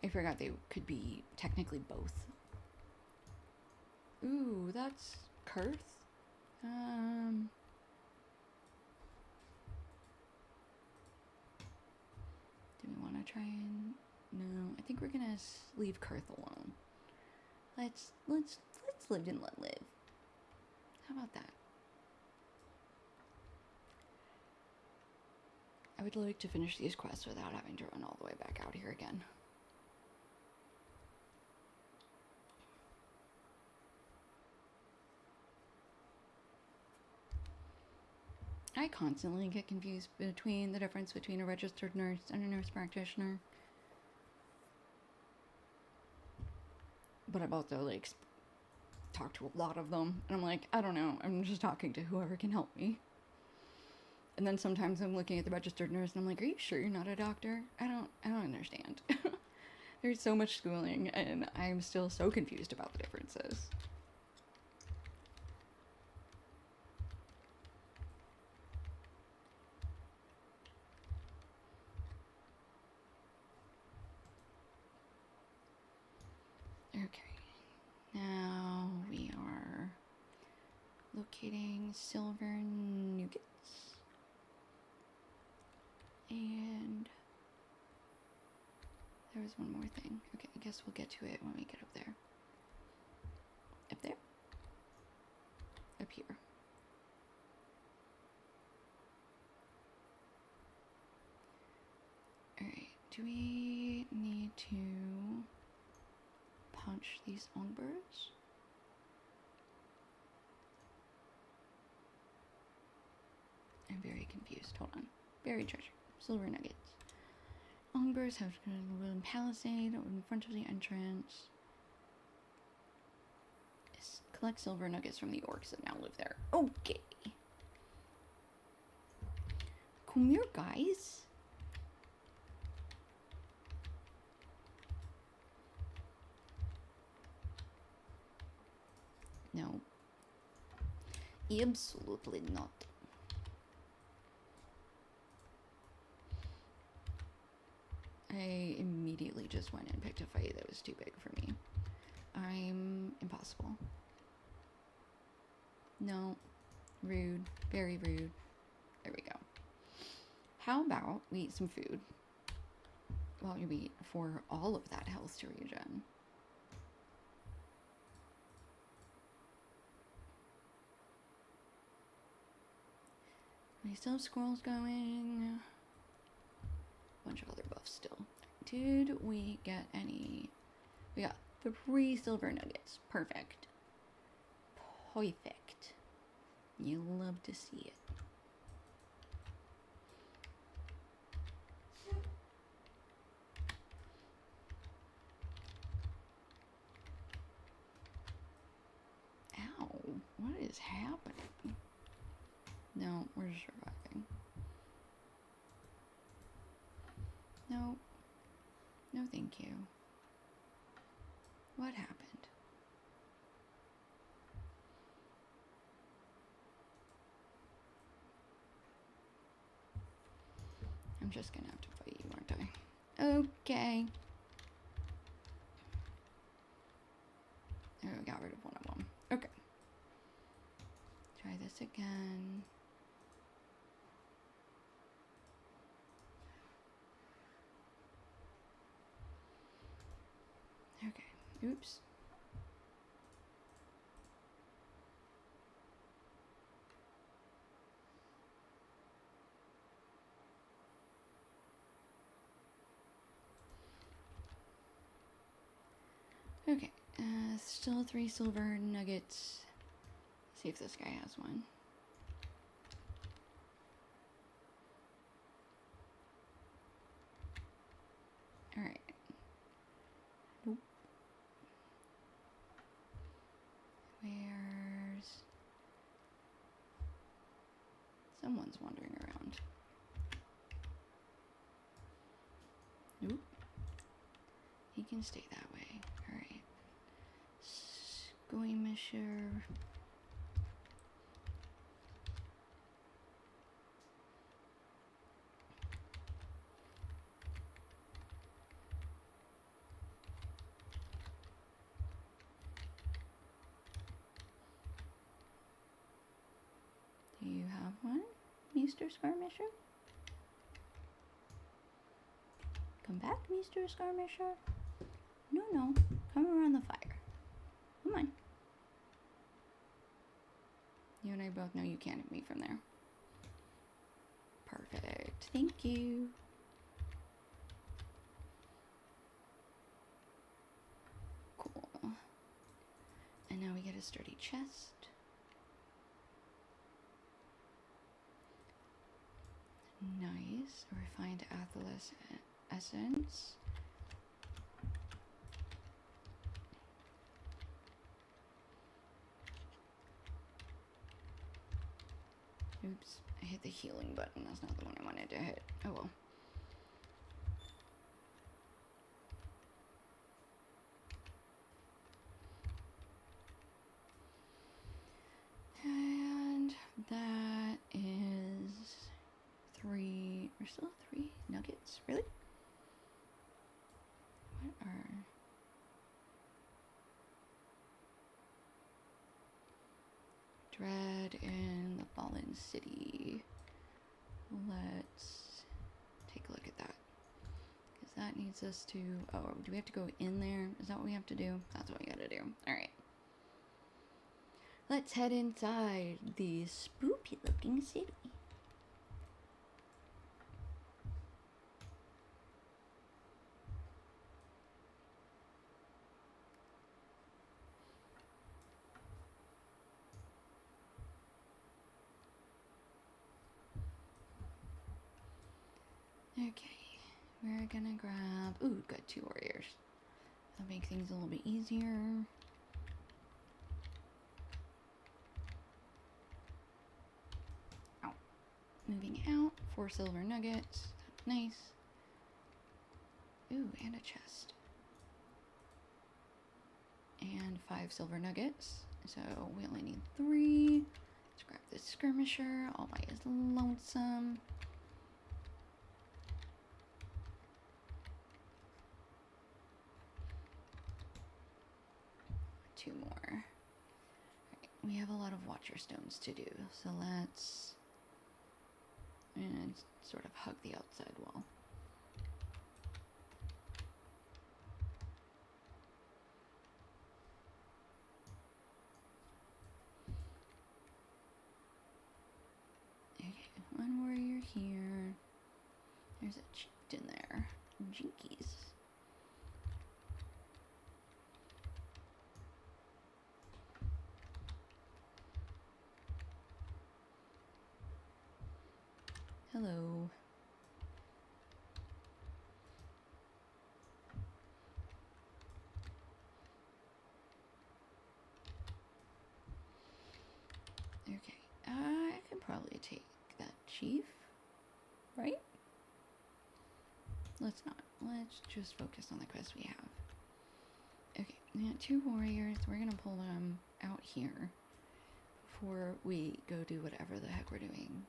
I forgot they could be technically both. Ooh, that's Kurth. Do we want to try and... No, I think we're gonna leave Kurth alone. Let's live and let live. How about that? I would like to finish these quests without having to run all the way back out here again. I constantly get confused between the difference between a registered nurse and a nurse practitioner. But I've also, like, talked to a lot of them, and I'm like, I don't know, I'm just talking to whoever can help me. And then sometimes I'm looking at the registered nurse, and I'm like, are you sure you're not a doctor? I don't understand. There's so much schooling, and I'm still so confused about the differences. Okay, now we are locating silver nuggets. And there was one more thing. Okay, I guess we'll get to it when we get up there. Up there? Up here. Alright, do we need to punch these Angbers? I'm very confused. Hold on. Buried treasure. Silver nuggets. Angbers have a wooden palisade in front of the entrance. Collect silver nuggets from the orcs that now live there. Okay. Come here, guys. No. Absolutely not. I immediately just went and picked a fight that was too big for me. I'm impossible. No. Rude. Very rude. There we go. How about we eat some food while you wait for all of that health to regen? We still have scrolls going. Bunch of other buffs still. Did we get any? We got 3 silver nuggets. Perfect. Perfect. You love to see it. Ow. What is happening? No, we're surviving. No. No, thank you. What happened? I'm just gonna have to fight you, aren't I? Okay. Oh, I got rid of one of them. Okay. Try this again. Okay. Oops. Okay, still 3 silver nuggets. See if this guy has one. Alright. Nope. Where's... Someone's wandering around. Nope. He can stay that way. Alright. Skirmisher. Do you have one, Mr. Skirmisher? Come back, Mr. Skirmisher. No, no. Come around the fire. Come on. You and I both know you can't hit me from there. Perfect. Thank you. Cool. And now we get a sturdy chest. Nice. A refined Athelas essence. Oops, I hit the healing button. That's not the one I wanted to hit. Oh well. And that is 3. We're still 3 nuggets? Really? What are... Dread in the Fallen City. Let's take a look at that. Because that needs leads us to... Oh, do we have to go in there? Is that what we have to do? That's what we gotta do. Alright. Let's head inside the spooky looking city. Okay, we're gonna grab... Ooh, got 2 warriors. That'll make things a little bit easier. Ow. Moving out, 4 silver nuggets. That's nice. Ooh, and a chest. And 5 silver nuggets. So we only need 3. Let's grab this skirmisher. All by his lonesome. 2 more. Right, we have a lot of watcher stones to do, so let's sort of hug the outside wall. Okay, 1 warrior here. There's a chieftain there. Jinkies. Hello. Okay, I can probably take that chief, right? Let's not. Let's just focus on the quest we have. Okay, we got 2 warriors. We're gonna pull them out here before we go do whatever the heck we're doing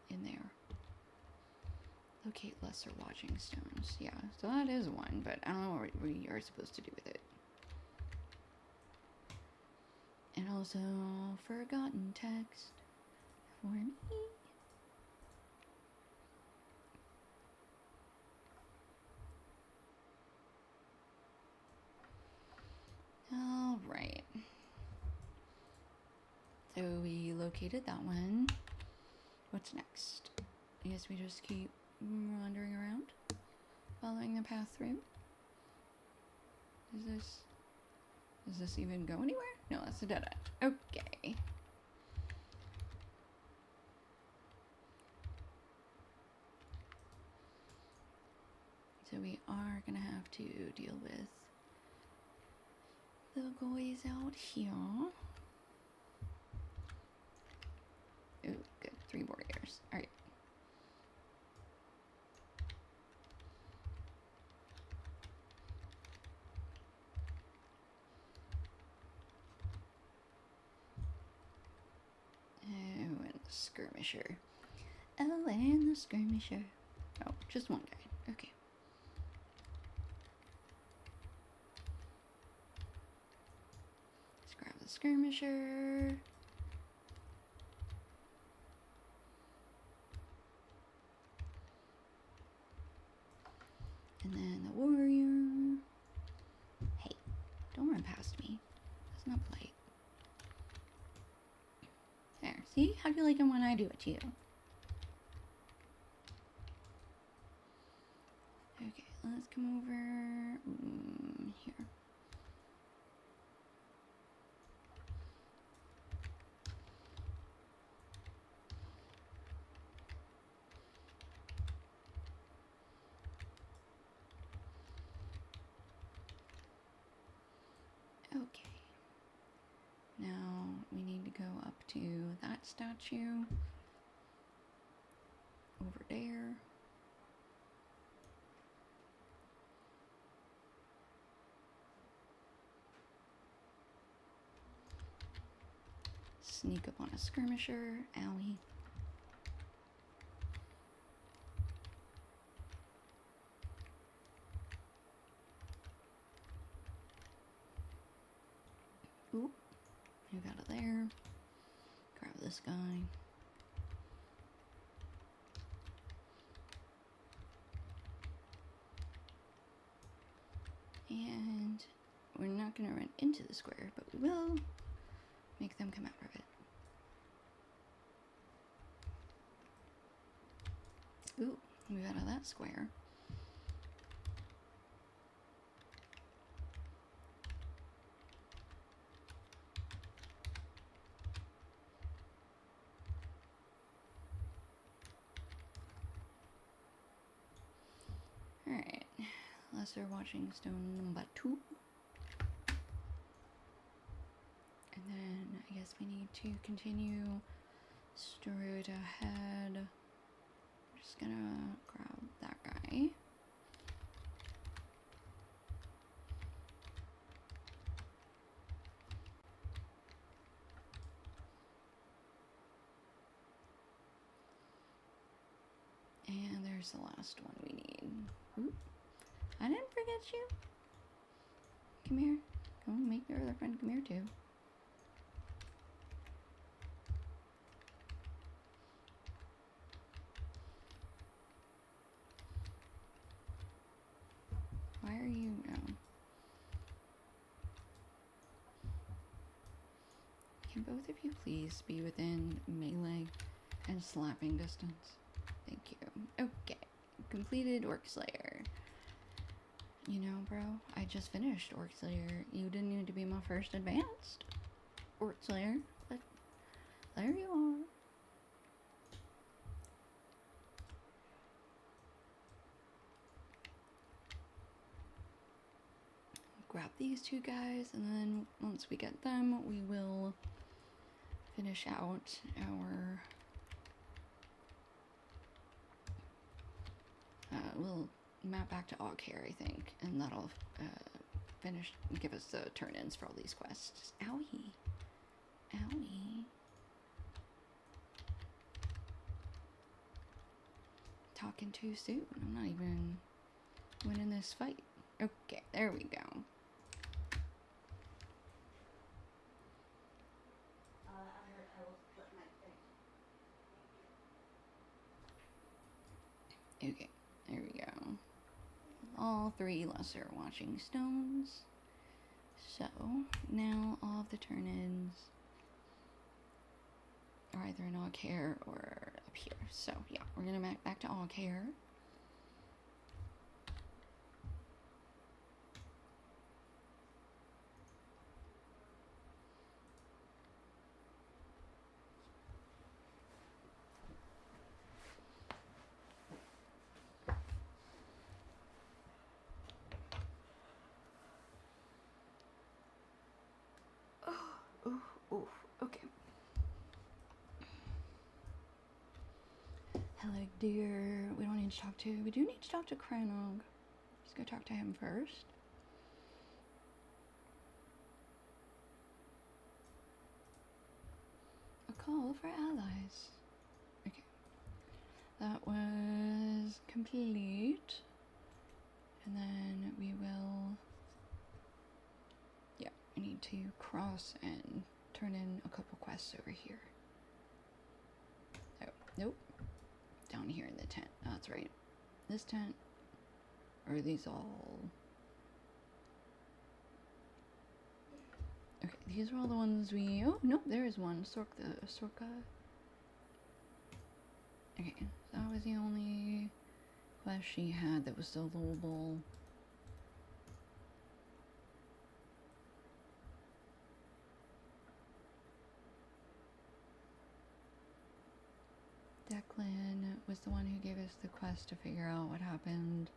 in there. Locate lesser watching stones. Yeah, so that is 1, but I don't know what we are supposed to do with it. And also, forgotten text for me. Alright. So we located that one. What's next? I guess we just keep wandering around, following the path through. Does this even go anywhere? No, that's a dead end. Okay. So we are gonna have to deal with the guys out here. Ooh, good. 3 warriors. Alright. Oh, and the skirmisher. Oh, and the skirmisher. Oh, just 1 guy. Okay. Let's grab the skirmisher. And then the warrior. Hey, don't run past me. That's not polite. There, see? How do you like it when I do it to you? Okay, let's come over here. Okay. Now we need to go up to that statue over there. Sneak up on a skirmisher. Owie. Oop. Move out of there. Grab this guy. And we're not going to run into the square, but we will make them come out of it. Ooh, we got out of that square. Alright, lesser watching stone number 2. And then I guess we need to continue straight ahead. I'm just gonna grab that guy. And there's the last one we need. Oop. I didn't forget you. Come here. Go make your other friend come here too. Why are you no? Can both of you please be within melee and slapping distance? Thank you. Okay. Completed Orc Slayer. You know, bro, I just finished Orc Slayer. You didn't need to be my first advanced Orc Slayer, but there you are. Grab these two guys, and then once we get them, we will finish out our we'll map back to Oghair, I think, and that'll give us the turn-ins for all these quests. Owie. Owie. Talking too soon. I'm not even winning this fight. Okay, there we go. Okay, there we go. All 3 lesser watching stones. So, now all of the turn-ins are either in Oghair or up here. So, yeah, we're gonna map back to Oghair. Oof, okay. Hello, dear. We don't need to talk to. We do need to talk to Cranog. Let's go talk to him first. A call for allies. Okay. That was complete. And then we will. Yeah, we need to cross and turn in a couple quests over here. Oh, nope. Down here in the tent. That's right. This tent. Or are these all... Okay, these are all the ones we... Oh, nope, there is one. Sorka. Okay, that was the only quest she had that was still doable. Declan was the one who gave us the quest to figure out what happened.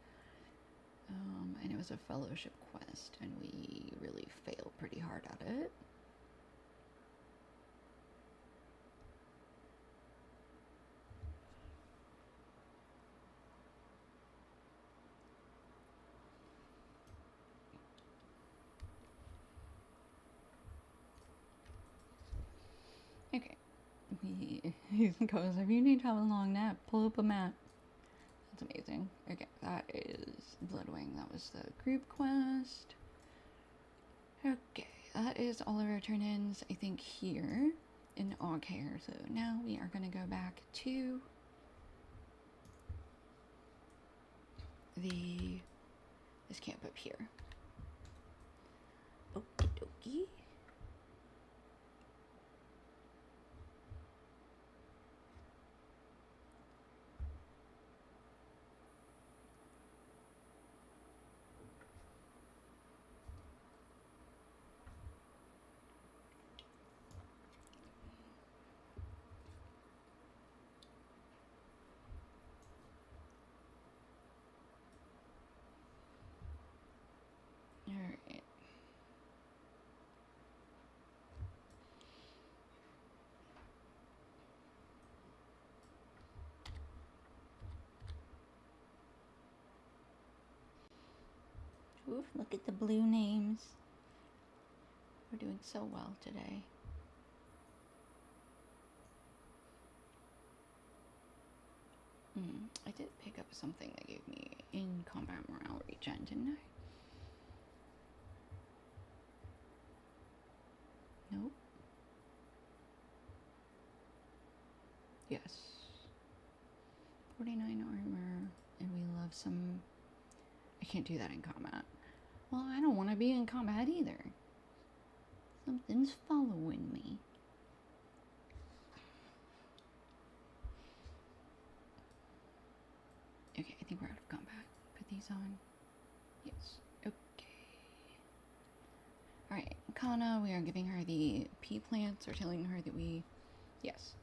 And it was a fellowship quest, and we really failed pretty hard at it. Okay. He goes, if you need to have a long nap, pull up a mat. That's amazing. Okay, that is Bloodwing. That was the group quest. Okay, that is all of our turn-ins, I think, here in Oghair. So now we are going to go back to this camp up here. Lucky. Alright. Oof, look at the blue names. We're doing so well today. I did pick up something that gave me in combat morale regen, didn't I? Nope. Yes. 49 armor, and we love some... I can't do that in combat. Well, I don't want to be in combat either. Something's following me. Okay, I think we're out of combat. Put these on. Yes. Okay. Alright, Kana, we are giving her the pea plants, or telling her that we... Yes.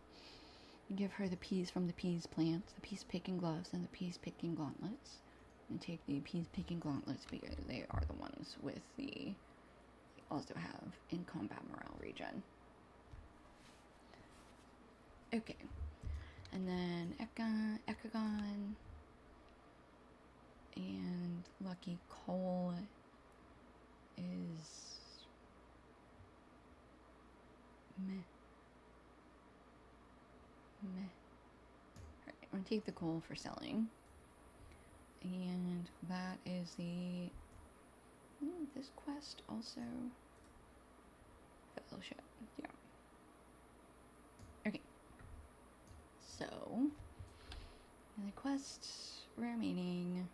Give her the peas from the peas plants, the peas picking gloves, and the peas picking gauntlets. And take the peas picking gauntlets because they are the ones with the... They also have in combat morale regen. Okay. And then Ekagon and Lucky Cole is meh. Alright, I'm gonna take the coal for selling. And that is the... this quest also... Fellowship, yeah. Okay. So... the quest remaining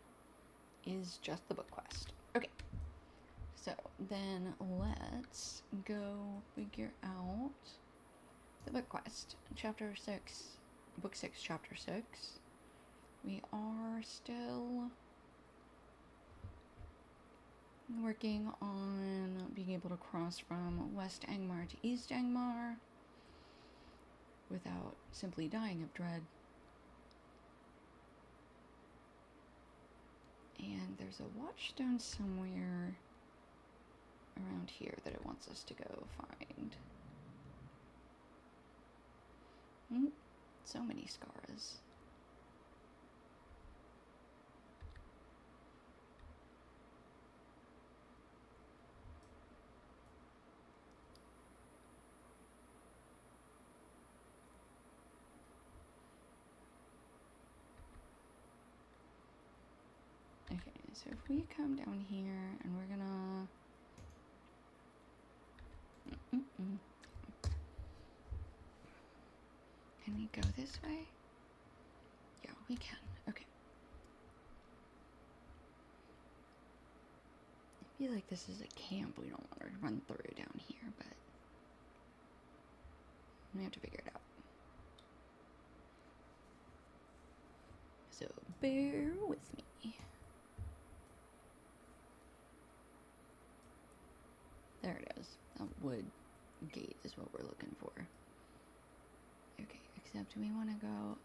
is just the book quest. Okay. So, then let's go figure out the book quest. Chapter 6, book 6, chapter 6. We are still working on being able to cross from West Angmar to East Angmar without simply dying of dread. And there's a watchstone somewhere around here that it wants us to go find. So many scars. Okay, so if we come down here and we're gonna... Can we go this way? Yeah, we can. Okay. I feel like this is a camp we don't want to run through down here, but we have to figure it out. So bear with me. There it is. That wood gate is what we're looking for. Okay, except we want to go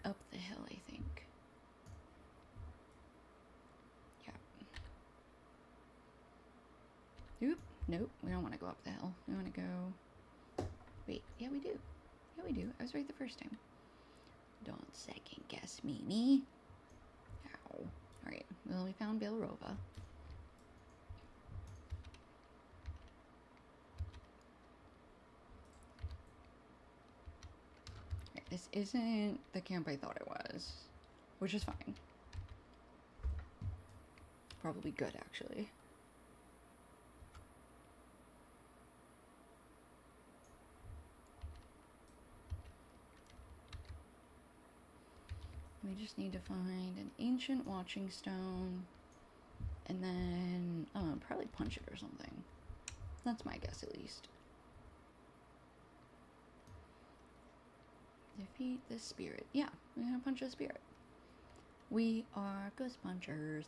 up the hill, I think. Yeah. Oop, nope, we don't want to go up the hill. We want to go... Wait, yeah we do. Yeah we do. I was right the first time. Don't second guess me. Ow. Alright, well we found Belrova. This isn't the camp I thought it was, which is fine. Probably good, actually. We just need to find an ancient watching stone And then, probably punch it or something. That's my guess, at least. Defeat the spirit. Yeah, we're gonna punch the spirit. We are ghost punchers.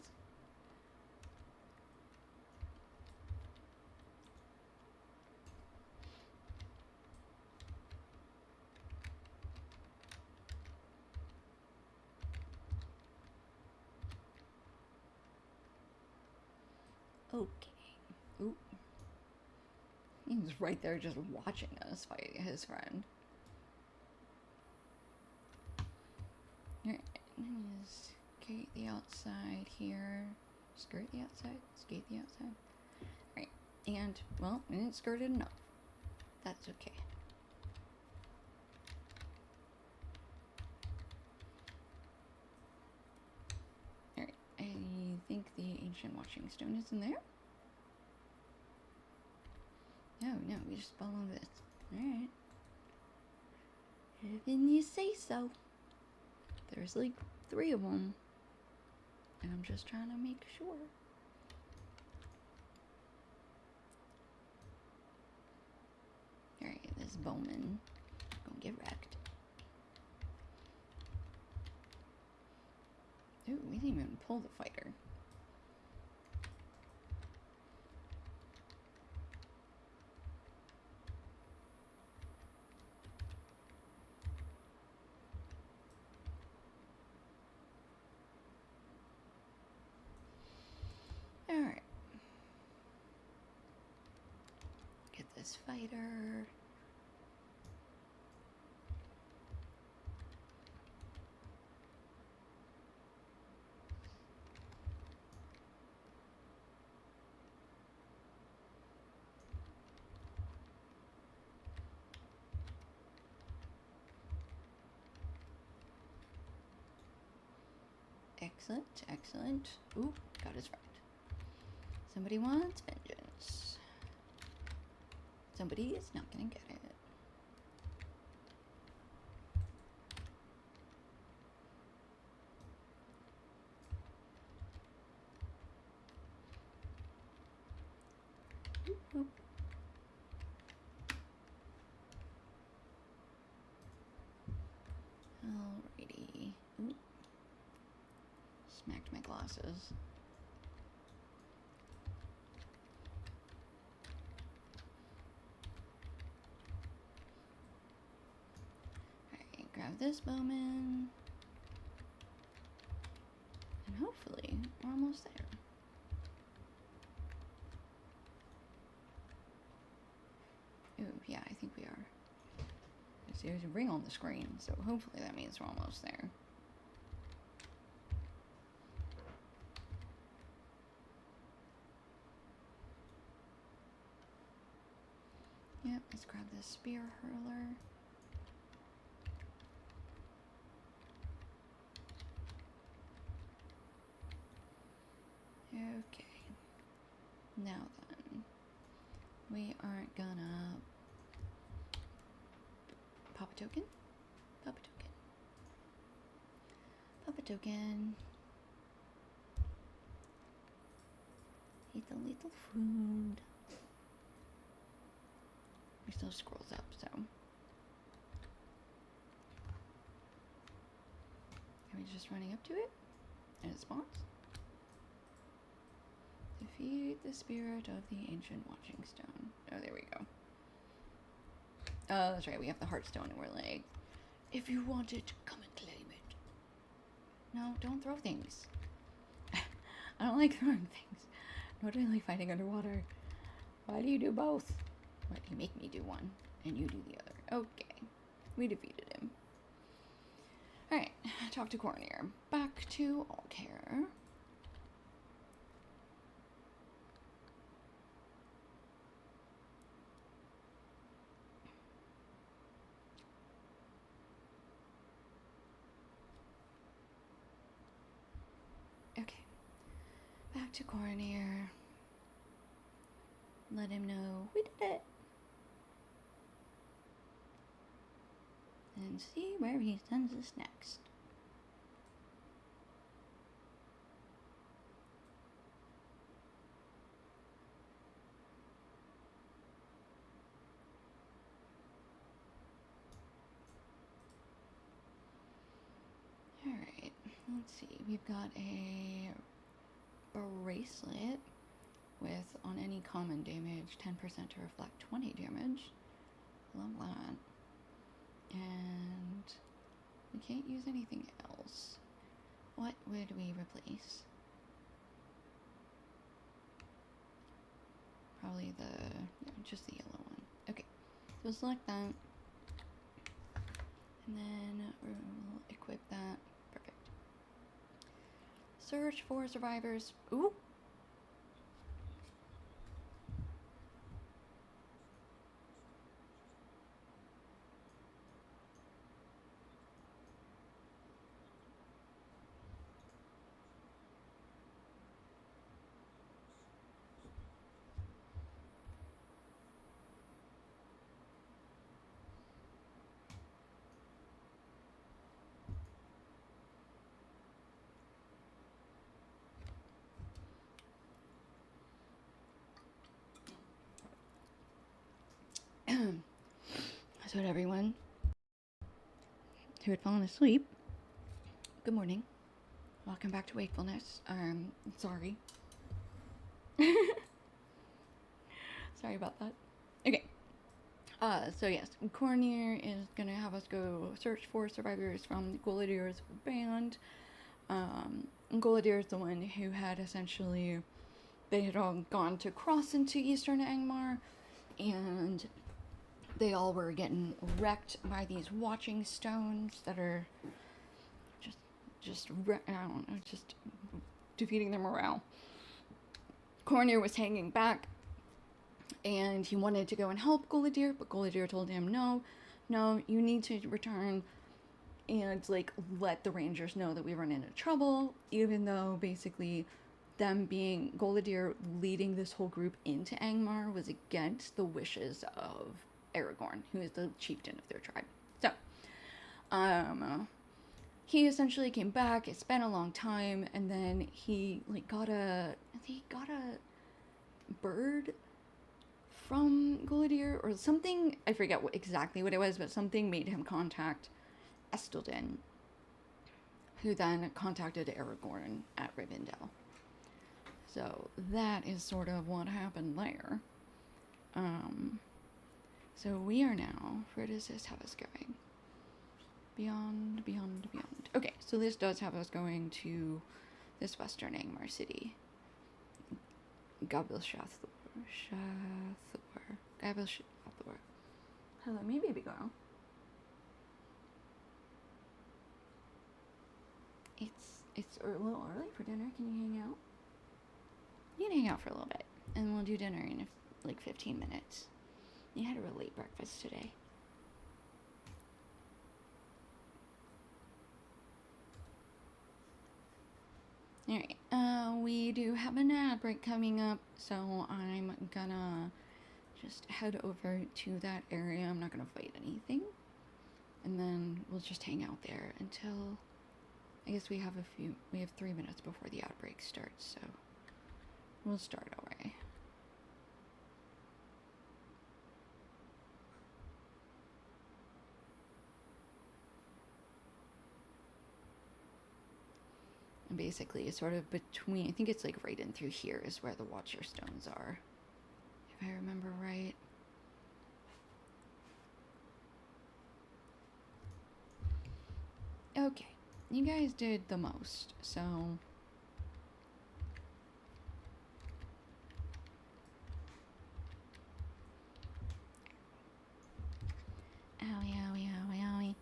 Okay. Ooh. He's right there just watching us fight his friend. Alright, let me just skate the outside here. Skirt the outside? Skate the outside? Alright, and, well, we didn't skirt it enough. That's okay. Alright, I think the ancient watching stone is in there. No, we just follow this. Alright. When you say so. There's like 3 of them. And I'm just trying to make sure. Alright, this bowman gonna get wrecked. Ooh, we didn't even pull the fighter. Alright. Get this fighter. Excellent, excellent. Ooh, got his friend. Somebody wants vengeance. Somebody is not gonna get it. Oop. Alrighty. Oop. Smacked my glasses. Alright, grab this bowman. And hopefully, we're almost there. Ooh, yeah, I think we are. There's a ring on the screen, so hopefully that means we're almost there. Yep, let's grab this spear hurler. Okay. Now then, we aren't gonna pop a token. Pop a token. Pop a token. Eat a little food. We still scrolls up, so. Are we just running up to it? And it spawns? Defeat the spirit of the ancient watching stone. Oh, there we go. Oh, that's right, we have the heartstone and we're like, if you want it, come and claim it. No, don't throw things. I don't like throwing things. Nor do I like fighting underwater. Why do you do both? Why do you make me do one and you do the other? Okay, we defeated him. Alright, talk to Cornier. Back to Altair. Okay, back to Cornier. Let him know we did it. And see where he sends us next. let's see, we've got a bracelet with, on any common damage, 10% to reflect 20 damage. Love that. And we can't use anything else. What would we replace? Probably just the yellow one. Okay, so select that. And then we'll equip that. Perfect. Search for survivors. Ooh! So to everyone who had fallen asleep, good morning. Welcome back to wakefulness. Sorry. Sorry about that. Okay. So yes, Cornier is gonna have us go search for survivors from Guladir's band. Guladir is the one who had essentially, they had all gone to cross into Eastern Angmar, and they all were getting wrecked by these watching stones that are just I don't know, just defeating their morale. Cornier was hanging back, and he wanted to go and help Guladir, but Guladir told him, no, you need to return and, like, let the rangers know that we run into trouble, even though basically them being Guladir leading this whole group into Angmar was against the wishes of Aragorn, who is the chieftain of their tribe. So, he essentially came back. It's been a long time, and then he got a bird from Guladir or something. I forget exactly what it was, but something made him contact Estelden, who then contacted Aragorn at Rivendell. So that is sort of what happened there. So we are now, where does this have us going? Beyond. Okay, so this does have us going to this Western Angmar city. Gabilshathor. Hello, me, baby girl. It's a little early for dinner. Can you hang out? You can hang out for a little bit, and we'll do dinner in like 15 minutes. You had a real late breakfast today. Alright, we do have an ad break coming up, so I'm gonna just head over to that area. I'm not gonna fight anything, and then we'll just hang out there until, I guess we have 3 minutes before the outbreak starts, so we'll start away. And basically, it's sort of between, I think it's like right in through here is where the Watcher Stones are, if I remember right. Okay, you guys did the most, so owie, owie, owie, owie.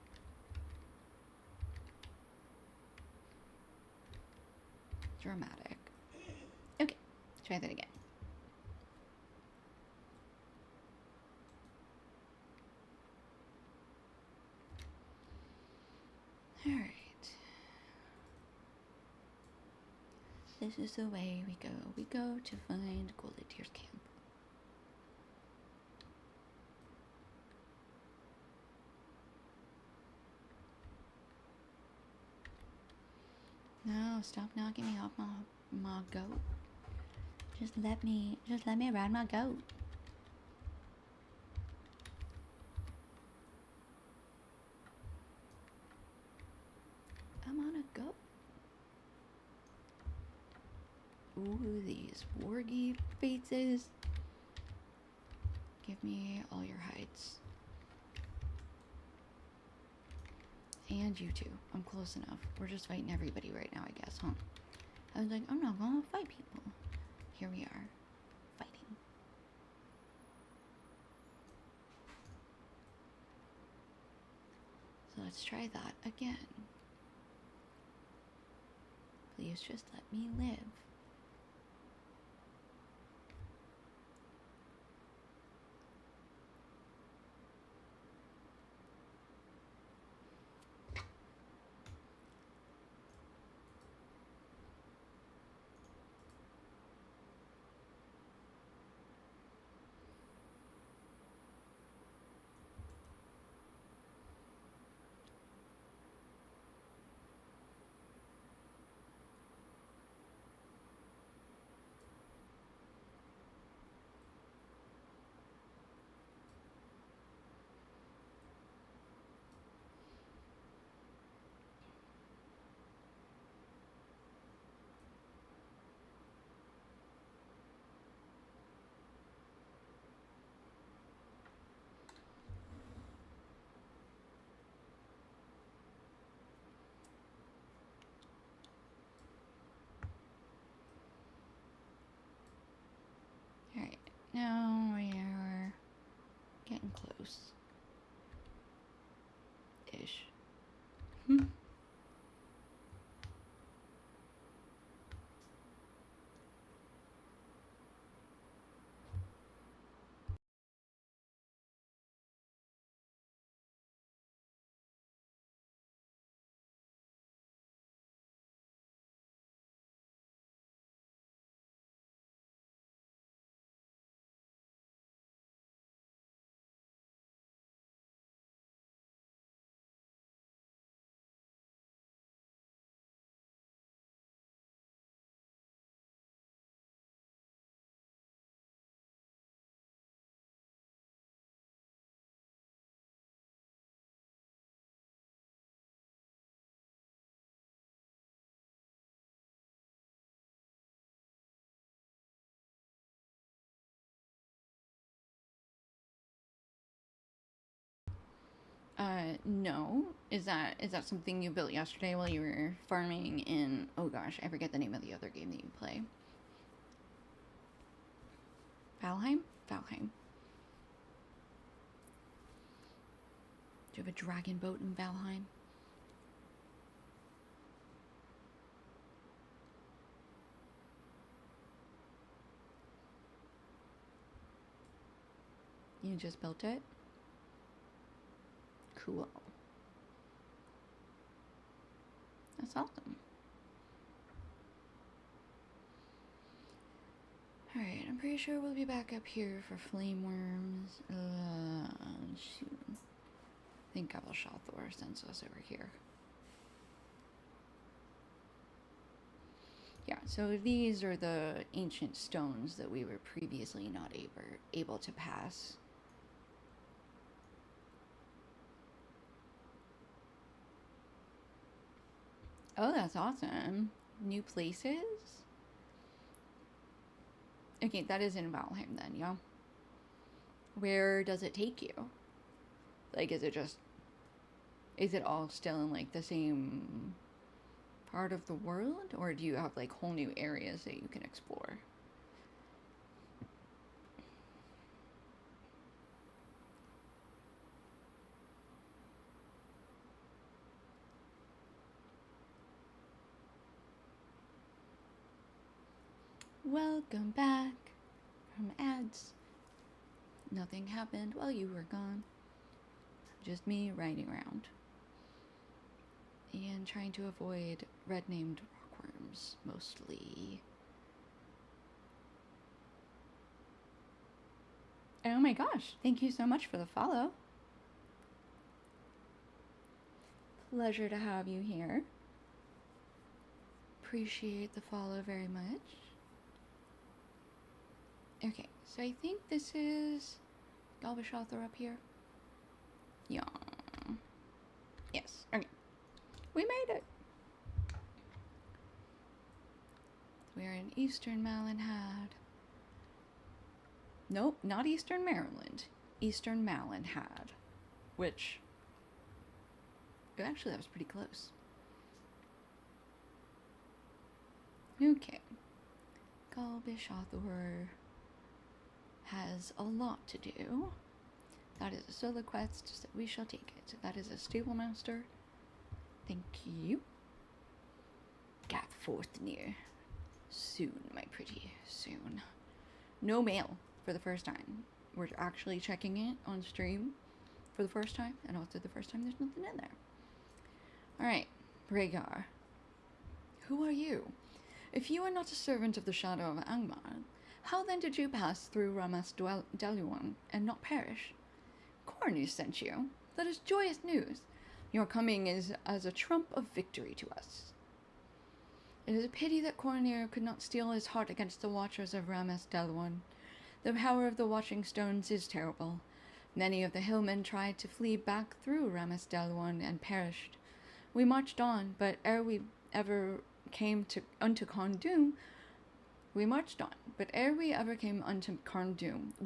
Dramatic. Okay, try that again. Alright. This is the way we go. We go to find Guladir's camp. No, stop knocking me off my goat. Just let me ride my goat. I'm on a goat. Ooh, these wargy faces. Give me all your hides. And you two. I'm close enough. We're just fighting everybody right now, I guess, huh? I was like, I'm not gonna fight people. Here we are. Fighting. So let's try that again. Please just let me live. Alright, now we are getting close. Ish. No. Is that something you built yesterday while you were farming in, oh gosh, I forget the name of the other game that you play. Valheim? Valheim. Do you have a dragon boat in Valheim? You just built it? Cool. That's awesome. Alright, I'm pretty sure we'll be back up here for flame worms. Shoot. I think Gabalshathor sends us over here. Yeah, so these are the ancient stones that we were previously not able to pass. Oh, that's awesome. New places? Okay, that is in Valheim then, yeah? Where does it take you? Like, is it all still in, like, the same part of the world? Or do you have, like, whole new areas that you can explore? Welcome back from ads. Nothing happened while you were gone. Just me riding around. And trying to avoid red-named rockworms, mostly. Oh my gosh, thank you so much for the follow. Pleasure to have you here. Appreciate the follow very much. Okay, so I think this is Galvashathor up here. Yeah. Yes, okay. We made it. We are in Eastern Malinhad. Nope, not Eastern Maryland. Eastern Malinhad. Which... actually, that was pretty close. Okay. Galbishathor has a lot to do. That is a solo quest, so we shall take it. That is a stable master. Thank you. Gathforthnear. Soon, my pretty, soon. No mail for the first time. We're actually checking it on stream for the first time, and also the first time there's nothing in there. Alright, Rhaegar. Who are you? If you are not a servant of the Shadow of Angmar, how then did you pass through Ramas Deluan and not perish? Cornu sent you. That is joyous news. Your coming is as a trump of victory to us. It is a pity that Cornir could not steel his heart against the Watchers of Ramas Deluan. The power of the Watching Stones is terrible. Many of the hillmen tried to flee back through Ramas Deluan and perished. We marched on, but ere we ever came unto Carn Dûm, we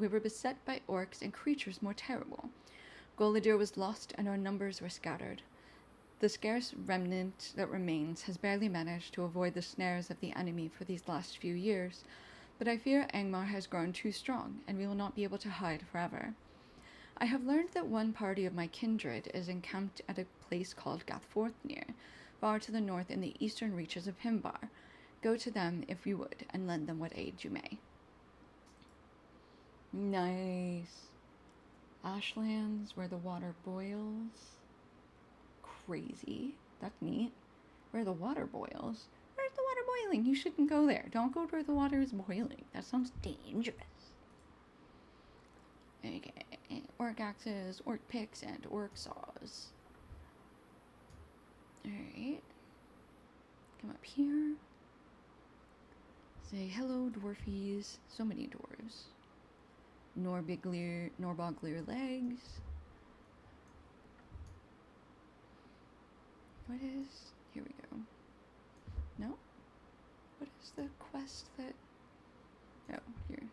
were beset by orcs and creatures more terrible. Golidir was lost and our numbers were scattered. The scarce remnant that remains has barely managed to avoid the snares of the enemy for these last few years, but I fear Angmar has grown too strong, and we will not be able to hide forever. I have learned that one party of my kindred is encamped at a place called Gathforthnear, far to the north in the eastern reaches of Himbar. Go to them if you would, and lend them what aid you may. Nice. Ashlands, where the water boils. Crazy. That's neat. Where the water boils? Where's the water boiling? You shouldn't go there. Don't go to where the water is boiling. That sounds dangerous. Okay. Orc axes, orc picks, and orc saws. Alright. Come up here. Say hello, dwarfies. So many dwarves. Norboglir legs. What is... here we go. No? What is the quest that... oh, here.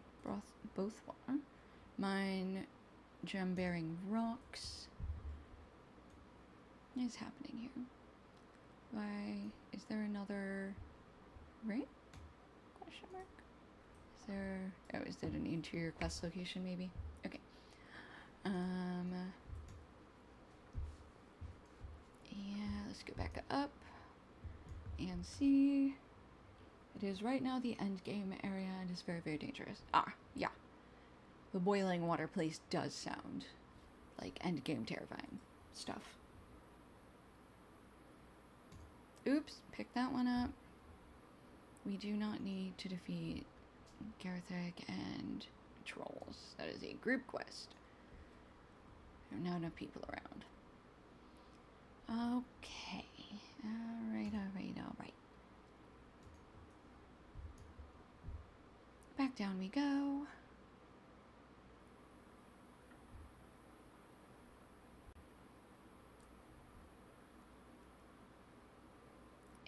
Both one. Mine, gem-bearing rocks. What is happening here? Why... is there another... right? Question mark? Is there... oh, is that an interior quest location, maybe? Okay. Yeah, let's go back up and see. It is right now the end game area and is very, very dangerous. Ah, yeah. The boiling water place does sound like end game terrifying stuff. Oops, pick that one up. We do not need to defeat Gartheg and trolls. That is a group quest. There are not enough people around. Okay. Alright. Back down we go.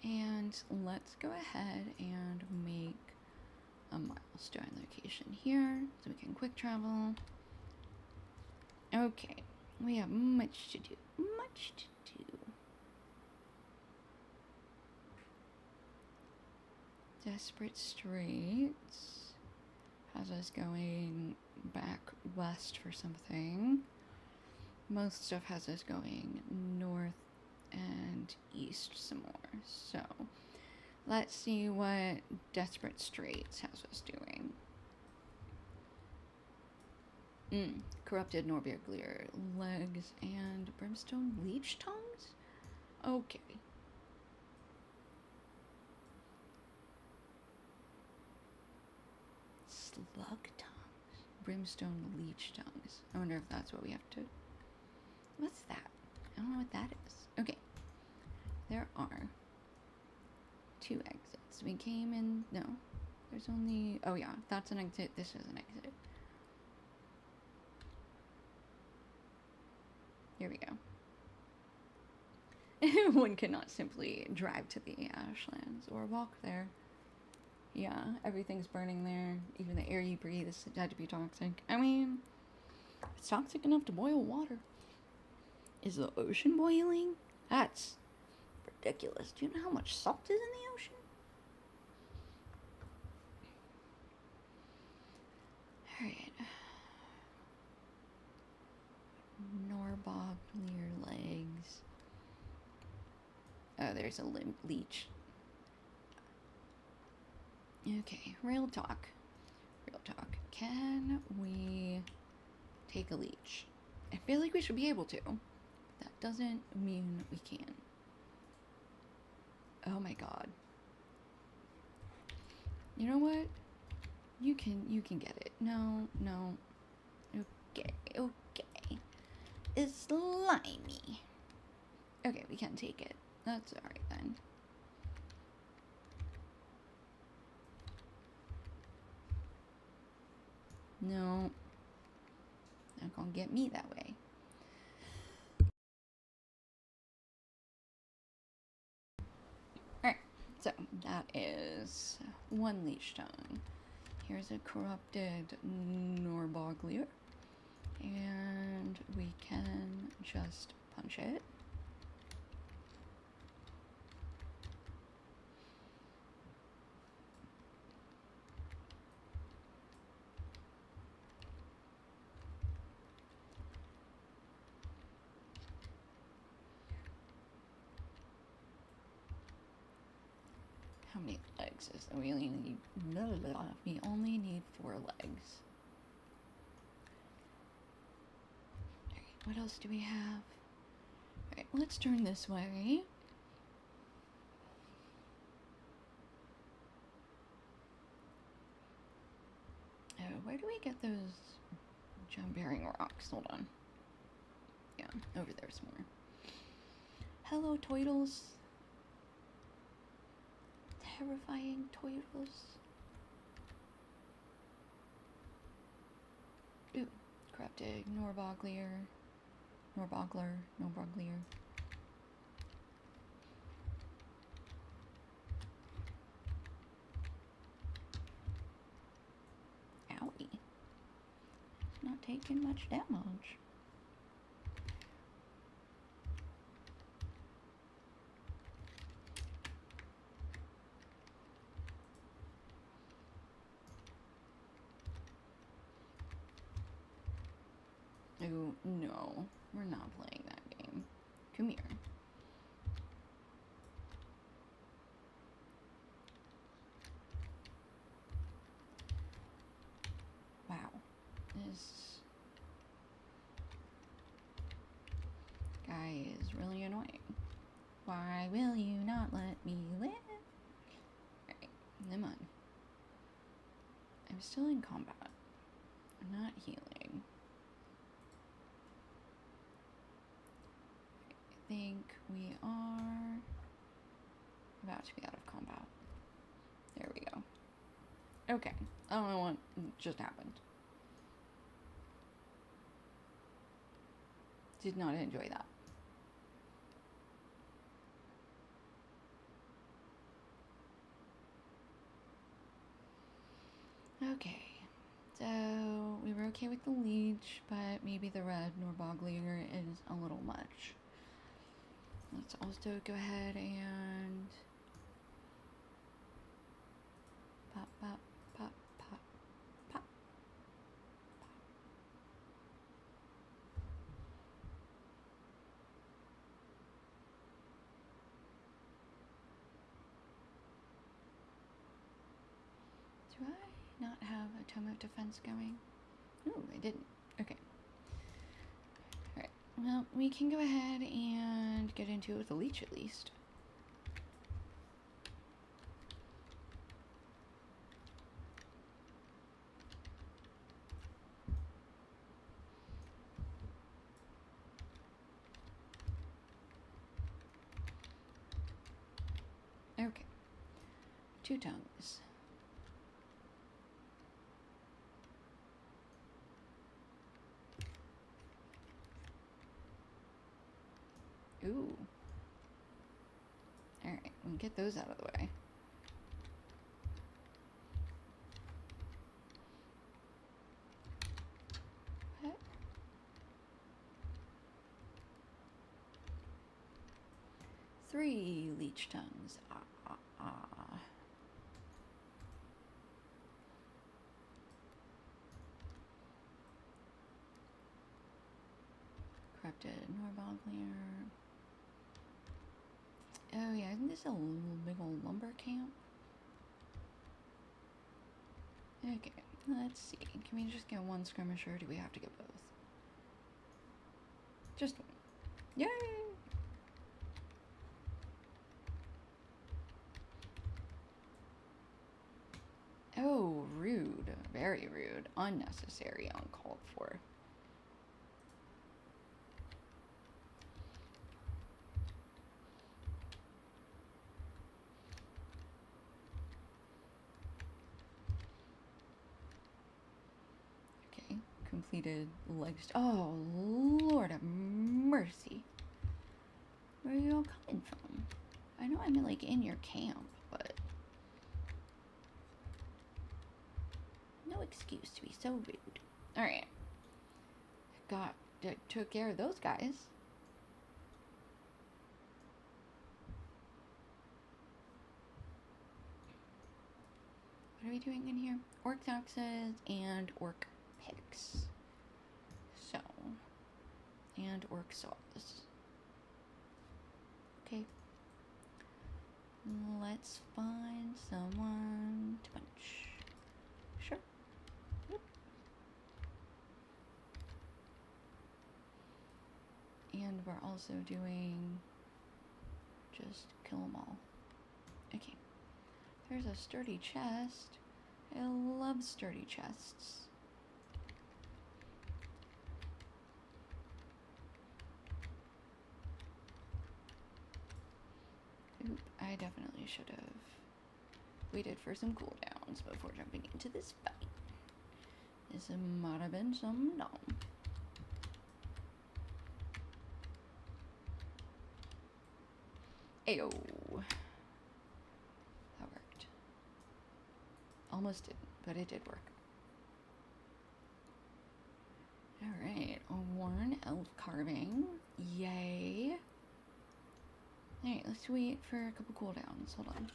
And let's go ahead and make a milestone location here so we can quick travel. Okay, we have much to do. Desperate Straits has us going back west for something. Most stuff has us going north and east some more. So let's see what Desperate Straits has us doing. Corrupted Norboglir legs and brimstone leech tongues? Okay. Slug tongues. Brimstone leech tongues. I wonder if that's what we have to... what's that? I don't know what that is. Okay. There are 2 exits. We came in... no. There's only... oh yeah, that's an exit. This is an exit. Here we go. One cannot simply drive to the Ashlands or walk there. Yeah, everything's burning there. Even the air you breathe is had to be toxic. I mean, it's toxic enough to boil water. Is the ocean boiling? That's ridiculous. Do you know how much salt is in the ocean? Alright. Norboglir legs. Oh, there's a leech. Okay, real talk. Real talk. Can we take a leech? I feel like we should be able to. But that doesn't mean we can. Oh my god. You know what? You can get it. No. Okay. It's slimy. Okay, we can take it. That's alright then. No. Not gonna get me that way. Alright, so that is one leech stone. Here's a corrupted Norboglir. And we can just punch it. How many legs is there? We only need we only need 4 legs. Alright, what else do we have? Alright, let's turn this way. Oh, where do we get those gem-bearing rocks? Hold on. Yeah, over there somewhere. Hello, Toidles. Terrifying Toidles. Ooh, corrupted Norboglir. Owie. Not taking much damage. Oh, no. We're not playing that game. Come here. Wow. This guy is really annoying. Why will you not let me live? Alright, come on. I'm still in combat. I'm not healing. I think we are about to be out of combat. There we go. Okay. I don't know what just happened. Did not enjoy that. Okay. So, we were okay with the leech, but maybe the red Norboglir is a little much. Let's also go ahead and pop. Do I not have a tome of defense going? No, I didn't. Okay. Alright. Well, we can go ahead and get into it with a leech at least. Okay. 2 tongues. Ooh. Alright, we'll get those out of the way. you leech tongues. Corrupted Norbogler. Oh yeah, isn't this a big old lumber camp? Okay, let's see. Can we just get one skirmisher, or do we have to get both? Just one. Yay! Oh, rude. Very rude. Unnecessary, uncalled for. Okay, completed legs. Oh, Lord of mercy. Where are you all coming from? I know I'm like in your camp, but no excuse to be so rude. Alright. Took care of those guys. What are we doing in here? Orc axes and orc picks. So, and orc saws. Okay. Let's find someone to punch. Sure. Yep. And we're also doing just kill them all. Okay. There's a sturdy chest. I love sturdy chests. Oop, I definitely should have waited for some cooldowns before jumping into this fight. This might have been some dumb. Ayo. That worked. Almost didn't, but it did work. Alright, a worn elf carving. Yay. Alright, let's wait for a couple cooldowns. Hold on.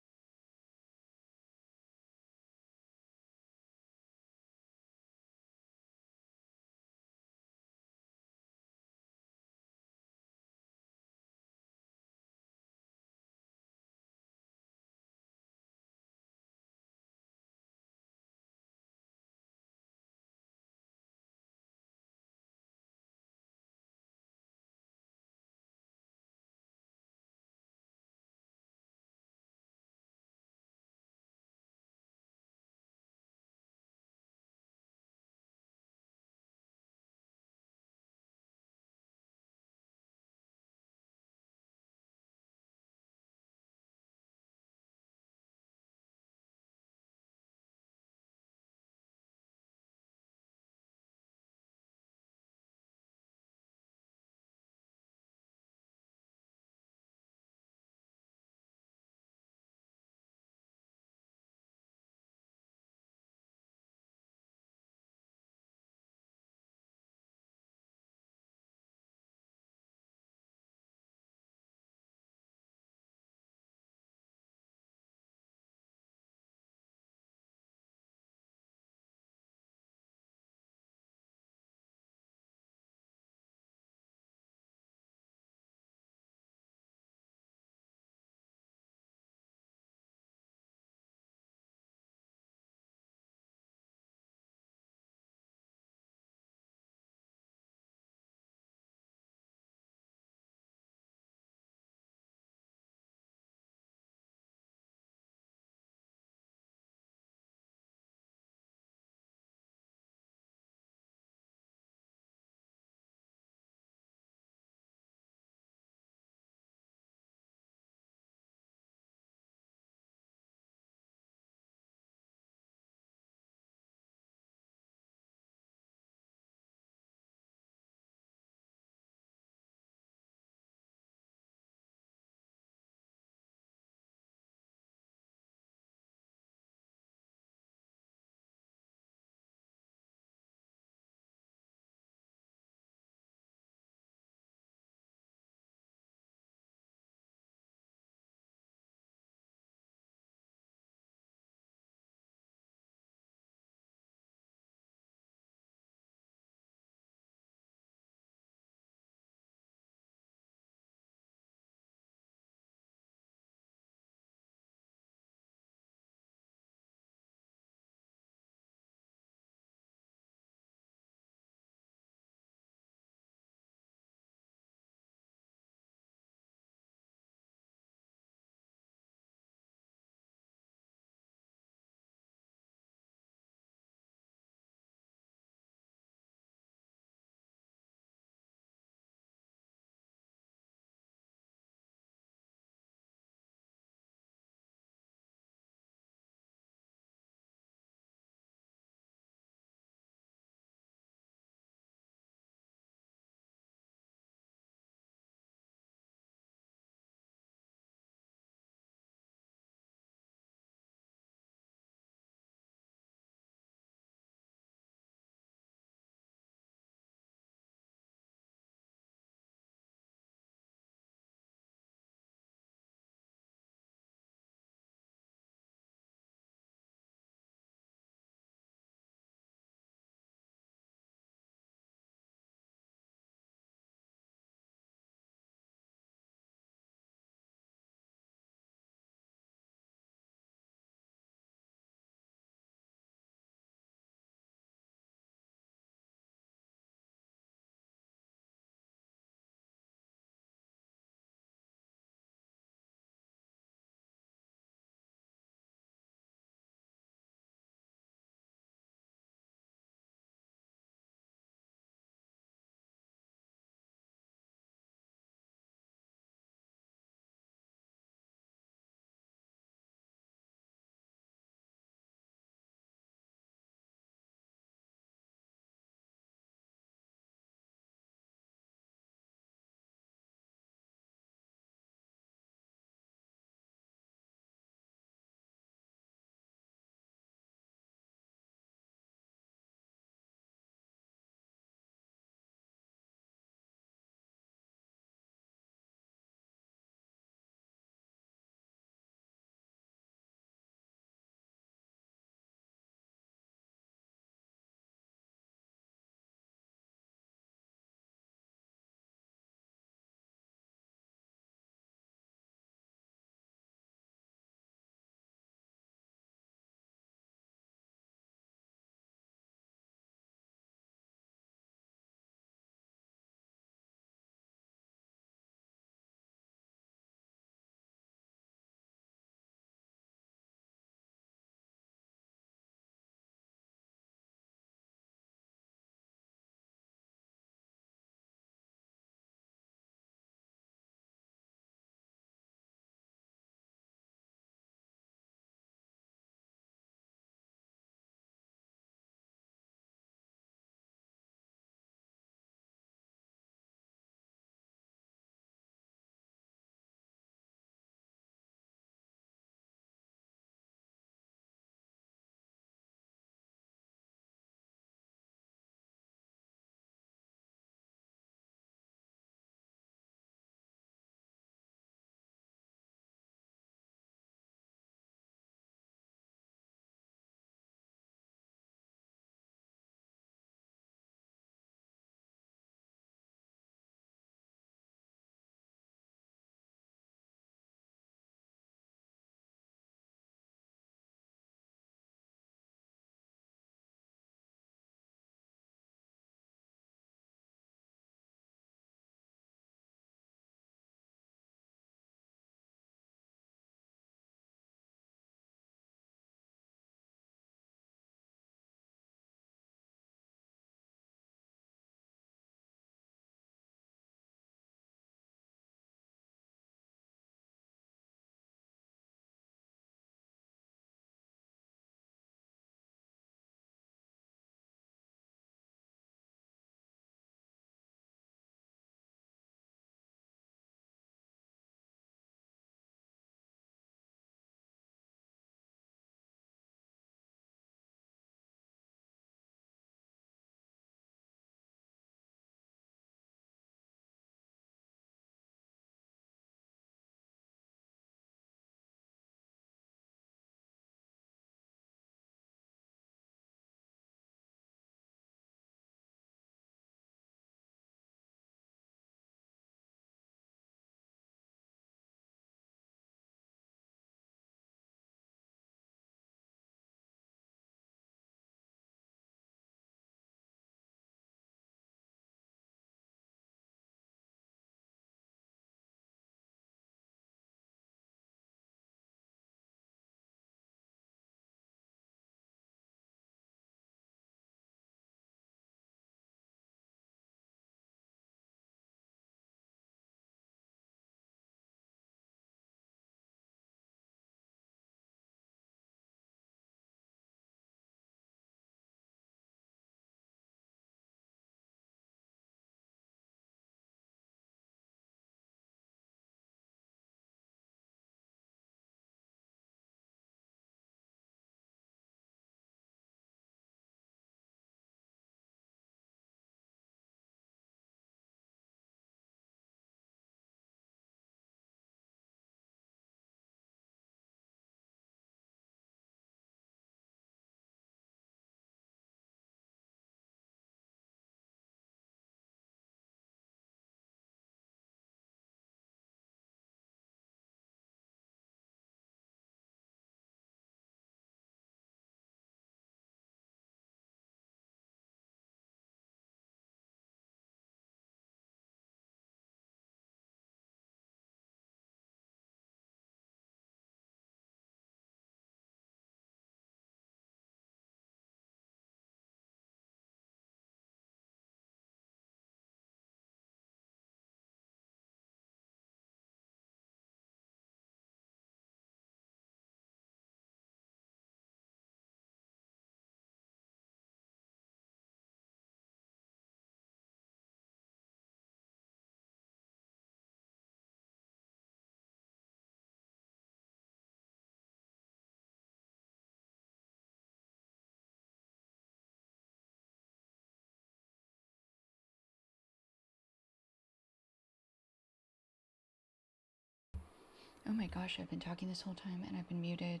Oh my gosh, I've been talking this whole time and I've been muted.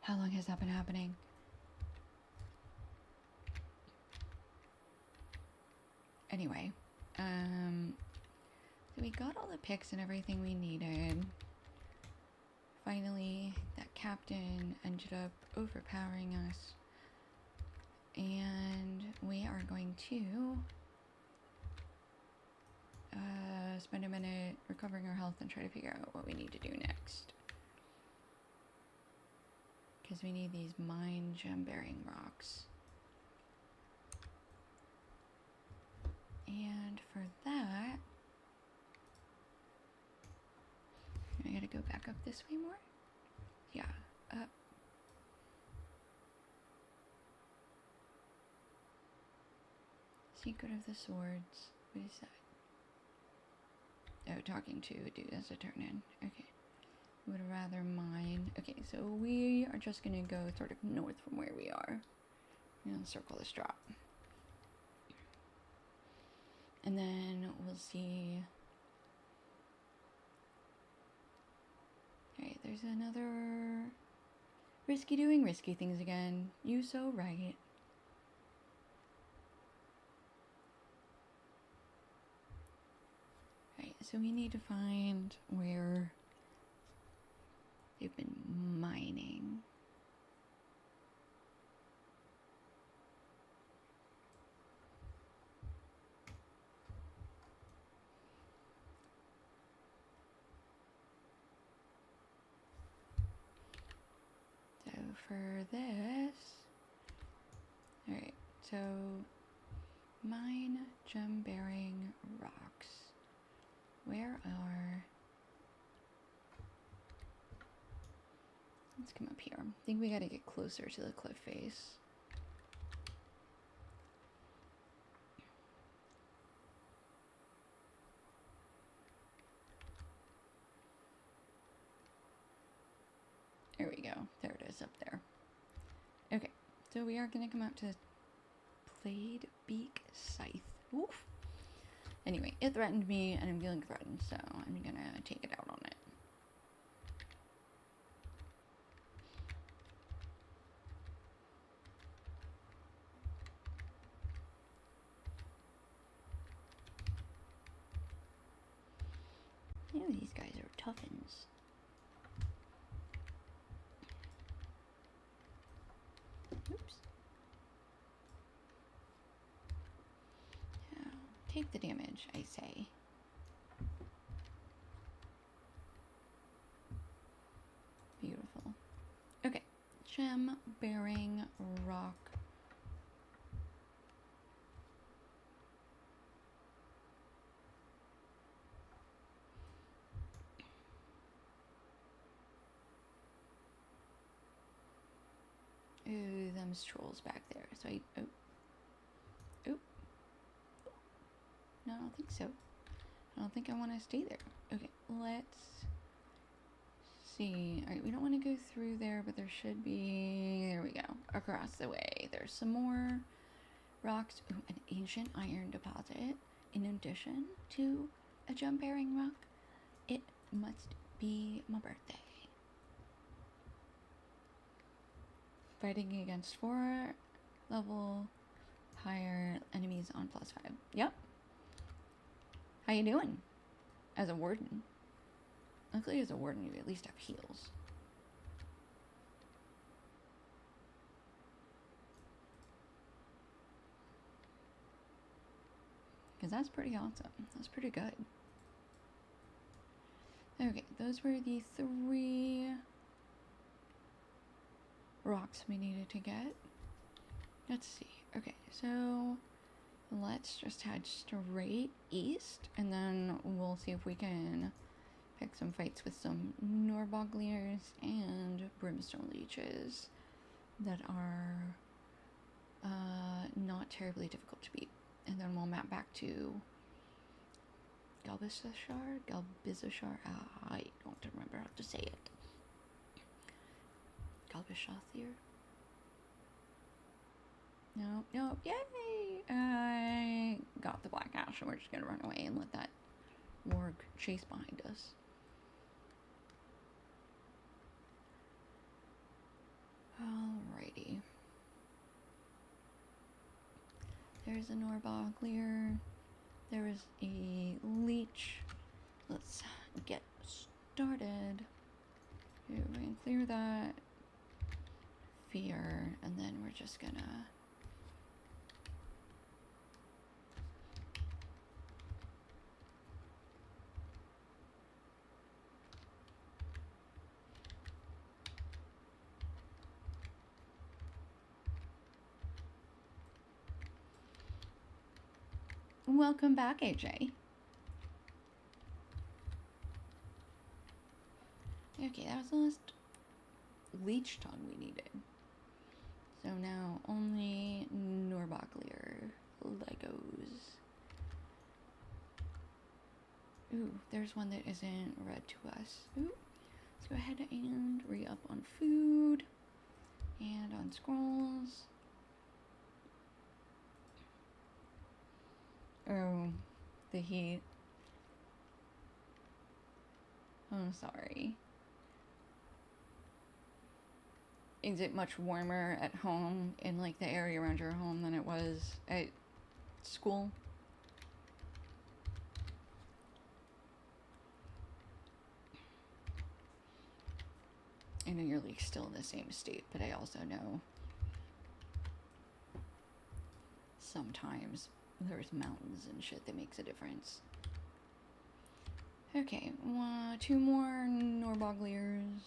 How long has that been happening? Anyway, so we got all the picks and everything we needed. Finally, that captain ended up overpowering us. And we are going to spend a minute recovering our health and try to figure out what we need to do next. Because we need these mine gem-bearing rocks. And for that, I gotta go back up this way more? Yeah, up. Secret of the Swords. What is that? Oh, talking to a dude as a turn-in. Okay. Would rather mine. Okay, so we are just gonna go sort of north from where we are. And circle this drop. And then we'll see. Alright, there's another risky doing risky things again. You so right. Right, so we need to find where they've been mining. So for this, alright, so mine gem bearing rocks. Where are, let's come up here. I think we gotta get closer to the cliff face. There we go. There it is up there. Okay, so we are gonna come out to Blade Beak Scythe. Oof. Anyway, it threatened me and I'm feeling threatened, so I'm gonna take it out on it. Yeah, these guys are toughens. Oops. Now, take the damage, I say. Beautiful. Okay, gem bearing rock. Ooh, them's trolls back there. So oh. No, I don't think so. I don't think I want to stay there. Okay, let's see. Alright, we don't want to go through there, but there should be, there we go, across the way. There's some more rocks. Ooh, an ancient iron deposit. In addition to a gem-bearing rock, it must be my birthday. Fighting against 4 level higher enemies on +5. Yep. How you doing? As a warden. Luckily as a warden you at least have heals. Because that's pretty awesome. That's pretty good. Okay, those were the 3 rocks we needed to get. Let's see. Okay, so let's just head straight east and then we'll see if we can pick some fights with some Norbogliers and Brimstone Leeches that are not terribly difficult to beat. And then we'll map back to Galbizashar? I don't remember how to say it. Galbishathir? Nope, yay! I got the Black Ash and we're just gonna run away and let that warg chase behind us. there's a Norboglir. There is a leech. Let's get started. We're gonna clear that fear, and then we're just gonna welcome back, AJ. Okay, that was the last leech tongue we needed. So now only Norboglir Legos. Ooh, there's one that isn't read to us. Ooh, let's go ahead and re-up on food and on scrolls. Oh, the heat. Oh, sorry. Is it much warmer at home in like the area around your home than it was at school? I know you're like still in the same state, but I also know sometimes there's mountains and shit that makes a difference. Okay, 2 more Norbogliers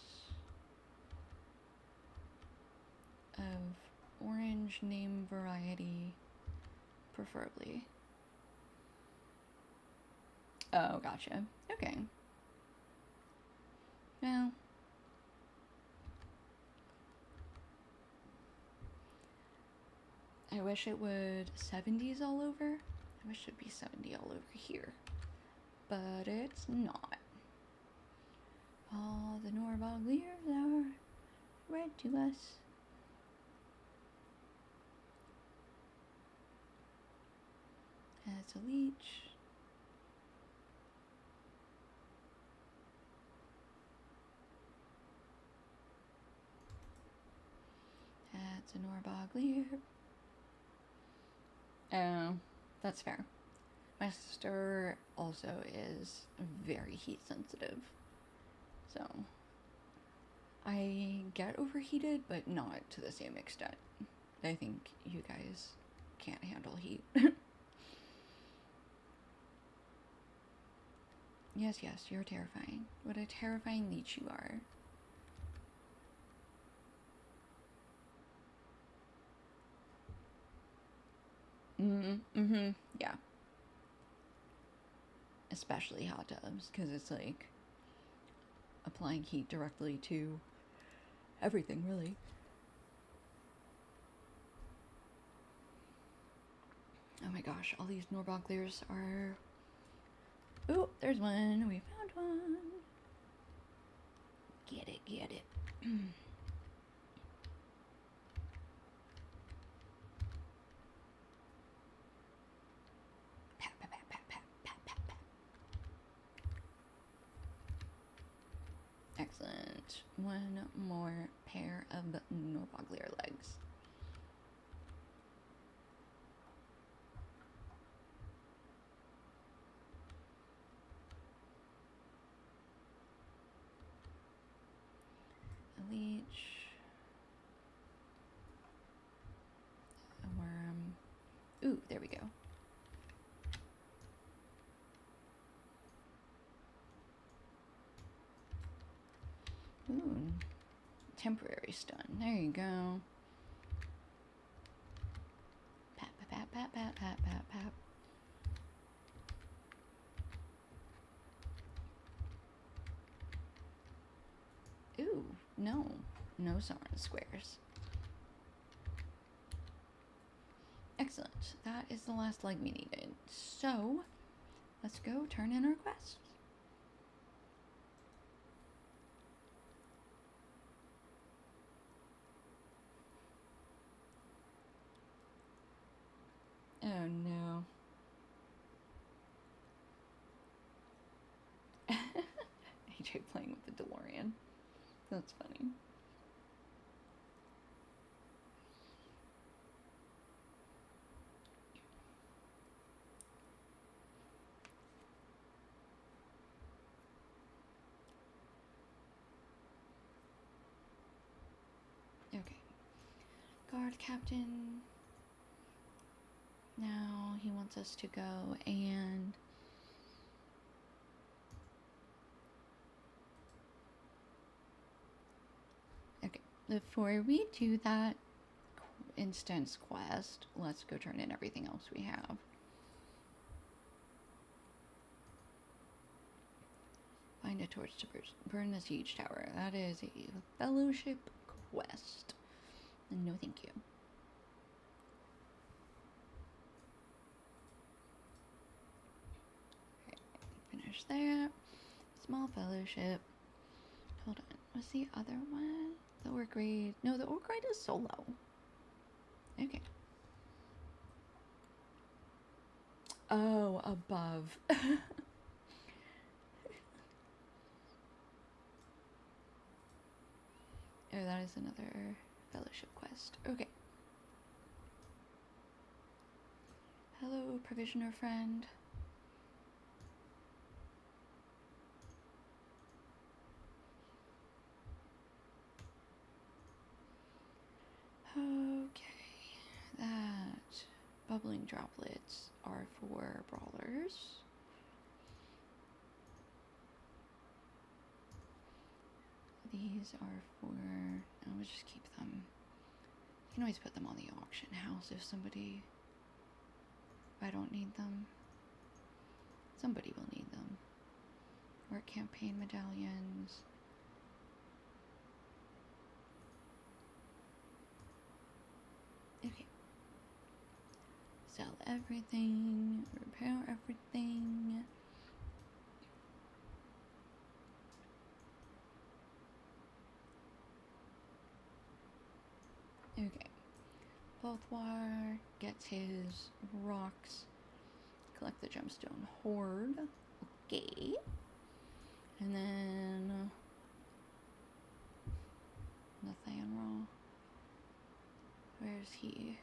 of orange name variety, preferably. Oh, gotcha. Okay. Well, I wish it would 70s all over. I wish it'd be 70 all over here. But it's not. All the Norbogliers are read to us. That's a leech. That's a Norboglir. Oh, that's fair. My sister also is very heat sensitive. So, I get overheated, but not to the same extent. I think you guys can't handle heat. Yes, you're terrifying. What a terrifying leech you are. Yeah. Especially hot tubs, because it's like applying heat directly to everything, really. Oh my gosh, all these Norbogliers are... Ooh, there's one. We found one. Get it. Excellent. One more pair of Norboglir legs. A leech. A worm. Ooh, there we go. Ooh, temporary stun. There you go. Pat, pat, pat, pat, pat, pat, pat. Ooh, no Soren squares. Excellent. That is the last leg we needed. So, let's go turn in our quests. Oh no. AJ playing with the DeLorean. That's funny. guard captain. Now he wants us to go and okay, before we do that instance quest, let's go turn in everything else we have. Find a torch to burn the siege tower. That is a fellowship quest. No thank you. Okay, finish that. Small fellowship. Hold on. What's the other one? The orc raid. No, the orc raid is solo. Okay. Oh, above. Oh, that is another fellowship quest. Okay. Hello, provisioner friend. Okay. That bubbling droplets are for brawlers. These are for, I'll just keep them. You can always put them on the auction house if I don't need them. Somebody will need them. Work campaign medallions. Okay. Sell everything, repair everything. Okay. Bothwar gets his rocks. Collect the gemstone hoard. Okay. And then Nathaniel. Where's he?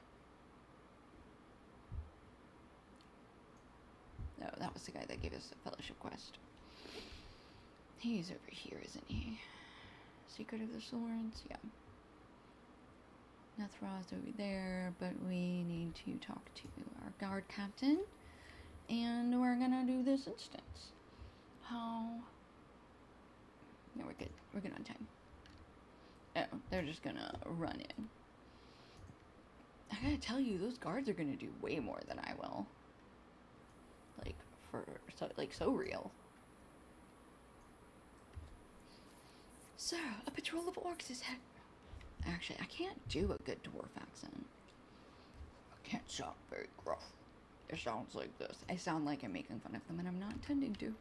No, that was the guy that gave us the fellowship quest. He's over here, isn't he? Secret of the Swords? Yeah. Nethra's over there, but we need to talk to our guard captain. And we're gonna do this instance. How? No, we're good. We're good on time. Oh, they're just gonna run in. I gotta tell you, those guards are gonna do way more than I will. So real. So, a patrol of orcs is Actually, I can't do a good dwarf accent. I can't sound very gruff. It sounds like this. I sound like I'm making fun of them, and I'm not intending to.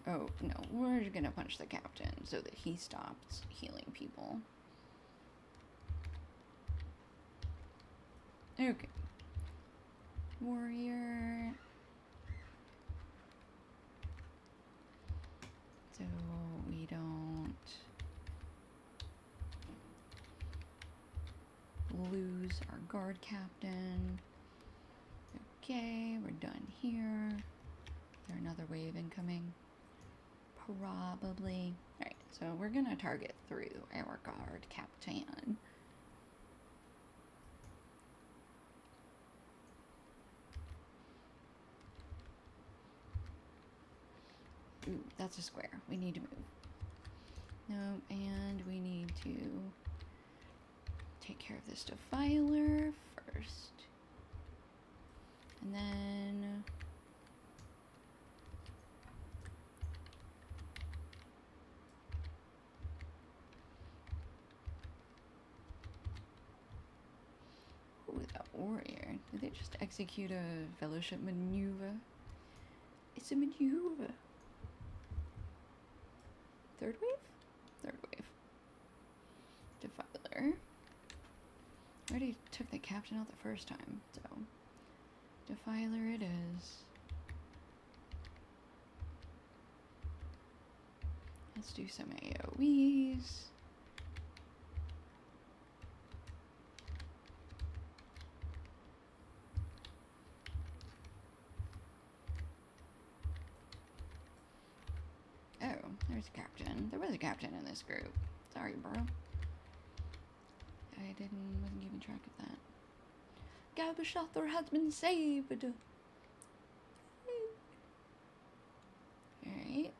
Oh, no, we're gonna punch the captain so that he stops healing people. Okay. Warrior. So we don't lose our guard captain. Okay, we're done here. Is there another wave incoming? Probably. Alright, so we're gonna target through our guard captain. Ooh, that's a square. We need to move. No, and we need to take care of this defiler first. And then ooh, that warrior. Did they just execute a fellowship maneuver? It's a maneuver. Third wave? Third wave. Defiler. Already took the captain out the first time, so Defiler it is. Let's do some AoEs. Where's the captain? There was a captain in this group. Sorry, bro. I wasn't keeping track of that. Gabashathor has been saved. Alright.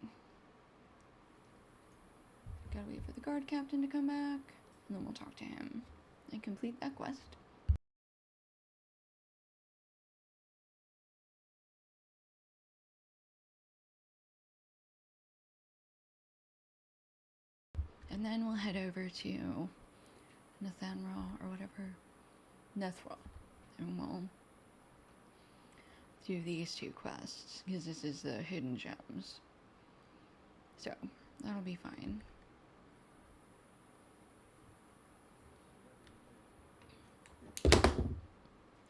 Gotta wait for the guard captain to come back, and then we'll talk to him and complete that quest. And then we'll head over to Nathanra or whatever. Nethra. And we'll do these two quests, because this is the hidden gems. So, that'll be fine.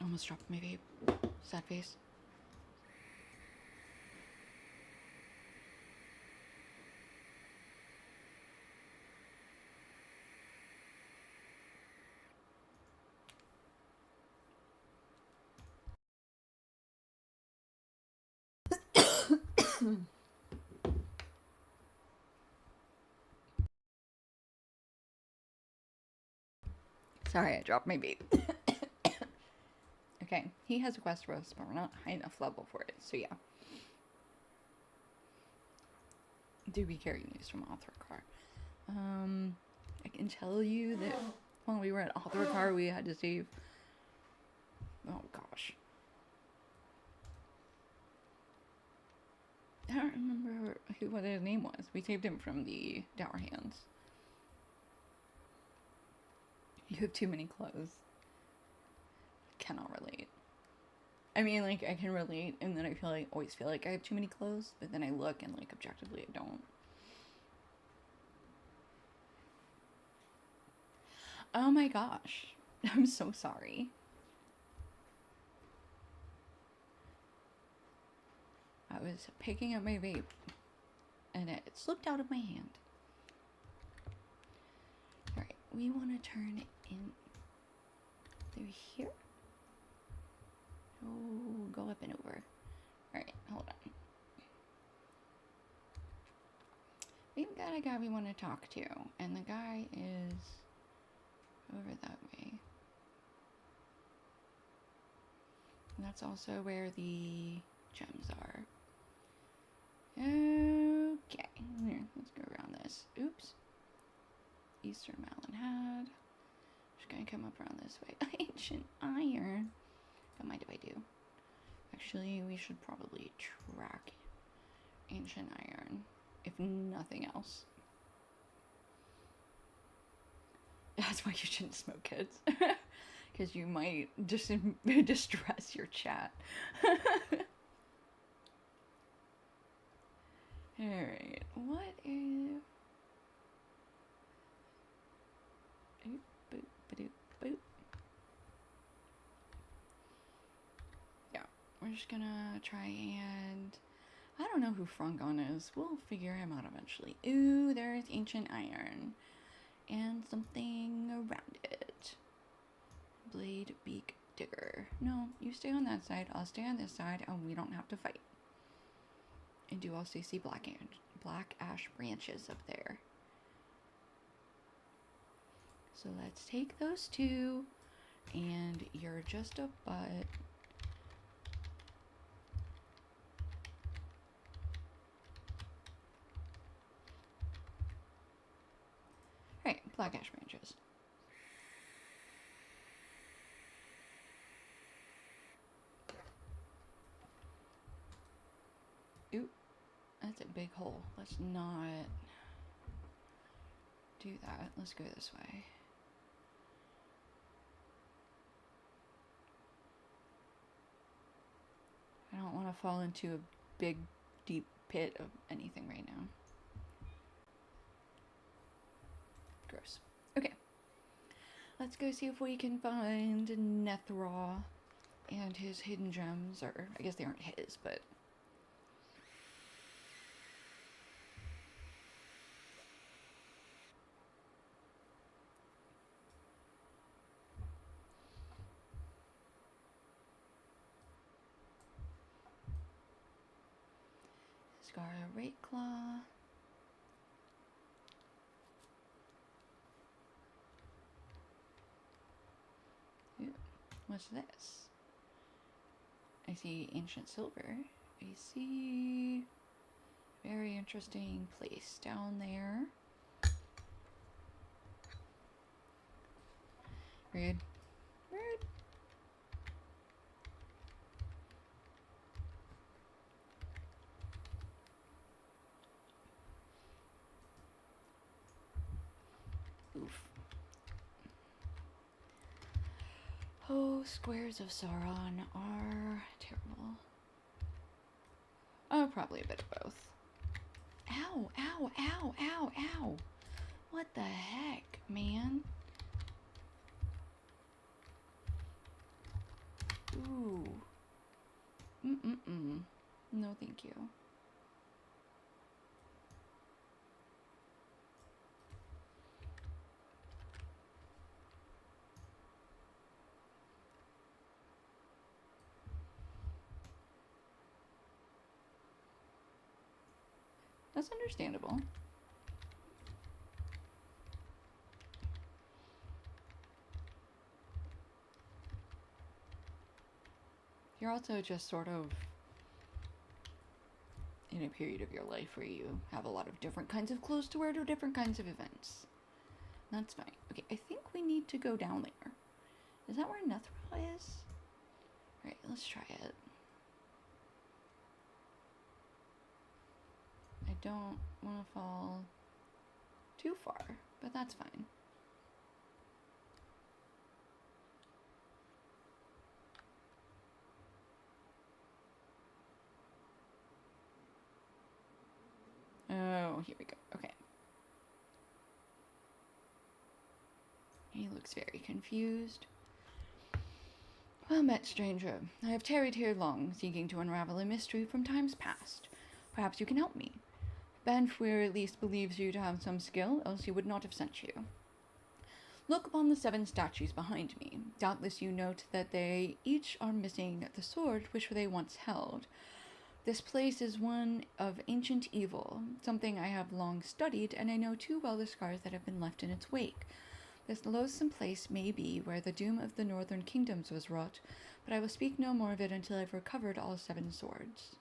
Almost dropped my vape. Sad face. Sorry, I dropped my vape. Okay, he has a quest for us, but we're not high enough level for it, so yeah. Do be carrying news from Authorcar. I can tell you that when we were at Authorcar, we had to save... Oh, gosh. I don't remember what his name was. We saved him from the Dour Hands. You have too many clothes. Cannot relate. I mean, like, I can relate, and then I always feel like I have too many clothes, but then I look and, like, objectively I don't. Oh my gosh. I'm so sorry. I was picking up my vape, and it slipped out of my hand. Alright, we want to turn in through here. Oh, go up and over. Alright, hold on. We've got a guy we want to talk to, and the guy is over that way. And that's also where the gems are. Okay, here, let's go around this. Oops. Eastern Malin. Just gonna come up around this way. Ancient Iron. What mind if I do? Actually, we should probably track Ancient Iron, if nothing else. That's why you shouldn't smoke, kids. Because you might distress your chat. Alright, what if... Boop, boop, boop, boop. Yeah, we're just gonna try and... I don't know who Frongon is. We'll figure him out eventually. Ooh, there's Ancient Iron. And something around it. Blade Beak Digger. No, you stay on that side. I'll stay on this side, and we don't have to fight. I do also see black ash branches up there. So let's take those two, and you're just a butt. Right, black ash branches. Oop, that's a big hole. Let's not do that. Let's go this way. I don't want to fall into a big, deep pit of anything right now. Gross. Okay. Let's go see if we can find Nethra and his hidden gems, or I guess they aren't his, but... Scar Rate Claw. What's this? I see ancient silver. I see very interesting place down there. Rude. Rude. Oof. Oh, squares of Sauron are terrible. Oh, probably a bit of both. Ow, ow, ow, ow, ow. What the heck, man? Ooh. Mm-mm-mm. No, thank you. That's understandable. You're also just sort of in a period of your life where you have a lot of different kinds of clothes to wear to different kinds of events. That's fine. Okay, I think we need to go down there. Is that where Nethril is? Alright, let's try it. I don't want to fall too far, but that's fine. Oh, here we go. Okay. He looks very confused. Well met, stranger. I have tarried here long, seeking to unravel a mystery from times past. Perhaps you can help me. Banfuir at least believes you to have some skill, else he would not have sent you. Look upon the 7 statues behind me. Doubtless you note that they each are missing the sword which they once held. This place is one of ancient evil, something I have long studied, and I know too well the scars that have been left in its wake. This loathsome place may be where the doom of the northern kingdoms was wrought, but I will speak no more of it until I've recovered all 7 swords.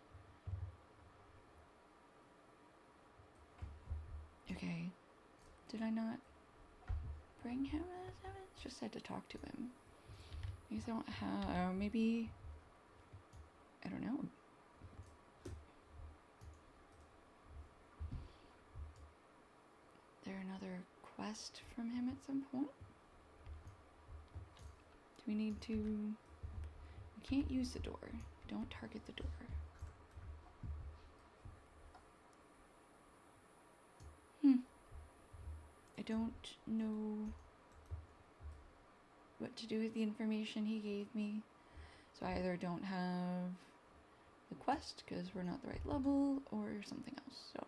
Okay. Did I not bring him as 7? Just said to talk to him. I guess I don't have... maybe... I don't know. There another quest from him at some point? Do we need to... We can't use the door. Don't target the door. I don't know what to do with the information he gave me. So I either don't have the quest because we're not the right level or something else. So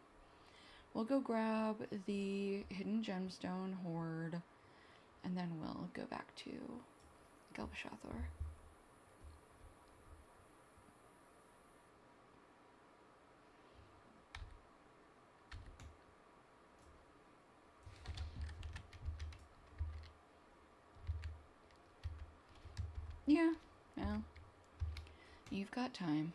we'll go grab the hidden gemstone hoard and then we'll go back to Gelbashathor. Yeah, well, you've got time.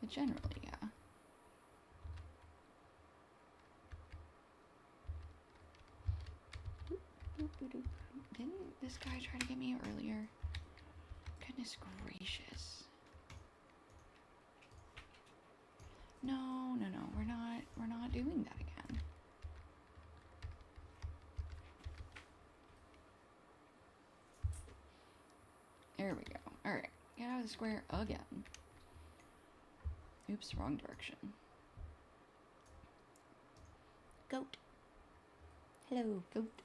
But generally, yeah. Didn't this guy try to get me earlier? Goodness gracious. No, we're not doing that again. There we go. Alright, get out of the square again. Oops, wrong direction. Goat. Hello, goat.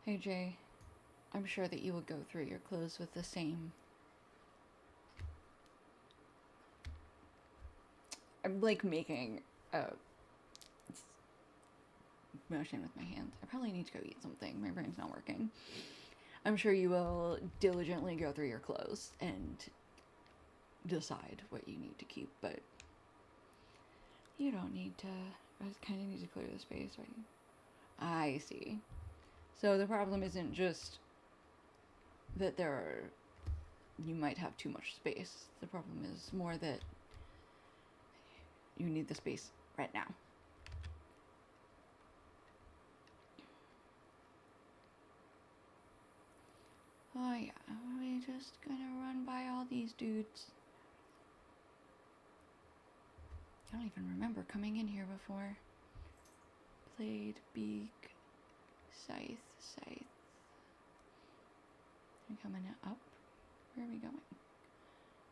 Hey Jay, I'm sure that you will go through your clothes with the same... I'm like making a motion with my hands. I probably need to go eat something. My brain's not working. I'm sure you will diligently go through your clothes and decide what you need to keep, but you don't need to. I just kind of need to clear the space, right? I see. So the problem isn't just that you might have too much space. The problem is more that you need the space right now. Oh yeah, we're just gonna run by all these dudes. I don't even remember coming in here before. Blade, beak, scythe. We're coming up. Where are we going?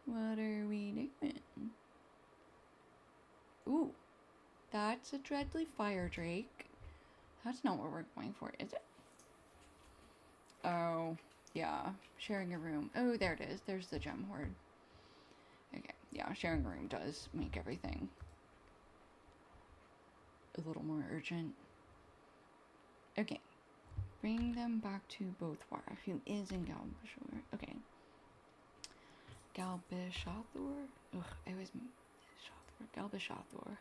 What are we doing? Ooh, that's a Dreadly Fire Drake. That's not what we're going for, is it? Oh, yeah, sharing a room. Oh, there it is. There's the gem hoard. Okay, yeah, sharing a room does make everything a little more urgent. Okay, bring them back to Bothwar, who is in Galbishor. Okay. Galbishathor? Ugh, I always... Galbishathor.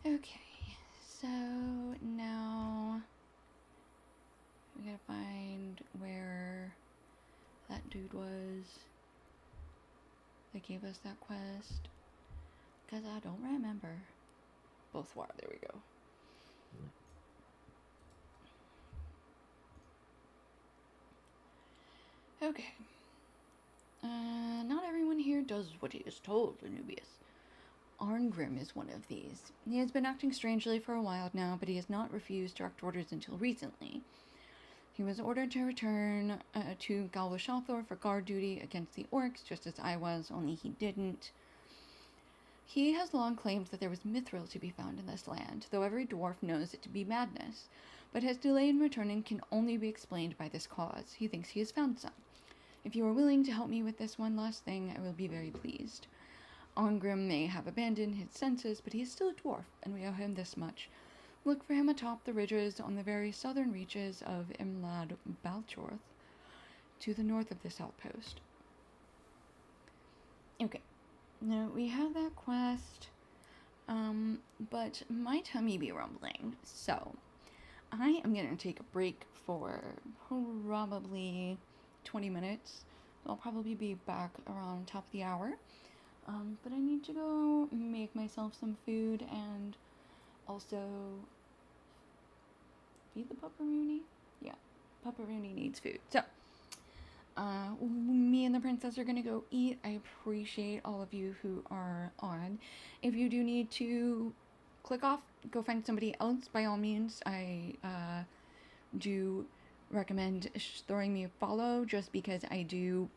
Okay, so now we gotta find where that dude was that gave us that quest, because I don't remember. Bothwar, there we go. Okay. Not everyone here does what he is told, Anubius. Arngrim is one of these. He has been acting strangely for a while now, but he has not refused direct orders until recently. He was ordered to return to Galwashathor for guard duty against the orcs, just as I was, only he didn't. He has long claimed that there was mithril to be found in this land, though every dwarf knows it to be madness. But his delay in returning can only be explained by this cause. He thinks he has found some. If you are willing to help me with this one last thing, I will be very pleased. Arngrim may have abandoned his senses, but he is still a dwarf, and we owe him this much. Look for him atop the ridges on the very southern reaches of Imlad Balchorth, to the north of this outpost. Okay, now we have that quest, but my tummy be rumbling, so I am going to take a break for probably 20 minutes. I'll probably be back around top of the hour. But I need to go make myself some food and also feed the pupperoonie. Yeah, pupperoonie needs food. So, me and the princess are gonna go eat. I appreciate all of you who are on. If you do need to click off, go find somebody else, by all means. I do recommend throwing me a follow, just because I do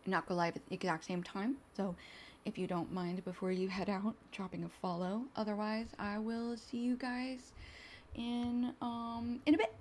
not go live at the exact same time. So if you don't mind, before you head out, dropping a follow. Otherwise, I will see you guys in a bit.